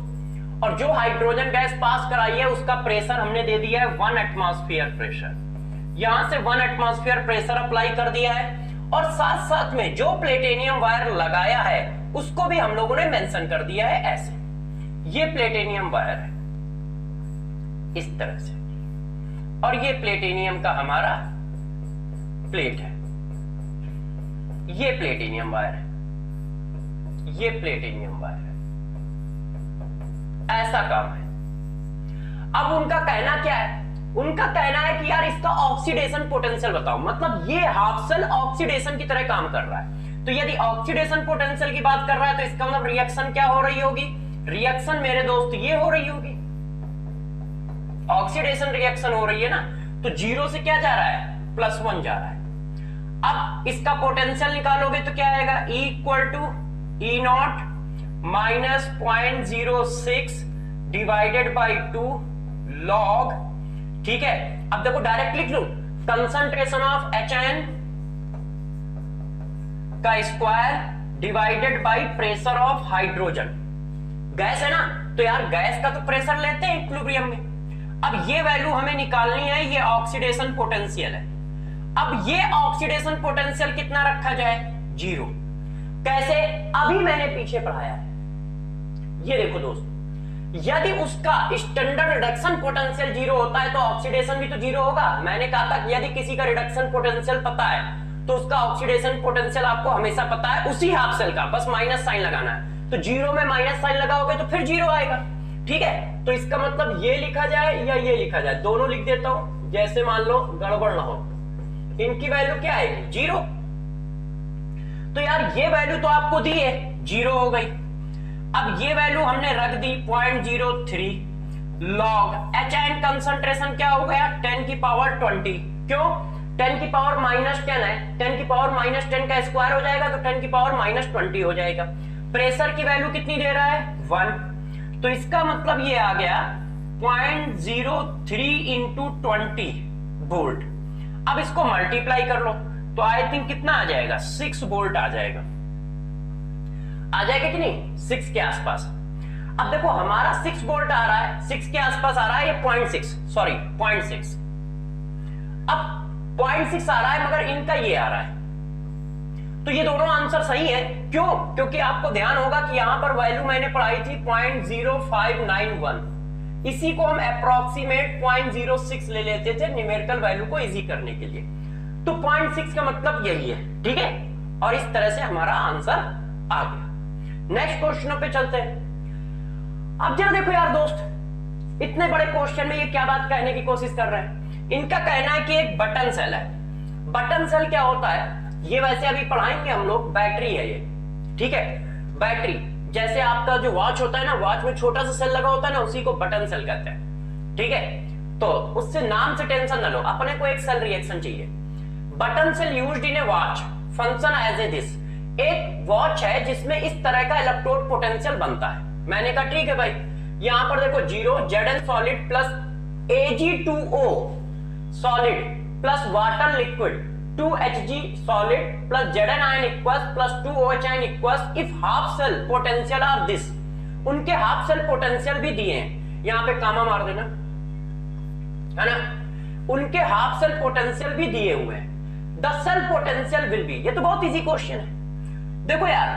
और जो हाइड्रोजन गैस पास कराई है उसका प्रेशर हमने दे दिया है 1 एटमॉस्फेयर प्रेशर। यहां से 1 एटमॉस्फेयर प्रेशर अप्लाई कर दिया है, और साथ साथ में जो प्लेटिनियम वायर लगाया है उसको भी हम लोगों ने मेंशन कर दिया है ऐसे, ये प्लेटिनियम वायर है इस तरह से, और ये प्लेटिनियम का हमारा प्लेट है, ये प्लेटिनियम वायर है, ये प्लेटिनियम वायर है, ऐसा काम है। अब उनका कहना क्या है, उनका कहना है कि यार इसका ऑक्सीडेशन पोटेंशियल बताओ, मतलब ये हाफ सेल ऑक्सीडेशन की तरह काम कर रहा है। तो यदि ऑक्सीडेशन पोटेंशियल की बात कर रहा है तो इसका मतलब रिएक्शन क्या हो रही होगी, रिएक्शन मेरे दोस्त ये हो रही होगी, ऑक्सीडेशन रिएक्शन हो रही है ना, तो 0 से क्या जा रहा है, +1 जा रहा है। अब इसका पोटेंशियल निकालोगे तो क्या आएगा, E equal to E0 -0.06 divided by 2 log, ठीक है। अब देखो डायरेक्ट लिख लो, कंसंट्रेशन ऑफ HN का square divided by pressure of hydrogen. Gas है ना, तो यार गैस का तो प्रेशर लेते हैं इक्विलिब्रियम में। अब ये वैल्यू हमें निकालनी है, ये ऑक्सीडेशन पोटेंशियल है। अब ये ऑक्सीडेशन पोटेंशियल कितना रखा जाए, 0। कैसे, अभी मैंने पीछे पढ़ाया है, ये देखो दोस्त, यदि उसका स्टैंडर्ड रिडक्शन पोटेंशियल 0 होता है तो ऑक्सीडेशन भी तो 0 होगा। मैंने कहा था कि यदि किसी का रिडक्शन पोटेंशियल पता है तो उसका ऑक्सीडेशन पोटेंशियल आपको हमेशा पता है, उसी हाफ सेल का, बस माइनस साइन लगाना है। तो 0 में माइनस साइन लगाओगे तो फिर 0 आएगा, ठीक है। तो इसका मतलब ये लिखा जाए या ये लिखा जाए, दोनों लिख देता हूं, जैसे मान लो गड़बड़ ना हो, इनकी वैल्यू क्या आएगी, 0। तो यार ये वैल्यू तो आपको दी है, 0 हो गई। अब ये वैल्यू हमने रख दी 0.03 लॉग HN कंसंट्रेशन क्या हो गया 10 की पावर 20। क्यों? 10 की पावर -10 है, 10 की पावर -10 का स्क्वायर हो जाएगा तो 10 की पावर -20 हो जाएगा। प्रेशर की वैल्यू कितनी दे रहा है 1, तो इसका मतलब ये आ गया 0.03 इंटू 20 वोल्ट। अब इसको मल्टीप्लाई कर लो तो आई थिंक कितना आ जाएगा 6 वोल्ट आ जाएगा, आ जाएगा कि नहीं 6 के आसपास। अब देखो हमारा 6 वोल्ट आ रहा है, 6 के आसपास आ रहा है, ये 0.6 अब 0.6 आ रहा है मगर इनका ये आ रहा है, तो ये दोनों आंसर सही है। क्यों? क्योंकि आपको ध्यान होगा कि यहां पर वैल्यू मैंने पढ़ाई थी 0.0591, इसी को हम अप्रोक्सीमेट 0.06 ले लेते थे न्यूमेरिकल वैल्यू को इजी करने के लिए, तो 0.6 का मतलब यही है, ठीक है। और इस तरह से हमारा आंसर आ गया। नेक्स्ट क्वेश्चनों पे चलते हैं। अब जरा देखो यार दोस्त, इतने बड़े क्वेश्चन में ये क्या बात कहने की कोशिश कर रहे हैं। इनका कहना है कि एक बटन सेल है। बटन सेल क्या होता है, ये वैसे अभी पढ़ाएंगे हम लोग, बैटरी है ये, ठीक है। बैटरी जैसे आपका जो वॉच होता है ना, वॉच में छोटा सा सेल लगा होता है ना, उसी को बटन सेल कहते हैं, ठीक है। तो उससे नाम से टेंशन ना लो, अपने को एक सेल रिएक्शन चाहिए। Button cell used in a watch function as a this. एक वॉच है जिसमें इस तरह का इलेक्ट्रोड पोटेंशियल बनता है। मैंने कहा ठीक है भाई, यहां पर देखो 0 Zn solid plus Ag2O solid plus water liquid 2Hg solid plus Zn ion equals plus 2OH ion equals if half cell potential are this. उनके हाफ सेल पोटेंशियल भी दिए हैं, यहां पे कामा मार देना, है ना। उनके हाफ सेल पोटेंशियल भी दिए हुए हैं। The cell potential will be, ये तो बहुत इजी क्वेश्चन है। देखो यार,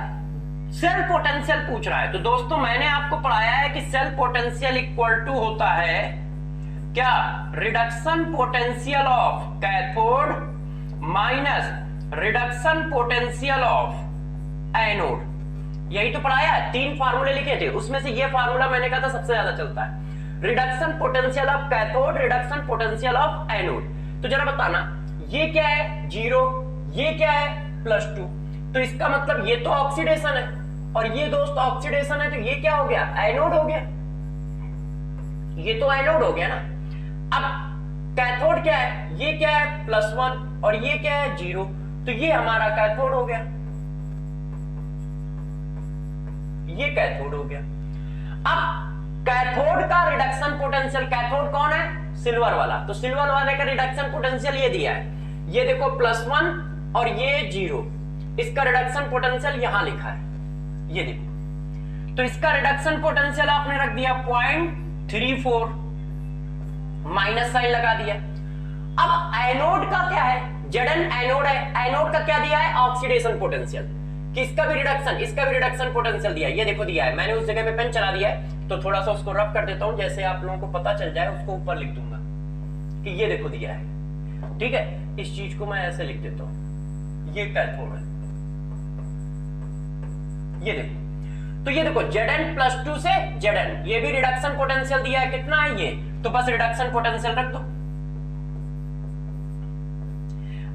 सेल पोटेंशियल पूछ रहा है, तो दोस्तों मैंने आपको पढ़ाया है कि सेल पोटेंशियल इक्वल टू होता है क्या, reduction potential of cathode minus reduction potential of anode. यही तो पढ़ाया है, 3 फार्मूले लिखे थे, उसमें से ये फार्मूला मैंने कहा था सबसे ज्यादा चलता है, reduction potential of cathode, reduction potential of anode. तो जरा बताना, ये क्या है 0, ये क्या है +2, तो इसका मतलब ये तो ऑक्सीडेशन है, और ये दोस्त ऑक्सीडेशन है, तो ये क्या हो गया एनोड हो गया, ये तो एनोड हो गया ना। अब कैथोड क्या है, ये क्या है +1 और ये क्या है 0, तो ये हमारा कैथोड हो गया, ये कैथोड हो गया। अब कैथोड का रिडक्शन पोटेंशियल, कैथोड कौन है सिल्वर वाला, तो सिल्वर वाले का रिडक्शन पोटेंशियल ये दिया है, ये देखो +1 और ये 0, इसका रिडक्शन पोटेंशियल यहां लिखा है, ये देखो। तो इसका रिडक्शन पोटेंशियल आपने रख दिया 0.34, माइनस साइन लगा दिया। अब एनोड का क्या है, Zn एनोड है, एनोड का क्या दिया है ऑक्सीडेशन पोटेंशियल, कि इसका भी रिडक्शन, इसका भी रिडक्शन पोटेंशियल दिया है, ये देखो दिया है। मैंने उस जगह पे पेन चला दिया है, तो थोड़ा सा उसको रफ कर देता हूं, जैसे आप लोगों को पता चल जाए, उसको ऊपर लिख दूंगा कि ये देखो दिया है, ठीक है। इस चीज को मैं ऐसे लिख देता हूं, ये कैथोड है, ये देखो। तो ये देखो Zn+2 से Zn, ये भी रिडक्शन पोटेंशियल दिया है, कितना है ये, तो बस रिडक्शन पोटेंशियल रख दो।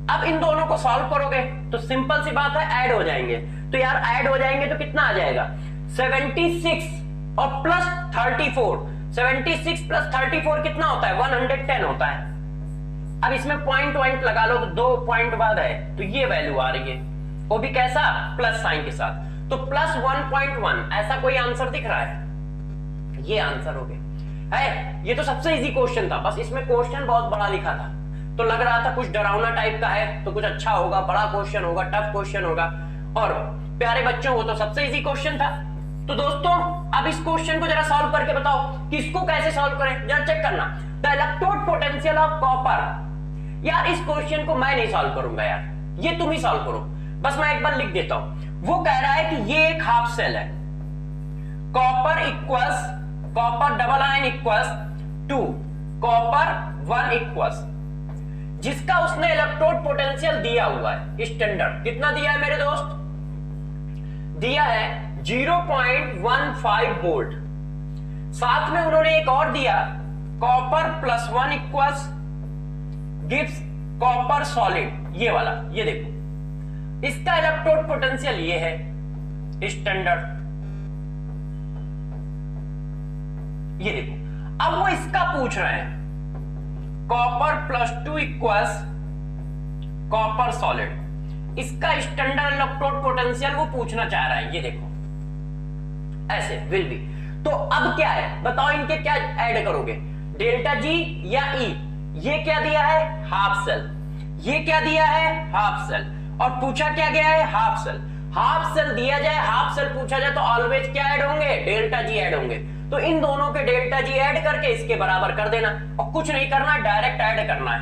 अब इन दोनों को सॉल्व करोगे तो सिंपल सी बात है, ऐड हो जाएंगे। तो यार ऐड हो जाएंगे तो कितना आ जाएगा 76 और +34, 76 + 34 कितना होता है 110 होता है। अब इसमें पॉइंट लगा लो, तो 2 पॉइंट बाद है, तो ये वैल्यू आ रही है, वो भी कैसा प्लस साइन के साथ, तो +1.1 ऐसा कोई आंसर दिख रहा है, ये आंसर हो गया है। ये तो सबसे इजी क्वेश्चन था, बस इसमें क्वेश्चन बहुत बड़ा लिखा था, तो लग रहा था कुछ डरावना टाइप का है, तो कुछ अच्छा होगा, बड़ा क्वेश्चन होगा, टफ क्वेश्चन होगा, और प्यारे बच्चों वो तो सबसे इजी क्वेश्चन था। तो दोस्तों अब इस क्वेश्चन को जरा सॉल्व करके बताओ कि इसको कैसे सॉल्व करें, जरा चेक करना। The electrode potential of copper, यार इस क्वेश्चन को मैं नहीं सॉल्व करूंगा यार, ये तुम ही सॉल्व करो, बस मैं एक बार लिख देता हूं। वो कह रहा है कि ये एक हाफ सेल है, copper equals, copper double ion equals 2, copper 1 equals, जिसका उसने इलेक्ट्रोड पोटेंशियल दिया हुआ है स्टैंडर्ड, कितना दिया है मेरे दोस्त, दिया है 0.15 वोल्ट। साथ में उन्होंने एक और दिया, copper +1 equals gives copper solid, ये वाला, ये देखो। इसका इलेक्ट्रोड पोटेंशियल ये है स्टैंडर्ड, ये देखो। अब वो इसका पूछ रहे हैं कॉपर +2 इक्वल्स कॉपर सॉलिड, इसका स्टैंडर्ड इलेक्ट्रोड पोटेंशियल वो पूछना चाह रहा है, ये देखो ऐसे विल बी। तो अब क्या है बताओ, इनके क्या ऐड करोगे, डेल्टा जी या ई? ये क्या दिया है हाफ सेल, ये क्या दिया है हाफ सेल, और पूछा क्या गया है हाफ सेल। हाफ सेल दिया जाए, हाफ सेल पूछा जाए तो ऑलवेज क्या ऐड होंगे, डेल्टा जी ऐड होंगे। तो इन दोनों के डेल्टा जी ऐड करके इसके बराबर कर देना, और कुछ नहीं करना है, डायरेक्ट ऐड करना है।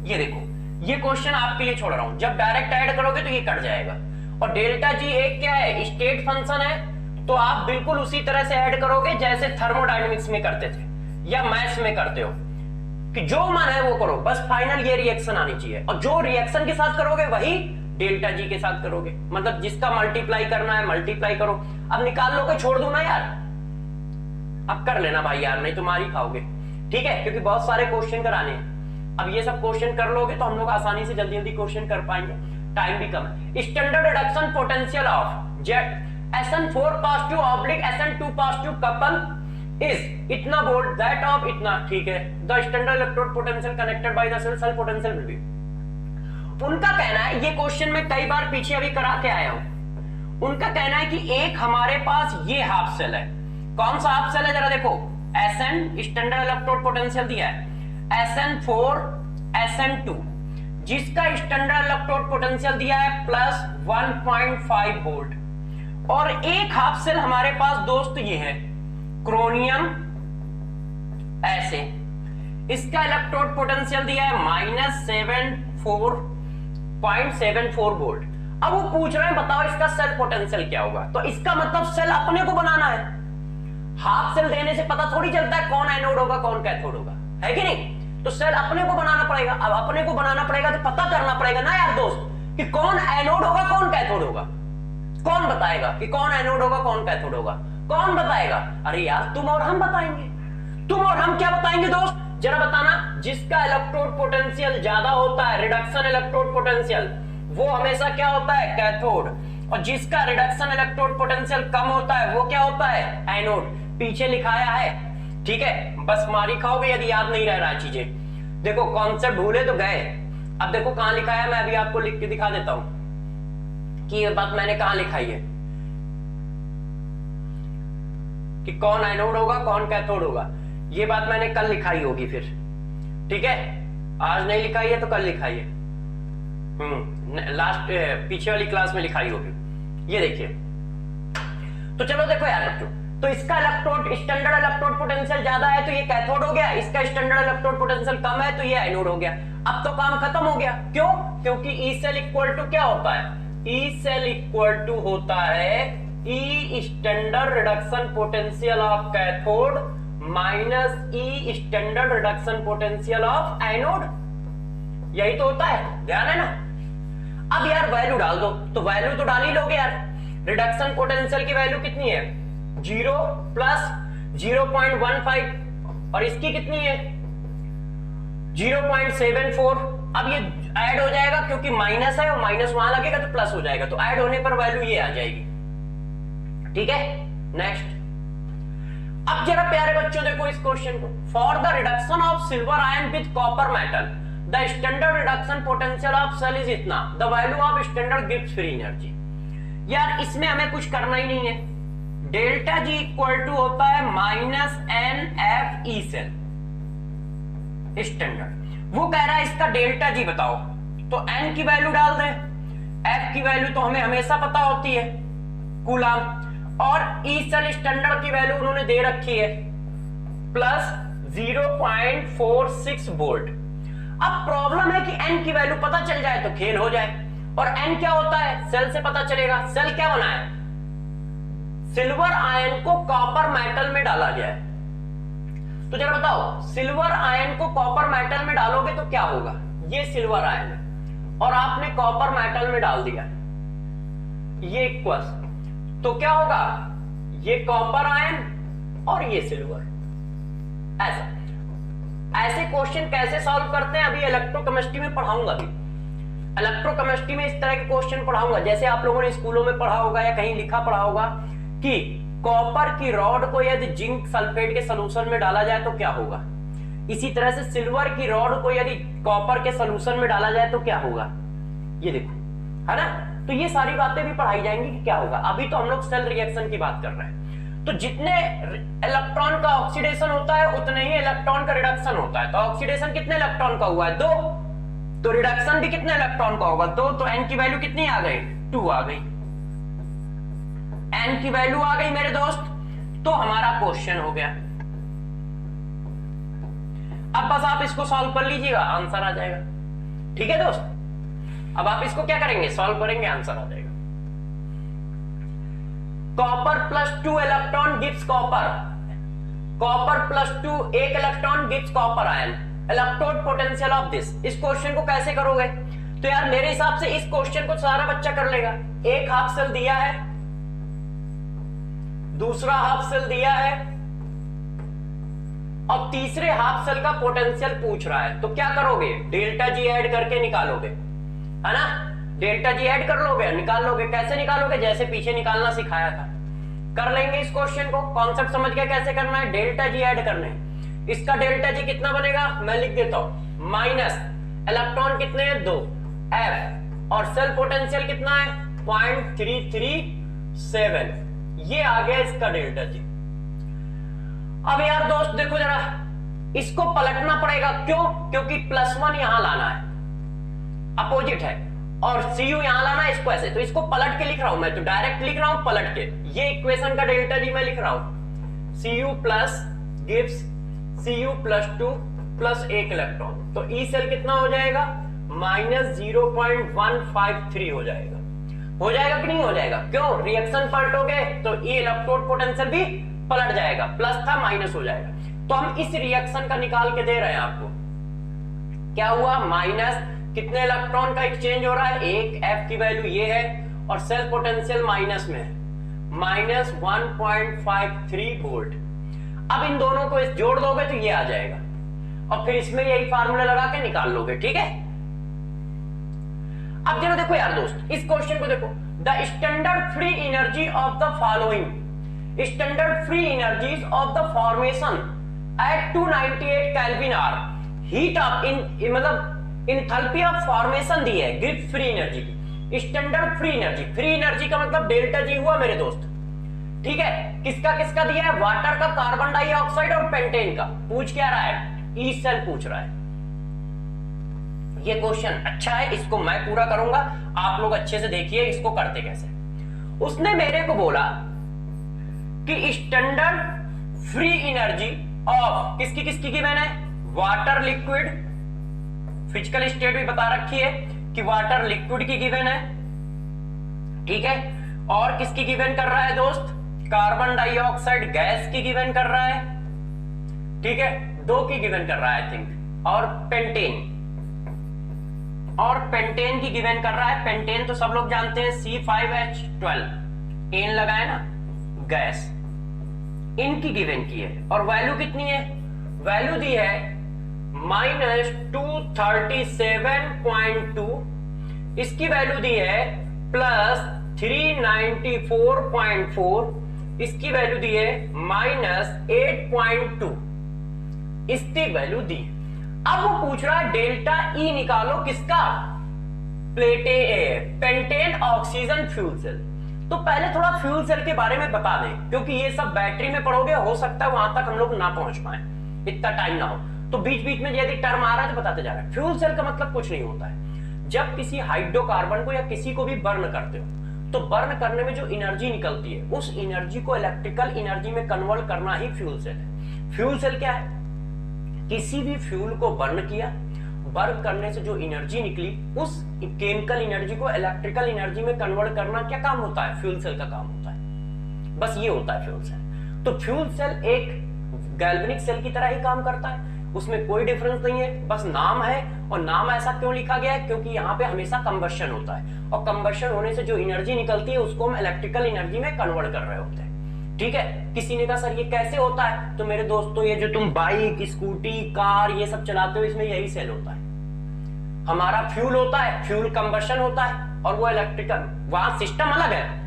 ये देखो, ये क्वेश्चन आपके लिए छोड़ रहा हूं, जब डायरेक्ट ऐड करोगे तो ये कट जाएगा। और डेल्टा जी एक क्या है स्टेट फंक्शन है, तो आप बिल्कुल उसी तरह से ऐड करोगे जैसे थर्मोडायनेमिक्स में करते थे या मैथ्स में करते हो, कि जो मन है वो करो, बस फाइनल ये रिएक्शन आनी चाहिए। और जो रिएक्शन के साथ करोगे वही डेल्टा जी के साथ करोगे, मतलब जिसका मल्टीप्लाई करना है मल्टीप्लाई करो। अब निकाल लोगे, छोड़ दो ना यार, अब कर लेना भाई यार, नहीं तो मार ही खाओगे, ठीक है, क्योंकि बहुत सारे क्वेश्चन कराने हैं। अब ये सब क्वेश्चन कर लोगे तो हम लोग आसानी से जल्दी जल्दी क्वेश्चन कर पाएंगे, टाइम भी कम है। Standard reduction potential of jet SN4 positive oblique SN2 positive couple is इतना वोल्ट, दैट ऑफ इतना, ठीक है। The standard electrode potential connected by the cell potential will be. उनका कहना है, ये क्वेश्चन में कई बार पीछे अभी करा के आया हूं, उनका कहना है कि एक हमारे पास ये हाफ सेल है, कौन सा हाफ सेल है जरा देखो, SN स्टैंडर्ड इलेक्ट्रोड पोटेंशियल दिया है SN4 SN2, जिसका स्टैंडर्ड इलेक्ट्रोड पोटेंशियल दिया है +1.5 वोल्ट। और एक हाफ सेल हमारे पास दोस्त ये है क्रोनियम ऐसे, इसका इलेक्ट्रोड पोटेंशियल दिया है -74.74 वोल्ट। अब वो पूछ रहे हैं बताओ इसका सेल पोटेंशियल क्या होगा, तो इसका मतलब सेल अपने को बनाना है। हाफ सेल देने से पता थोड़ी चलता है कौन एनोड होगा कौन कैथोड होगा, है कि नहीं? तो सेल अपने को बनाना पड़ेगा। अब अपने को बनाना पड़ेगा तो पता करना पड़ेगा ना यार दोस्त, कि कौन एनोड होगा कौन कैथोड होगा। कौन बताएगा कि कौन एनोड होगा कौन कैथोड होगा, कौन बताएगा? अरे यार तुम और हम बताएंगे। तुम और हम क्या बताएंगे दोस्त, जरा बताना। जिसका इलेक्ट्रोड पोटेंशियल ज्यादा होता है, रिडक्शन इलेक्ट्रोड पोटेंशियल, वो हमेशा क्या होता है कैथोड, और जिसका रिडक्शन इलेक्ट्रोड पोटेंशियल कम होता है वो क्या होता है एनोड। पीछे लिखाया है, ठीक है, बस मारी खाओगे यदि याद नहीं रह रहा है चीजें। देखो कॉन्सेप्ट भूले तो गए, अब देखो कहां लिखा है, मैं अभी आपको लिख के दिखा देता हूं कि ये बात मैंने कहां लिखाई है, कि कौन एनोड होगा कौन कैथोड होगा। ये बात मैंने कल लिखाई होगी फिर, ठीक है, आज नहीं लिखाई है तो कल लिखाई है, लास्ट पीछे वाली क्लास में लिखाई होगी। ये देखिए, तो चलो देखो यार बच्चों, तो इसका इलेक्ट्रोड स्टैंडर्ड इलेक्ट्रोड पोटेंशियल ज्यादा है तो ये कैथोड हो गया, इसका स्टैंडर्ड इलेक्ट्रोड पोटेंशियल कम है तो ये एनोड हो गया। अब तो काम खत्म हो गया, क्यों? क्योंकि ई सेल इक्वल टू क्या होता है, ई सेल इक्वल टू होता है E standard reduction potential of cathode minus E standard reduction potential of anode, यही तो होता है, ध्यान है ना। अब यार वैल्यू डाल दो, तो वैल्यू तो डाल ही लोगे यार। रिडक्शन पोटेंशियल की वैल्यू कितनी है 0 प्लस 0.15, और इसकी कितनी है 0.74। अब ये ऐड हो जाएगा क्योंकि माइनस है और माइनस वहां लगेगा तो प्लस हो जाएगा, तो ऐड होने पर वैल्यू ये आ जाएगी, ठीक है। नेक्स्ट, अब जरा प्यारे बच्चों देखो इस क्वेश्चन को, for the reduction of silver ion with copper metal the standard reduction potential of cell is इतना, the value of standard gives free energy. यार इसमें हमें कुछ करना ही नहीं है, डेल्टा जी इक्वल टू होता है -NFE सेल स्टैंडर्ड। वो कह रहा है इसका डेल्टा जी बताओ, तो n की वैल्यू डाल दें, f की वैल्यू तो हमें हमेशा पता होती है कूलम, और ई सेल स्टैंडर्ड की वैल्यू उन्होंने दे रखी है +0.46 वोल्ट। अब प्रॉब्लम है कि n की वैल्यू पता चल जाए तो खेल हो जाए, और n क्या होता है सेल से पता चलेगा। सेल क्या बना है, सिल्वर आयन को कॉपर मेटल में डाला गया है। तो जरा बताओ सिल्वर आयन को कॉपर मेटल में डालोगे तो क्या होगा, ये सिल्वर आयन है और आपने कॉपर मेटल में डाल दिया, ये इक्वल्स, तो क्या होगा ये कॉपर आयन और ये सिल्वर। ऐसा ऐसे क्वेश्चन कैसे सॉल्व करते हैं अभी इलेक्ट्रोकेमिस्ट्री में पढ़ाऊंगा भी। इलेक्ट्रोकेमिस्ट्री में इस तरह के क्वेश्चन पढ़ाऊंगा, जैसे आप लोगों ने स्कूलों में पढ़ा होगा या कहीं लिखा पढ़ा होगा कि कॉपर की रॉड को यदि जिंक सल्फेट के सॉल्यूशन में डाला जाए तो क्या होगा। इसी तरह से सिल्वर की रॉड को यदि कॉपर के सॉल्यूशन में डाला जाए तो क्या होगा, ये देखो, है ना। तो ये सारी बातें भी पढ़ाई जाएंगी कि क्या होगा। अभी तो हम लोग सेल रिएक्शन की बात कर रहे हैं। तो जितने इलेक्ट्रॉन का ऑक्सीडेशन होता है उतने ही इलेक्ट्रॉन का रिडक्शन होता है। तो ऑक्सीडेशन कितने इलेक्ट्रॉन का हुआ है, 2, तो रिडक्शन भी कितने इलेक्ट्रॉन का होगा, 2, तो n की वैल्यू कितनी आ गई, 2 आ गई, n की वैल्यू आ गई मेरे दोस्त। तो हमारा क्वेश्चन हो गया। अब बस आप इसको सॉल्व कर लीजिएगा, आंसर आ जाएगा। ठीक है दोस्त, अब आप इसको क्या करेंगे, सॉल्व करेंगे, आंसर आ जाएगा। Copper plus 2 electron gives copper, copper plus 2 एक electron gives copper ion, electrode potential of this. इस क्वेश्चन को कैसे करोगे, तो यार मेरे हिसाब से इस क्वेश्चन को सारा बच्चा कर लेगा। एक हाफ सेल दिया है, दूसरा हाफ सेल दिया है, और तीसरे हाफ सेल का पोटेंशियल पूछ रहा है। तो क्या करोगे, डेल्टा जी ऐड करके निकालोगे, है ना। डेल्टा जी ऐड कर लोगे, निकाल लोगे। कैसे निकालोगे, जैसे पीछे निकालना सिखाया था, कर लेंगे इस क्वेश्चन को। कॉन्सेप्ट समझ गया कैसे करना है, डेल्टा जी ऐड करने। इसका डेल्टा जी कितना बनेगा, मैं लिख देता हूं, माइनस इलेक्ट्रॉन कितने हैं, 2 F, और सेल पोटेंशियल कितना है, 0.337। ये आ गया इसका डेल्टा जी। अब यार दोस्त देखो जरा, इसको पलटना पड़ेगा, क्यों, क्योंकि +1 यहां लाना है, अपोजिट है, और Cu यहां लाना है, इसको ऐसे। तो इसको पलट के लिख रहा हूं मैं, तो डायरेक्ट लिख रहा हूं पलट के। ये इक्वेशन का डेल्टा जी मैं लिख रहा हूं, Cu plus gives Cu plus 2 plus 1 electron. तो ई सेल कितना हो जाएगा, -0.153 हो जाएगा। हो जाएगा कि नहीं हो जाएगा, क्यों, रिएक्शन पलटोगे तो ई इलेक्ट्रोड पोटेंशियल भी पलट जाएगा, प्लस था माइनस हो जाएगा। तो हम इस रिएक्शन का निकाल के दे रहे हैं आपको। क्या हुआ, माइनस कितने इलेक्ट्रॉन का एक्सचेंज हो रहा है, 1, F की वैल्यू ये है, और सेल पोटेंशियल माइनस में है, -1.53 वोल्ट। अब इन दोनों को जोड़ दोगे तो ये आ जाएगा, और फिर इसमें यही फार्मूला लगा के निकाल लोगे। ठीक है, अब जरा देखो यार दोस्त, इस क्वेश्चन को देखो, the standard free energy of the following, standard free energies of the formation at 298 kelvin are heat up in, मतलब इंथैल्पी ऑफ फॉर्मेशन दी है, गिव फ्री एनर्जी की। Standard free energy, free energy का मतलब delta G हुआ मेरे दोस्त। ठीक है, किसका किसका दिया है, वाटर का, कार्बन डाइऑक्साइड और पेंटेन का। पूछ क्या रहा है, ई सेल पूछ रहा है। ये क्वेश्चन अच्छा है, इसको मैं पूरा करूंगा, आप लोग अच्छे से देखिए इसको करते कैसे। उसने मेरे को बोला कि स्टैंडर्ड फ्री एनर्जी ऑफ किसकी किसकी गिवन है, वाटर लिक्विड, फिजिकल स्टेट भी बता रखी है कि वाटर लिक्विड की गिवन है। ठीक है, और किसकी गिवन कर रहा है दोस्त, कार्बन डाइऑक्साइड गैस की गिवन कर रहा है। ठीक है, 2 की गिवन कर रहा है आई थिंक, और पेंटेन, और पेंटेन की गिवन कर रहा है। पेंटेन तो सब लोग जानते हैं, C5H12, एन लगा है ना, गैस, इनकी गिवन की है। और वैल्यू कितनी है, वैल्यू दी है -237.2, इसकी वैल्यू दी है +394.4, इसकी वैल्यू दी है -8.2, इसकी वैल्यू दी। अब वो पूछ रहा है डेल्टा ई निकालो, किसका, पेंटेन ऑक्सीजन फ्यूल सेल। तो पहले थोड़ा फ्यूल सेल के बारे में बता दें, क्योंकि ये सब बैटरी में पढ़ोगे, हो सकता है वहां तक हम लोग ना पहुंच पाए, इतना टाइम ना हो, तो बीच बीच में यदि टर्म आ रहा है तो बताते जा रहा है। फ्यूल सेल का मतलब कुछ नहीं होता है, जब किसी हाइड्रोकार्बन को या किसी को भी बर्न करते हो, तो बर्न करने में जो एनर्जी निकलती है, उस एनर्जी को इलेक्ट्रिकल एनर्जी में कन्वर्ट करना ही फ्यूल सेल है। फ्यूल सेल क्या है, किसी भी फ्यूल को बर्न किया, बर्न करने से जो एनर्जी निकली, उस केमिकल एनर्जी को इलेक्ट्रिकल एनर्जी में कन्वर्ट करना क्या काम होता है, फ्यूल सेल का काम होता है। बस ये होता है फ्यूल सेल। तो फ्यूल सेल एक गैल्वेनिक सेल की तरह ही काम करता है, उसमें कोई डिफरेंस नहीं है, बस नाम है। और नाम ऐसा क्यों लिखा गया है, क्योंकि यहाँ पे हमेशा कंबशन होता है, और कंबशन होने से जो एनर्जी निकलती है उसको हम इलेक्ट्रिकल एनर्जी में कन्वर्ट कर रहे होते हैं। ठीक है, किसी ने कहा सर ये कैसे होता है, तो मेरे दोस्तों ये जो तुम बाइक, स्कूटी, कार ये सब चलाते हो, इसमें यही सेल होता हमारा फ्यूल होता है, फ्यूल कंबशन होता है, और वो इलेक्ट्रिकल, वहां सिस्टम अलग है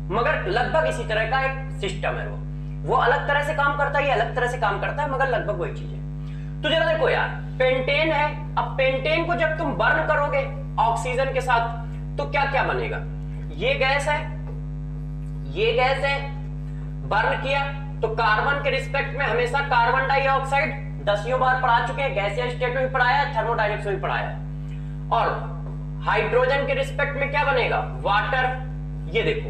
मगर लगभग इसी तरह का एक सिस्टम है। वो अलग तरह से काम करता है, ये अलग तरह से काम करता है, मगर लगभग वही चीज है। तो जरा देखो यार, पेंटेन है, अब पेंटेन को जब तुम बर्न करोगे ऑक्सीजन के साथ तो क्या क्या बनेगा? ये गैस है, ये गैस है, बर्न किया तो कार्बन के रिस्पेक्ट में हमेशा कार्बन डाइऑक्साइड, 10 बार पढ़ा चुके हैं, गैसीय स्टेट में भी पढ़ाया है, थर्मोडायनेमिक्स में भी पढ़ाया है। और हाइड्रोजन के रिस्पेक्ट में क्या बनेगा? वाटर। ये देखो,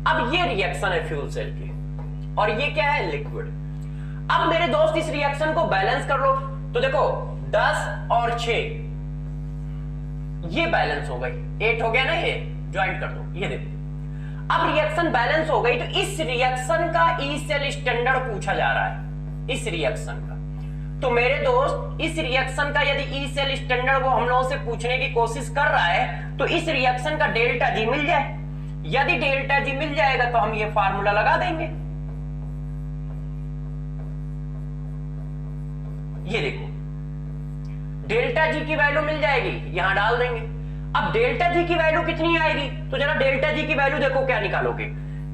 अब ये रिएक्शन है फ्यूल सेल की, और ये क्या है? लिक्विड। अब मेरे दोस्त इस रिएक्शन को बैलेंस कर लो, तो देखो 10 और 6 ये बैलेंस हो गई, 8 हो गया ना, ये ज्वाइंट कर दो। ये देखो, अब रिएक्शन बैलेंस हो गई, तो इस रिएक्शन का ई सेल स्टैंडर्ड पूछा जा रहा है, इस रिएक्शन का। तो मेरे दोस्त, इस रिएक्शन का यदि ई सेल स्टैंडर्ड वो हम लोगों से पूछने की कोशिश कर रहा है, तो इस रिएक्शन का डेल्टा जी मिल जाए। यदि डेल्टा जी मिल जाएगा तो हम ये फार्मूला लगा देंगे। ये देखो, डेल्टा जी की वैल्यू मिल जाएगी, यहां डाल देंगे। अब डेल्टा जी की वैल्यू कितनी आएगी? तो जरा डेल्टा जी की वैल्यू देखो, क्या निकालोगे?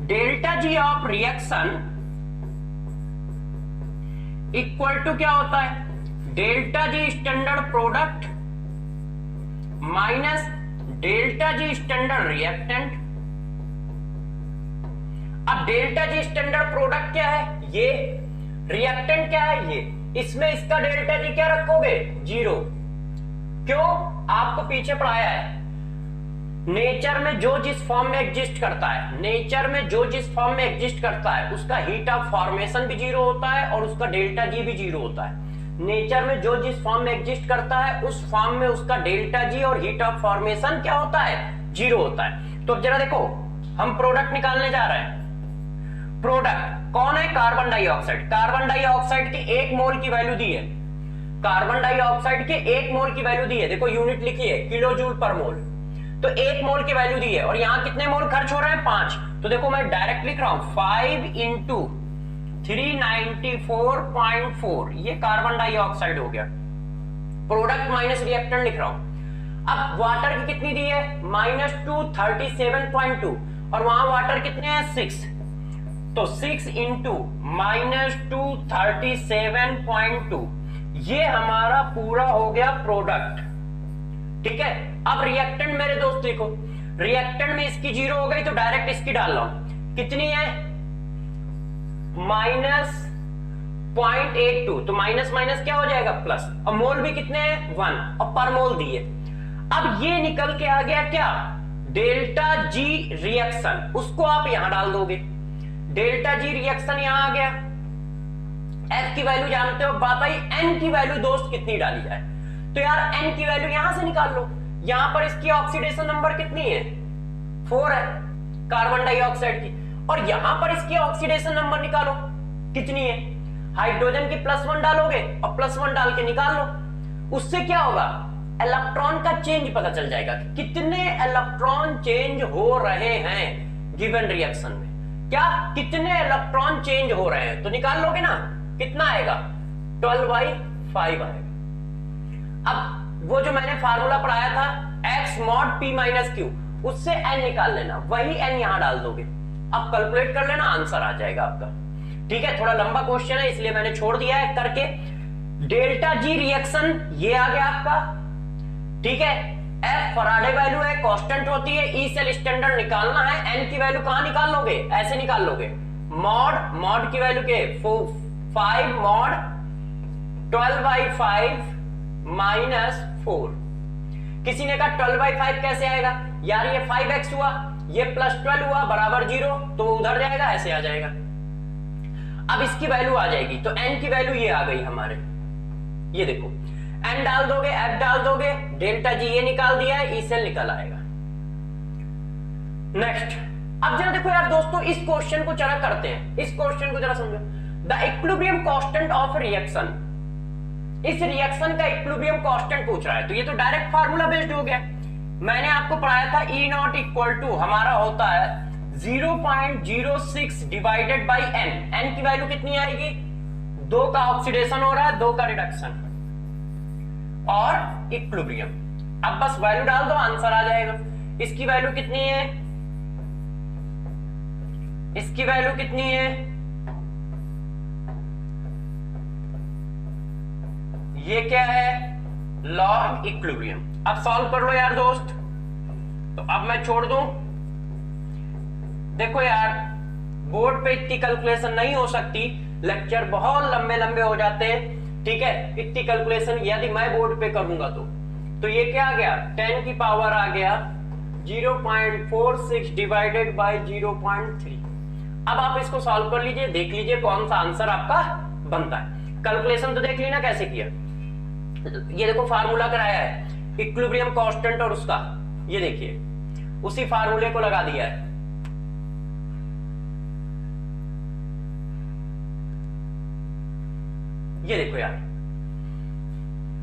Delta G of reaction equal to क्या होता है? Delta G standard product minus delta G standard reactant. अब डेल्टा जी स्टैंडर्ड प्रोडक्ट क्या है? ये। रिएक्टेंट क्या है? ये। इसमें इसका डेल्टा जी क्या रखोगे? 0। क्यों? आपको पीछे पढ़ाया है, नेचर में जो जिस फॉर्म में एग्जिस्ट करता है, नेचर में जो जिस फॉर्म में एग्जिस्ट करता है उसका हीट ऑफ फॉर्मेशन भी 0 होता है और उसका डेल्टा जी भी 0 होता है। नेचर में जो जिस फॉर्म में एग्जिस्ट करता है उस फॉर्म में उसका डेल्टा जी और हीट ऑफ फॉर्मेशन क्या होता है? 0 होता है। तो अब जरा देखो, हम प्रोडक्ट निकालने जा रहे हैं। प्रोडक्ट कौन है? Carbon dioxide. कार्बन डाइऑक्साइड की 1 मोल की वैल्यू दी है, कार्बन डाइऑक्साइड के 1 मोल की वैल्यू दी है, देखो यूनिट लिखी है, किलो जूल पर मोल। तो 1 मोल की वैल्यू दी है, और यहां कितने मोल खर्च हो रहे हैं? 5। तो देखो मैं डायरेक्ट लिख रहा हूं, 5 इंटू 394.4, ये कार्बन डाइऑक्साइड हो गया। प्रोडक्ट माइनस रिएक्टेंट लिख रहा हूं। अब वाटर की कितनी दी है? -237.2, और वहां वाटर कितने हैं? 6। तो 6 इंटू -237.2, ये हमारा पूरा हो गया प्रोडक्ट। ठीक है। अब रिएक्टेंट मेरे दोस्त देखो, रिएक्टेंट में इसकी 0 हो गई तो डायरेक्ट इसकी डाल रहा हूं, कितनी है? -0.82, तो माइनस माइनस क्या हो जाएगा? प्लस। और मोल भी कितने हैं? 1, और पर मोल दिए। अब ये निकल के आ गया क्या? डेल्टा जी रिएक्शन, उसको आप यहां डाल दोगे। डेल्टा जी रिएक्शन यहां आ गया। F की वैल्यू जानते हो, बात आई N की वैल्यू दोस्त कितनी डाली जाए? तो यार N की वैल्यू यहां से निकाल लो। यहां पर इसकी ऑक्सीडेशन नंबर कितनी है? 4 है कार्बन डाइऑक्साइड की, और यहां पर इसकी ऑक्सीडेशन नंबर निकालो, कितनी है? हाइड्रोजन की +1 डालोगे और +1 डाल के निकाल लो। उससे क्या होगा? इलेक्ट्रॉन का चेंज पता चल जाएगा, कितने इलेक्ट्रॉन चेंज हो रहे हैं गिवन रिएक्शन में। क्या कितने इलेक्ट्रॉन चेंज हो रहे हैं? तो निकाल लोगे ना, कितना आएगा? 12/5 आएगा। अब वो जो मैंने फार्मूला पढ़ाया था x mod p - q, उससे n निकाल लेना, वही n यहां डाल दोगे। अब कैलकुलेट कर लेना, आंसर आ जाएगा आपका। ठीक है, थोड़ा लंबा क्वेश्चन है इसलिए मैंने छोड़ दिया है करके। डेल्टा जी रिएक्शन ये आ गया आपका। ठीक है, F फराडे वैल्यू है, कांस्टेंट होती है, ई सेल स्टैंडर्ड निकालना है। n की वैल्यू कहां निकाल लोगे? ऐसे निकाल लोगे, मॉड की वैल्यू के 5 mod 12/5 -4। किसी ने कहा 12/5 कैसे आएगा? यार ये 5x हुआ, ये +12 हुआ बराबर 0, तो उधर जाएगा, ऐसे आ जाएगा। अब इसकी वैल्यू आ जाएगी, तो n की वैल्यू ये आ गई हमारे। ये देखो, n डाल दोगे, f डाल दोगे, डेल्टा जी ये निकाल दिया है, ई सेल निकल आएगा। नेक्स्ट, अब जरा देखो यार दोस्तों, इस क्वेश्चन को जरा करते हैं, इस क्वेश्चन को जरा समझो। The equilibrium constant of reaction, इस रिएक्शन का इक्विलिब्रियम कांस्टेंट पूछ रहा है, तो ये तो डायरेक्ट फार्मूला बेस्ड हो गया। मैंने आपको पढ़ाया था E0 इक्वल टू हमारा होता है 0.06 डिवाइडेड बाई n। n की वैल्यू कितनी आएगी? 2 का ऑक्सीडेशन हो रहा है, 2 का रिडक्शन, और इक्विलिब्रियम अब बस वैल्यू डाल दो, आंसर आ जाएगा। इसकी वैल्यू कितनी है, इसकी वैल्यू कितनी है, ये क्या है, लॉग इक्विलिब्रियम। अब सॉल्व कर लो यार दोस्त। तो अब मैं छोड़ दूं। देखो यार, बोर्ड पे इतनी कैलकुलेशन नहीं हो सकती, लेक्चर बहुत लंबे लंबे हो जाते हैं, ठीक है। इतनी कैलकुलेशन यदि मैं बोर्ड पे करूंगा तो ये क्या आ गया, 10 की पावर आ गया 0.46 डिवाइडेड बाय 0.3। अब आप इसको सॉल्व कर लीजिए, देख लीजिए कौन सा आंसर आपका बनता है। कैलकुलेशन तो देख ली ना कैसे किया। ये देखो फार्मूला कराया है इक्विलिब्रियम कांस्टेंट और उसका, ये देखिए उसी फार्मूले को लगा दिया है। ये देखो यार,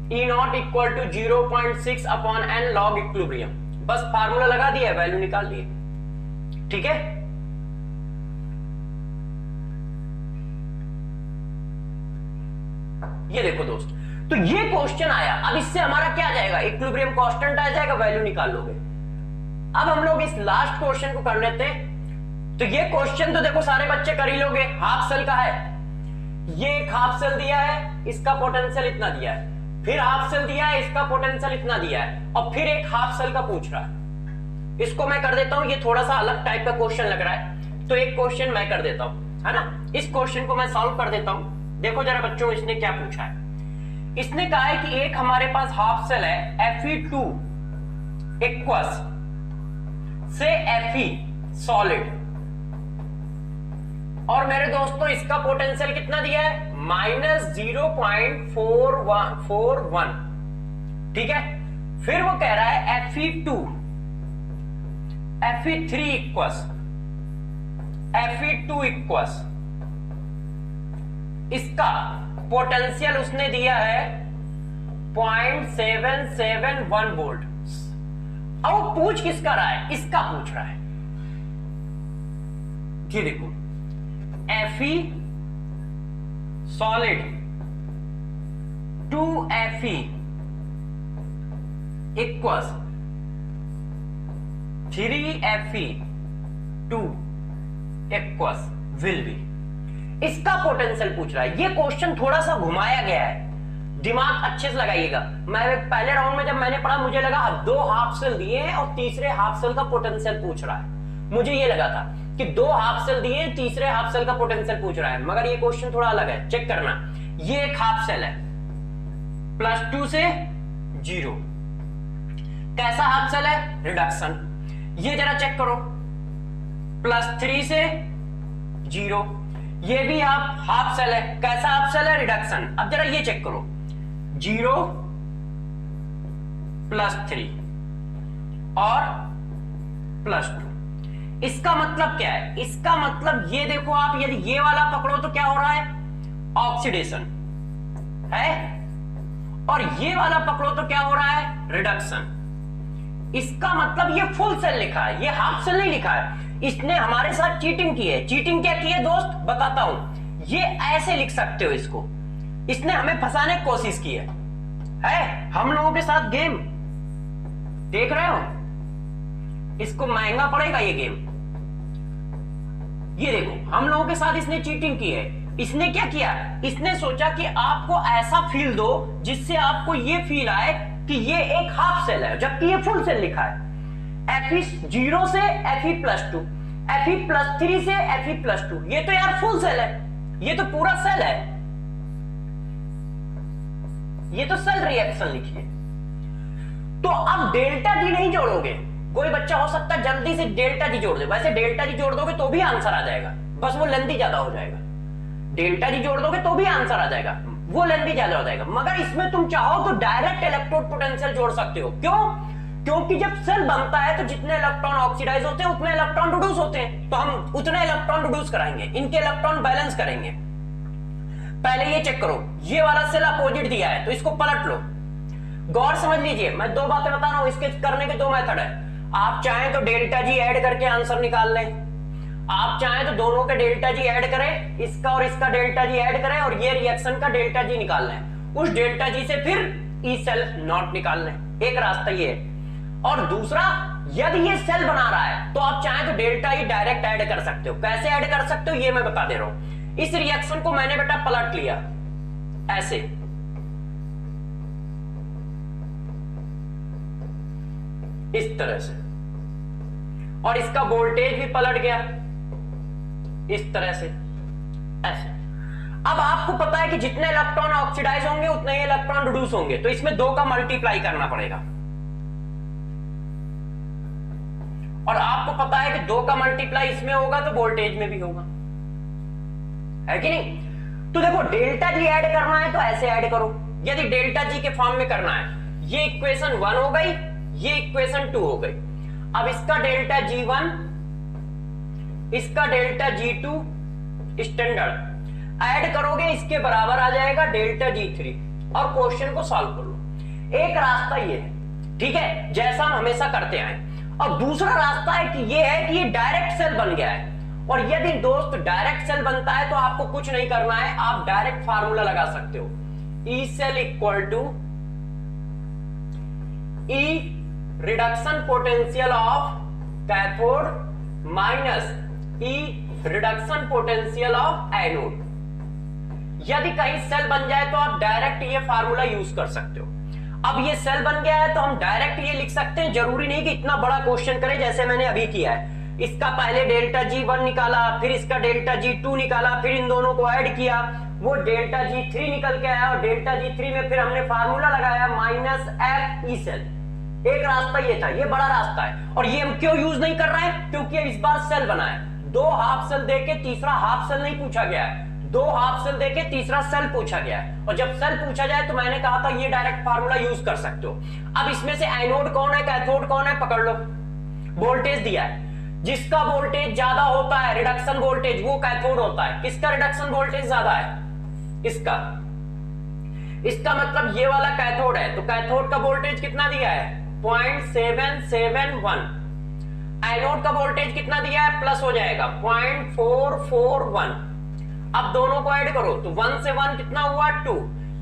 E0 equal to 0.6 upon n log equilibrium, बस फार्मूला लगा दिया है, वैल्यू निकाल लिए, ठीक है। ये देखो दोस्त, तो ये क्वेश्चन आया। अब इससे हमारा क्या आ जाएगा, इक्विलिब्रियम कांस्टेंट आ जाएगा, वैल्यू निकाल लोगे। अब हम लोग इस लास्ट क्वेश्चन को कर लेते हैं। तो ये क्वेश्चन तो देखो सारे बच्चे कर ही लोगे, हाफ सेल का है। ये एक हाफ सेल दिया है, इसका पोटेंशियल इतना दिया है, फिर हाफ सेल दिया है, इसका पोटेंशियल इतना दिया है, और फिर एक हाफ सेल का पूछ रहा है। इसको मैं कर देता हूं, ये थोड़ा सा अलग टाइप का क्वेश्चन लग रहा है, तो एक क्वेश्चन मैं कर देता हूं, है ना। इस क्वेश्चन को मैं सॉल्व कर देता हूं। देखो जरा बच्चों, इसने क्या पूछा है। इसने कहा है कि एक हमारे पास हाफ सेल है Fe2 इक्वल्स से Fe सॉलिड, और मेरे दोस्तों इसका पोटेंशियल कितना दिया है, -0.41, ठीक है। फिर वो कह रहा है Fe3 इक्वल्स इसका पोटेंशियल उसने दिया है 0.771 वोल्ट। अब वो पूछ किसका रहा है, इसका पूछ रहा है। ये देखो Fe solid to Fe equals 3Fe2 equals will be, इसका पोटेंशियल पूछ रहा है। ये क्वेश्चन थोड़ा सा घुमाया गया है, दिमाग अच्छे से लगाइएगा। मैं पहले राउंड में जब मैंने पढ़ा, मुझे लगा दो हाफ सेल दिए हैं और तीसरे हाफ सेल का पोटेंशियल पूछ रहा है। मुझे ये लगा था कि दो हाफ सेल दिए, तीसरे हाफ सेल का पोटेंशियल पूछ रहा है, मगर ये क्वेश्चन थोड़ा अलग है, चेक करना। ये एक हाफ सेल है +2 से 0, कैसा हाफ सेल है, रिडक्शन। ये जरा चेक करो, +3 से 0, ये भी आप हाफ सेल है, कैसा हाफ सेल है, रिडक्शन। अब जरा ये चेक करो, 0 +3 और +2, इसका मतलब क्या है, इसका मतलब ये देखो आप, यदि ये वाला पकड़ो तो क्या हो रहा है, ऑक्सीडेशन है, और ये वाला पकड़ो तो क्या हो रहा है, रिडक्शन। इसका मतलब ये फुल सेल लिखा है, ये हाफ सेल नहीं लिखा है। इसने हमारे साथ चीटिंग की है। चीटिंग क्या की है दोस्त, बताता हूं। ये ऐसे लिख सकते हो इसको, इसने हमें फंसाने की कोशिश की है हम लोगों के साथ गेम देख रहे हो। इसको महंगा पड़ेगा ये गेम। ये देखो, हम लोगों के साथ इसने चीटिंग की है। इसने क्या किया, इसने सोचा कि आपको ऐसा फील दो जिससे आपको ये फील आए कि ये एक हाफ सेल है, जबकि ये फुल सेल लिखा है। Fe0 से Fe+2, Fe+3 से Fe+2, ये तो यार फुल सेल है, ये तो पूरा सेल है, ये तो सेल रिएक्शन लिखिए। तो अब डेल्टा जी नहीं जोड़ोगे, कोई बच्चा हो सकता है जल्दी से डेल्टा जी जोड़ दे, वैसे डेल्टा जी जोड़ दोगे तो भी आंसर आ जाएगा, बस वो लेंथी ज्यादा हो जाएगा। डेल्टा जी जोड़ दोगे तो भी आंसर आ जाएगा, वो लेंथी ज्यादा हो जाएगा। मगर इसमें तुम चाहो तो डायरेक्ट इलेक्ट्रोड पोटेंशियल जोड़ सकते हो। क्यों, क्योंकि जब सेल बनता है तो जितने इलेक्ट्रॉन ऑक्सीडाइज होते हैं उतने इलेक्ट्रॉन रिड्यूस होते हैं, तो हम उतने इलेक्ट्रॉन रिड्यूस कराएंगे, इनके इलेक्ट्रॉन बैलेंस करेंगे। पहले ये चेक करो, ये वाला सेल अपोजिट दिया है तो इसको पलट लो। गौर समझ लीजिए, मैं दो बातें बता रहा हूं, इसके करने के दो मेथड है। आप चाहें तो डेल्टा जी ऐड करके आंसर निकाल लें, आप चाहें तो दोनों के डेल्टा जी ऐड करें, इसका और इसका डेल्टा जी ऐड करें और ये रिएक्शन का डेल्टा जी निकाल लें। उस डेल्टा जी से फिर ई सेल्फ नॉट निकाल लें। एक रास्ता ये है। और दूसरा, यदि ये सेल बना रहा है तो आप चाहें तो डेल्टा ई डायरेक्ट ऐड कर सकते हो। कैसे ऐड कर सकते हो ये मैं बता दे रहा हूं। इस रिएक्शन को मैंने बेटा पलट लिया ऐसे, इस तरह से, और इसका वोल्टेज भी पलट गया इस तरह से, ऐसे। अब आपको पता है कि जितने इलेक्ट्रॉन ऑक्सीडाइज होंगे उतने ही इलेक्ट्रॉन रिड्यूस होंगे, तो इसमें 2 का मल्टीप्लाई करना पड़ेगा। और आपको पता है कि 2 का मल्टीप्लाई इसमें होगा तो वोल्टेज में भी होगा, है कि नहीं? तो देखो, डेल्टा जी ऐड करना है तो ऐसे ऐड करो। यदि डेल्टा जी के फॉर्म में करना है, ये इक्वेशन 1 हो गई, ये इक्वेशन 2 हो गई। अब इसका डेल्टा G1, इसका डेल्टा G2 स्टैंडर्ड ऐड करोगे, इसके बराबर आ जाएगा डेल्टा G3, और क्वेश्चन को सॉल्व कर लो। एक रास्ता ये है, ठीक है, जैसा हम हमेशा करते आए। और दूसरा रास्ता है कि ये है कि ये डायरेक्ट सेल बन गया है। और यदि दोस्त डायरेक्ट सेल बनता है तो आपको कुछ नहीं करना है, आप डायरेक्ट फार्मूला लगा सकते हो, E cell equal to E reduction potential of cathode minus E reduction potential of anode. यदि कहीं सेल बन जाए तो आप डायरेक्ट ये फार्मूला यूज कर सकते हो। अब ये सेल बन गया है तो हम डायरेक्ट ये लिख सकते हैं, जरूरी नहीं कि इतना बड़ा क्वेश्चन करें जैसे मैंने अभी किया है। इसका पहले डेल्टा G1 निकाला, फिर इसका डेल्टा G2 निकाला, फिर इन दोनों को ऐड किया, वो डेल्टा G3 निकल के आया, और डेल्टा G3 में फिर हमने फार्मूला लगाया माइनस एफ ई सेल। एक रास्ता ये था, ये बड़ा रास्ता है। और ये हम क्यों यूज नहीं कर रहे हैं? क्योंकि इस बार सेल बना है। 2 हाफ सेल देके तीसरा हाफ सेल नहीं पूछा गया है, 2 हाफ सेल देके तीसरा सेल पूछा गया है। और जब सेल पूछा जाए तो मैंने कहा था ये डायरेक्ट फार्मूला यूज कर सकते हो। अब इसमें से एनोड कौन है, कैथोड कौन है, पकड़ लो। वोल्टेज दिया है, जिसका वोल्टेज ज्यादा होता है रिडक्शन वोल्टेज, वो कैथोड होता है। किसका रिडक्शन वोल्टेज ज्यादा है? इसका। इसका मतलब ये वाला कैथोड है, तो कैथोड का वोल्टेज कितना दिया है? 0.771। एनोड का वोल्टेज कितना दिया है? प्लस हो जाएगा 0.441। अब दोनों को ऐड करो तो 1 से 1 कितना हुआ? 2।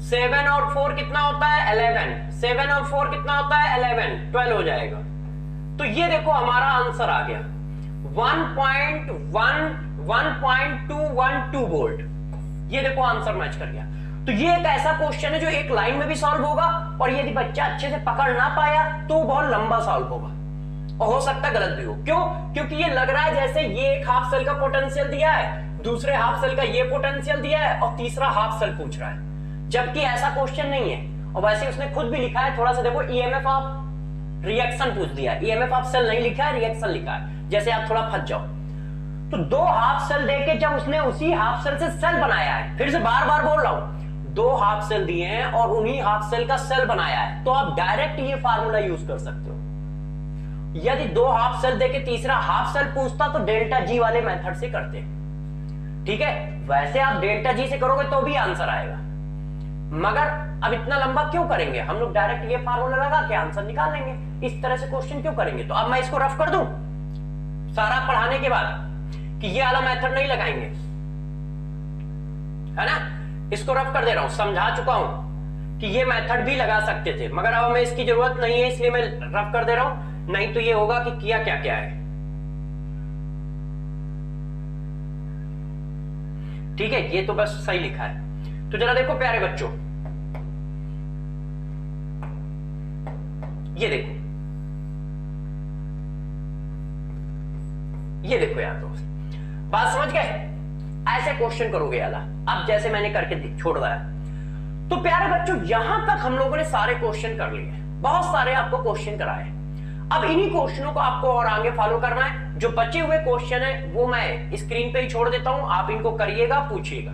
7 और 4 कितना होता है? 11। 7 और 4 कितना होता है? 11। 12 हो जाएगा। तो ये देखो हमारा आंसर आ गया 1.212 वोल्ट। ये देखो आंसर मैच कर गया। तो ये एक ऐसा क्वेश्चन है जो एक लाइन में भी सॉल्व होगा, और यदि बच्चा अच्छे से पकड़ ना पाया तो बहुत लंबा सॉल्व होगा, और हो सकता है गलत भी हो। क्यों? क्योंकि ये लग रहा है जैसे ये एक हाफ सेल का पोटेंशियल दिया है, दूसरे हाफ सेल का ये पोटेंशियल दिया है, और तीसरा हाफ सेल पूछ रहा है, जबकि ऐसा क्वेश्चन नहीं है। और वैसे उसने खुद भी लिखा है, थोड़ा सा देखो, ईएमएफ ऑफ रिएक्शन पूछ दिया है, ईएमएफ ऑफ सेल नहीं लिखा है, रिएक्शन लिखा है, जैसे आप थोड़ा फंस जाओ। तो 2 हाफ सेल देके जब उसने उसी हाफ सेल से सेल बनाया है, फिर से बार बार बोल रहा हूं, 2 हाफ सेल दिए हैं और उन्हीं हाफ सेल का सेल बनाया है, तो आप डायरेक्ट ये फार्मूला यूज कर सकते हो। यदि 2 हाफ सेल देके तीसरा हाफ सेल पूछता तो डेल्टा जी वाले मेथड से करते, ठीक है। वैसे आप डेल्टा जी से करोगे तो भी आंसर आएगा, मगर अब इतना लंबा क्यों करेंगे, हम लोग डायरेक्ट ये फार्मूला लगा के आंसर निकाल लेंगे। इस तरह से क्वेश्चन क्यों करेंगे? तो अब मैं इसको रफ कर दूं सारा पढ़ाने के बाद कि ये वाला मेथड नहीं लगाएंगे, है ना। इसको रफ कर दे रहा हूं, समझा चुका हूं कि ये मेथड भी लगा सकते थे, मगर अब हमें इसकी जरूरत नहीं है, इसलिए मैं रफ कर दे रहा हूं। नहीं तो ये होगा कि किया क्या क्या है, ठीक है। ये तो बस सही लिखा है। तो जरा देखो प्यारे बच्चों, ये देखो, ये देखो यार दोस्त, बात समझ गए? ऐसे क्वेश्चन करोगे याला, अब जैसे मैंने करके छोड़ रहा है। तो प्यारे बच्चों, यहां तक हम लोगों ने सारे क्वेश्चन कर लिए, बहुत सारे आपको क्वेश्चन कराए। अब इन्हीं क्वेश्चनों को आपको और आगे फॉलो करना है। जो बचे हुए क्वेश्चन है वो मैं स्क्रीन पे ही छोड़ देता हूं, आप इनको करिएगा, पूछिएगा,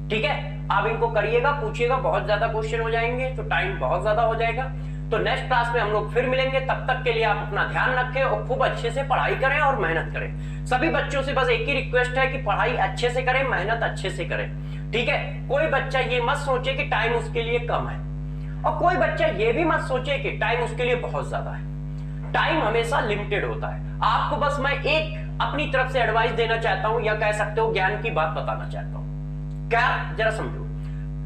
ठीक है। आप इनको करिएगा, पूछिएगा, बहुत ज्यादा क्वेश्चन हो जाएंगे तो टाइम बहुत ज्यादा हो जाएगा। तो नेक्स्ट क्लास में हम लोग फिर मिलेंगे, तब तक के लिए आप अपना ध्यान रखें और खूब अच्छे से पढ़ाई करें और मेहनत करें। सभी बच्चों से बस एक ही रिक्वेस्ट है कि पढ़ाई अच्छे से करें, मेहनत अच्छे से करें, ठीक है। कोई बच्चा ये मत सोचे कि टाइम उसके लिए कम है, और कोई बच्चा ये भी मत सोचे कि टाइम उसके लिए बहुत ज्यादा है। टाइम हमेशा लिमिटेड होता है। आपको बस मैं एक अपनी तरफ से एडवाइस देना चाहता हूं, या कह सकते हो ज्ञान की बात बताना चाहता हूं। क्या? जरा समझो,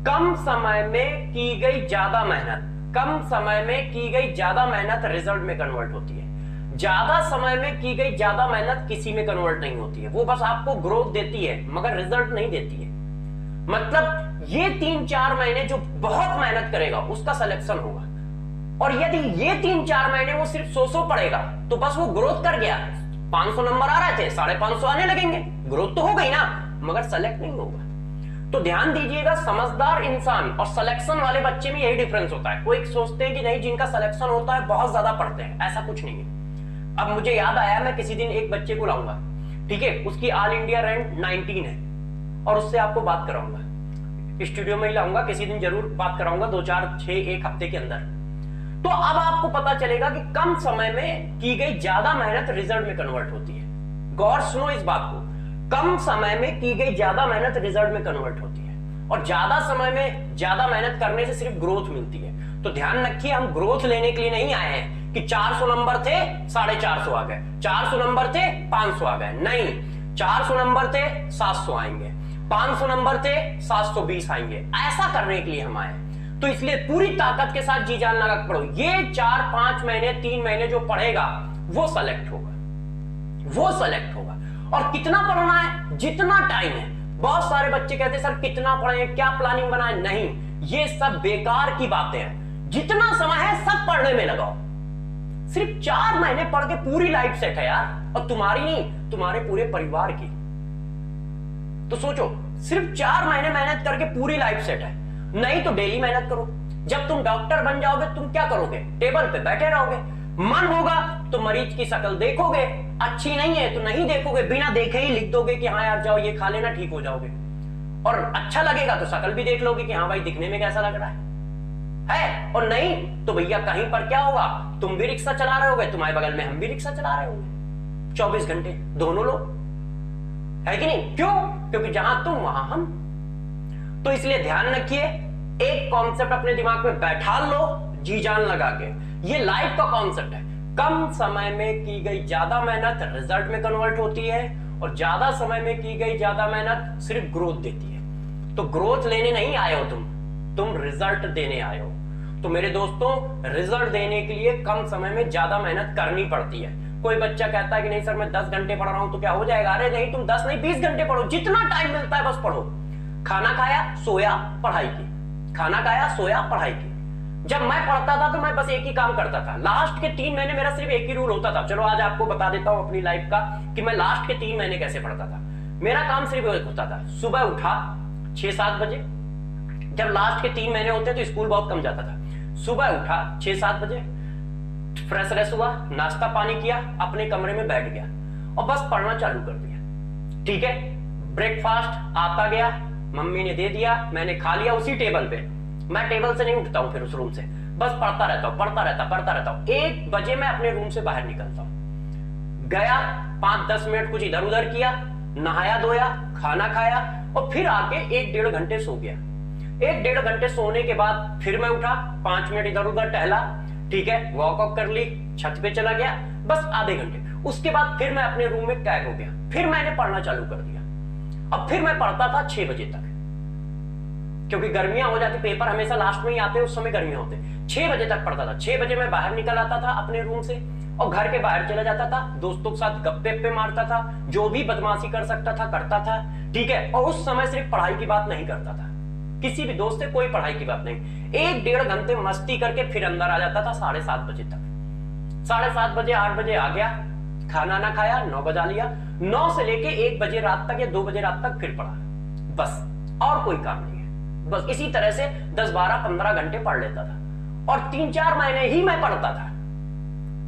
कम समय में की गई ज्यादा मेहनत कम समय में की गई ज्यादा मेहनत रिजल्ट में कन्वर्ट होती है। ज्यादा समय में की गई ज्यादा मेहनत किसी में कन्वर्ट नहीं होती है, वो बस आपको ग्रोथ देती है मगर रिजल्ट नहीं देती है। मतलब ये 3-4 महीने जो बहुत मेहनत करेगा उसका सिलेक्शन होगा, और यदि ये 3-4 महीने वो सिर्फ 100 पढ़ेगा तो बस वो ग्रोथ कर गया। 500 नंबर आ रहे थे, 550 आने लगेंगे, ग्रोथ तो हो गई ना, मगर सेलेक्ट नहीं होगा। तो ध्यान दीजिएगा, समझदार इंसान और सिलेक्शन वाले बच्चे में यही डिफरेंस होता है। कोई सोचते हैं कि नहीं जिनका सिलेक्शन होता है बहुत ज्यादा पढ़ते हैं, ऐसा कुछ नहीं है। अब मुझे याद आया, मैं किसी दिन एक बच्चे को लाऊंगा, ठीक है, उसकी ऑल इंडिया रैंक 19 है, और उससे आपको बात कराऊंगा, स्टूडियो में ही लाऊंगा, किसी दिन जरूर बात कराऊंगा, 2-4-6-1 हफ्ते के अंदर। तो अब आपको पता चलेगा कि कम समय में की गई ज्यादा मेहनत रिजल्ट में कन्वर्ट होती है। गौर सुनो इस बात को, कम समय में की गई ज्यादा मेहनत रिजल्ट में कन्वर्ट होती है, और ज्यादा समय में ज्यादा मेहनत करने से सिर्फ ग्रोथ मिलती है। तो ध्यान रखिए, हम ग्रोथ लेने के लिए नहीं आए हैं कि 400 नंबर थे 450 आ गए, 400 नंबर थे 500 आ गए, नहीं, 400 नंबर थे 700 आएंगे, 500 नंबर थे 720 आएंगे, ऐसा करने के लिए हम आए। तो इसलिए पूरी ताकत के साथ जी जान लगा पढ़ो। ये 4-5 महीने 3 महीने जो पढ़ेगा वो सेलेक्ट होगा, वो सेलेक्ट होगा। और कितना पढ़ना है? जितना टाइम है। बहुत सारे बच्चे कहते हैं सर कितना पढ़े, क्या प्लानिंग बनाए? नहीं, ये सब बेकार की बातें हैं। जितना समय है सब पढ़ने में लगाओ। सिर्फ 4 महीने पढ़ के पूरी लाइफ सेट है यार, और तुम्हारी नहीं, तुम्हारे पूरे परिवार की। तो सोचो, सिर्फ 4 महीने मेहनत करके पूरी लाइफ सेट है। नहीं तो डेली मेहनत करो। जब तुम डॉक्टर बन जाओगे तुम क्या करोगे? टेबल पे बैठे रहोगे। मन होगा तो मरीज की शक्ल देखोगे, अच्छी नहीं है तो नहीं देखोगे, बिना देखे ही लिख दोगे कि हाँ यार जाओ ये खा लेना, ठीक हो जाओगे। और अच्छा लगेगा तो शक्ल भी देख लोगे कि हाँ भाई दिखने में कैसा लग रहा है। और नहीं तो भैया कहीं पर क्या होगा, तुम भी रिक्शा चला रहे होगे, तुम्हारे बगल में हम भी रिक्शा चला रहे होंगे, 24 घंटे दोनों लोग, है कि नहीं? क्यों? क्योंकि जहां तुम वहां हम। तो इसलिए ध्यान रखिए, एक कॉन्सेप्ट अपने दिमाग में बैठा लो जी जान लगा के, ये लाइफ का कॉन्सेप्ट है। कम समय में की गई ज्यादा मेहनत रिजल्ट में कन्वर्ट होती है, और ज्यादा समय में की गई ज्यादा मेहनत सिर्फ ग्रोथ देती है। तो ग्रोथ लेने नहीं आए हो तुम रिजल्ट देने आए हो। तो मेरे दोस्तों, रिजल्ट देने के लिए कम समय में ज्यादा मेहनत करनी पड़ती है। कोई बच्चा कहता है कि नहीं सर मैं 10 घंटे पढ़ रहा हूं तो क्या हो जाएगा? अरे नहीं, तुम 10 नहीं 20 घंटे पढ़ो, जितना टाइम मिलता है बस पढ़ो। खाना खाया सोया पढ़ाई की, खाना खाया सोया पढ़ाई की। जब मैं पढ़ता था तो मैं बस एक ही काम करता था। लास्ट के 3 महीने मेरा सिर्फ एक ही रूल होता था। चलो आज आपको बता देता हूं अपनी लाइफ का कि मैं लास्ट के 3 महीने कैसे पढ़ता था। मेरा काम सिर्फ एक होता था, सुबह उठा 6-7 बजे, जब लास्ट के 3 महीने होते तो स्कूल बहुत कम जाता था। सुबह उठा 6-7 बजे, फ्रेश हुआ, नाश्ता पानी किया, अपने कमरे में बैठ गया और बस पढ़ना चालू कर दिया। ठीक है, ब्रेकफास्ट आता गया, मम्मी ने दे दिया, मैंने खा लिया उसी टेबल पे। मैं टेबल से नहीं उठता हूं, फिर उस रूम से बस पढ़ता रहता हूं, पढ़ता रहता हूं। 1 बजे मैं अपने रूम से बाहर निकलता हूं। गया 5-10 मिनट कुछ इधर उधर किया, नहाया धोया, खाना खाया और फिर आके 1-1.5 घंटे सो गया। 1-1.5 घंटे सोने के बाद फिर मैं उठा, 5 मिनट इधर उधर टहला, ठीक है, वॉकआउट कर ली, छत पे चला गया, बस आधे घंटे। उसके बाद फिर मैं अपने रूम में टैग हो गया, फिर मैंने पढ़ना चालू कर दिया। अब फिर मैं पढ़ता था 6 बजे तक, क्योंकि गर्मियां हो जाती, पेपर हमेशा लास्ट में ही आते, उस समय गर्मियां होते। 6 बजे तक पढ़ता था। 6 बजे मैं बाहर निकल आता था अपने रूम से और घर के बाहर चला जाता था, दोस्तों के साथ गप्पे मारता था, जो भी बदमाशी कर सकता था करता था, ठीक है। और उस समय सिर्फ पढ़ाई की बात नहीं करता था, किसी भी दोस्त से कोई पढ़ाई की बात नहीं। 1-1.5 घंटे मस्ती करके फिर अंदर आ जाता था 7:30 बजे तक। 7:30 बजे 8 बजे आ गया, खाना ना खाया, 9 बजा लिया, 9 से लेके 1 बजे रात तक या 2 बजे रात तक फिर पढ़ा, बस और कोई काम नहीं है। बस इसी तरह से 10, 12, 15 घंटे पढ़ लेता था और 3-4 महीने ही मैं पढ़ता था,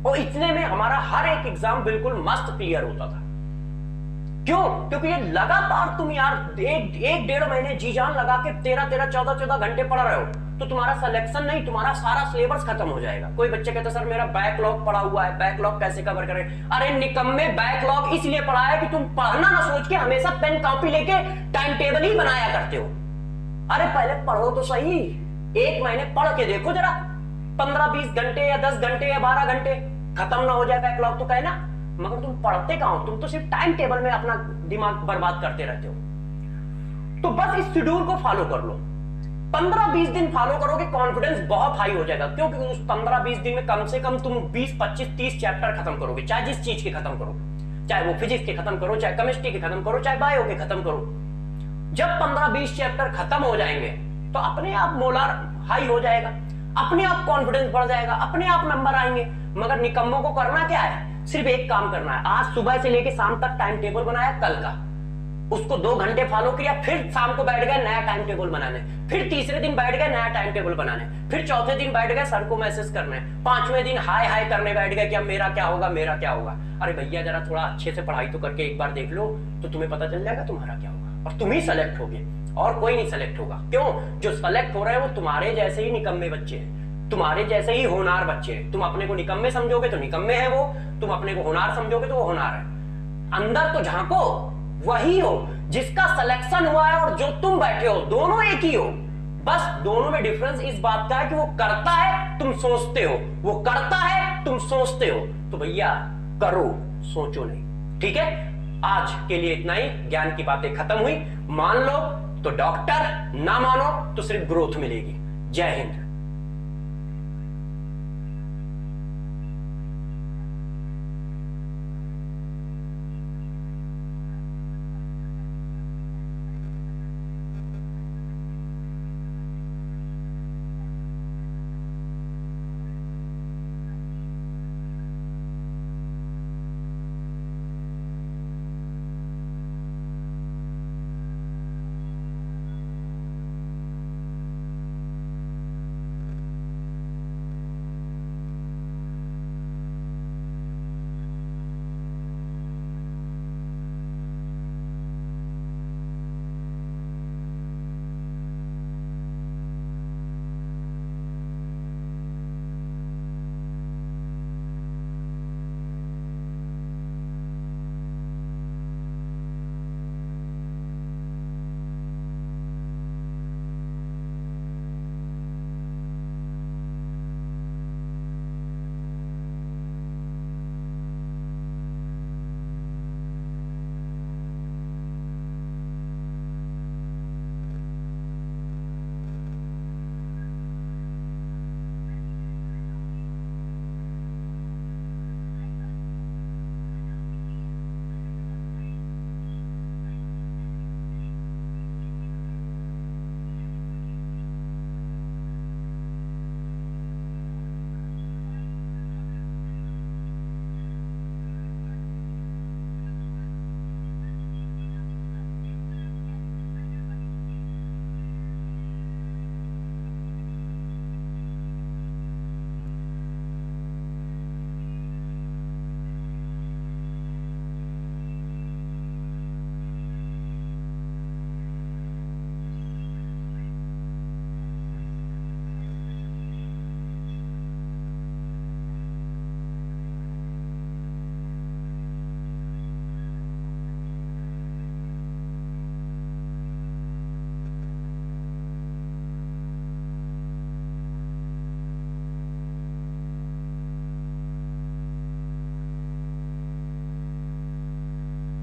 और इतने में हमारा हर एक एग्जाम बिल्कुल मस्त क्लियर होता था। क्यों? क्योंकि ये लगातार तुम यार 1-1.5 महीने जी जान लगा के 13-13, 14-14 घंटे पढ़ रहे हो, तो तुम्हारा सिलेक्शन नहीं, तुम्हारा सारा सिलेबस खत्म हो जाएगा। कोई बच्चे कहते सर मेरा बैकलॉग पड़ा हुआ है, बैकलॉग कैसे कवर करें? अरे निकम्मे, बैकलॉग इसलिए पढ़ा है कि तुम पढ़ना ना सोच के हमेशा पेन कॉपी लेके टाइम टेबल ही बनाया करते हो। अरे पहले पढ़ो तो सही, 1 महीने पढ़ के देखो जरा, 15-20 घंटे या 10 घंटे या 12 घंटे, खत्म ना हो जाए बैकलॉग तो कहना। मगर तुम पढ़ते कहां हो? तुम तो सिर्फ टाइम टेबल में अपना दिमाग बर्बाद करते रहते हो। तो बस इस शेड्यूल को फॉलो कर लो। 15-20 दिन फॉलो करोगे, कॉन्फिडेंस बहुत हाई हो जाएगा, क्योंकि उस 15-20 दिन में कम से कम तुम 20-25-30 चैप्टर खत्म करोगे, चाहे जिस चीज के खत्म करो, चाहे वो फिजिक्स के खत्म करो, चाहे केमिस्ट्री के खत्म करो, चाहे बायो के खत्म करो। जब 15-20 चैप्टर खत्म हो जाएंगे तो अपने आप मोलार हाई हो जाएगा, अपने आप कॉन्फिडेंस बढ़ जाएगा, अपने आप नंबर आएंगे। मगर निकम्मों को करना क्या है, सिर्फ एक काम करना है, आज सुबह से लेके शाम तक टाइम टेबल बनाया कल का, उसको 2 घंटे फॉलो किया, फिर शाम को बैठ गए नया टाइम टेबल बनाने, फिर तीसरे दिन बैठ गए नया टाइम टेबल बनाने, फिर चौथे दिन बैठ गए सर को मैसेज करने, 5वें दिन हाय हाय करने बैठ गए कि अब मेरा क्या होगा, मेरा क्या होगा। अरे भैया जरा थोड़ा अच्छे से पढ़ाई तो करके एक बार देख लो, तो तुम्हें पता चल जाएगा तुम्हारा क्या होगा, और तुम ही सेलेक्ट होगे और कोई नहीं सेलेक्ट होगा। क्यों? जो सेलेक्ट हो रहे हैं वो तुम्हारे जैसे ही निकम्मे बच्चे हैं, तुम्हारे जैसे ही होनार बच्चे हैं। तुम अपने को निकम्मे समझोगे तो निकम्मे है वो, तुम अपने को होनार समझोगे तो वो होनार है। अंदर तो झांको, वही हो जिसका सिलेक्शन हुआ है और जो तुम बैठे हो, दोनों एक ही हो, बस दोनों में डिफरेंस इस बात का है कि वो करता है तुम सोचते हो, वो करता है तुम सोचते हो। तो भैया करो, सोचो नहीं। ठीक है, आज के लिए इतना ही, ज्ञान की बातें खत्म हुई। मान लो तो डॉक्टर, ना मानो तो सिर्फ ग्रोथ मिलेगी। जय हिंद।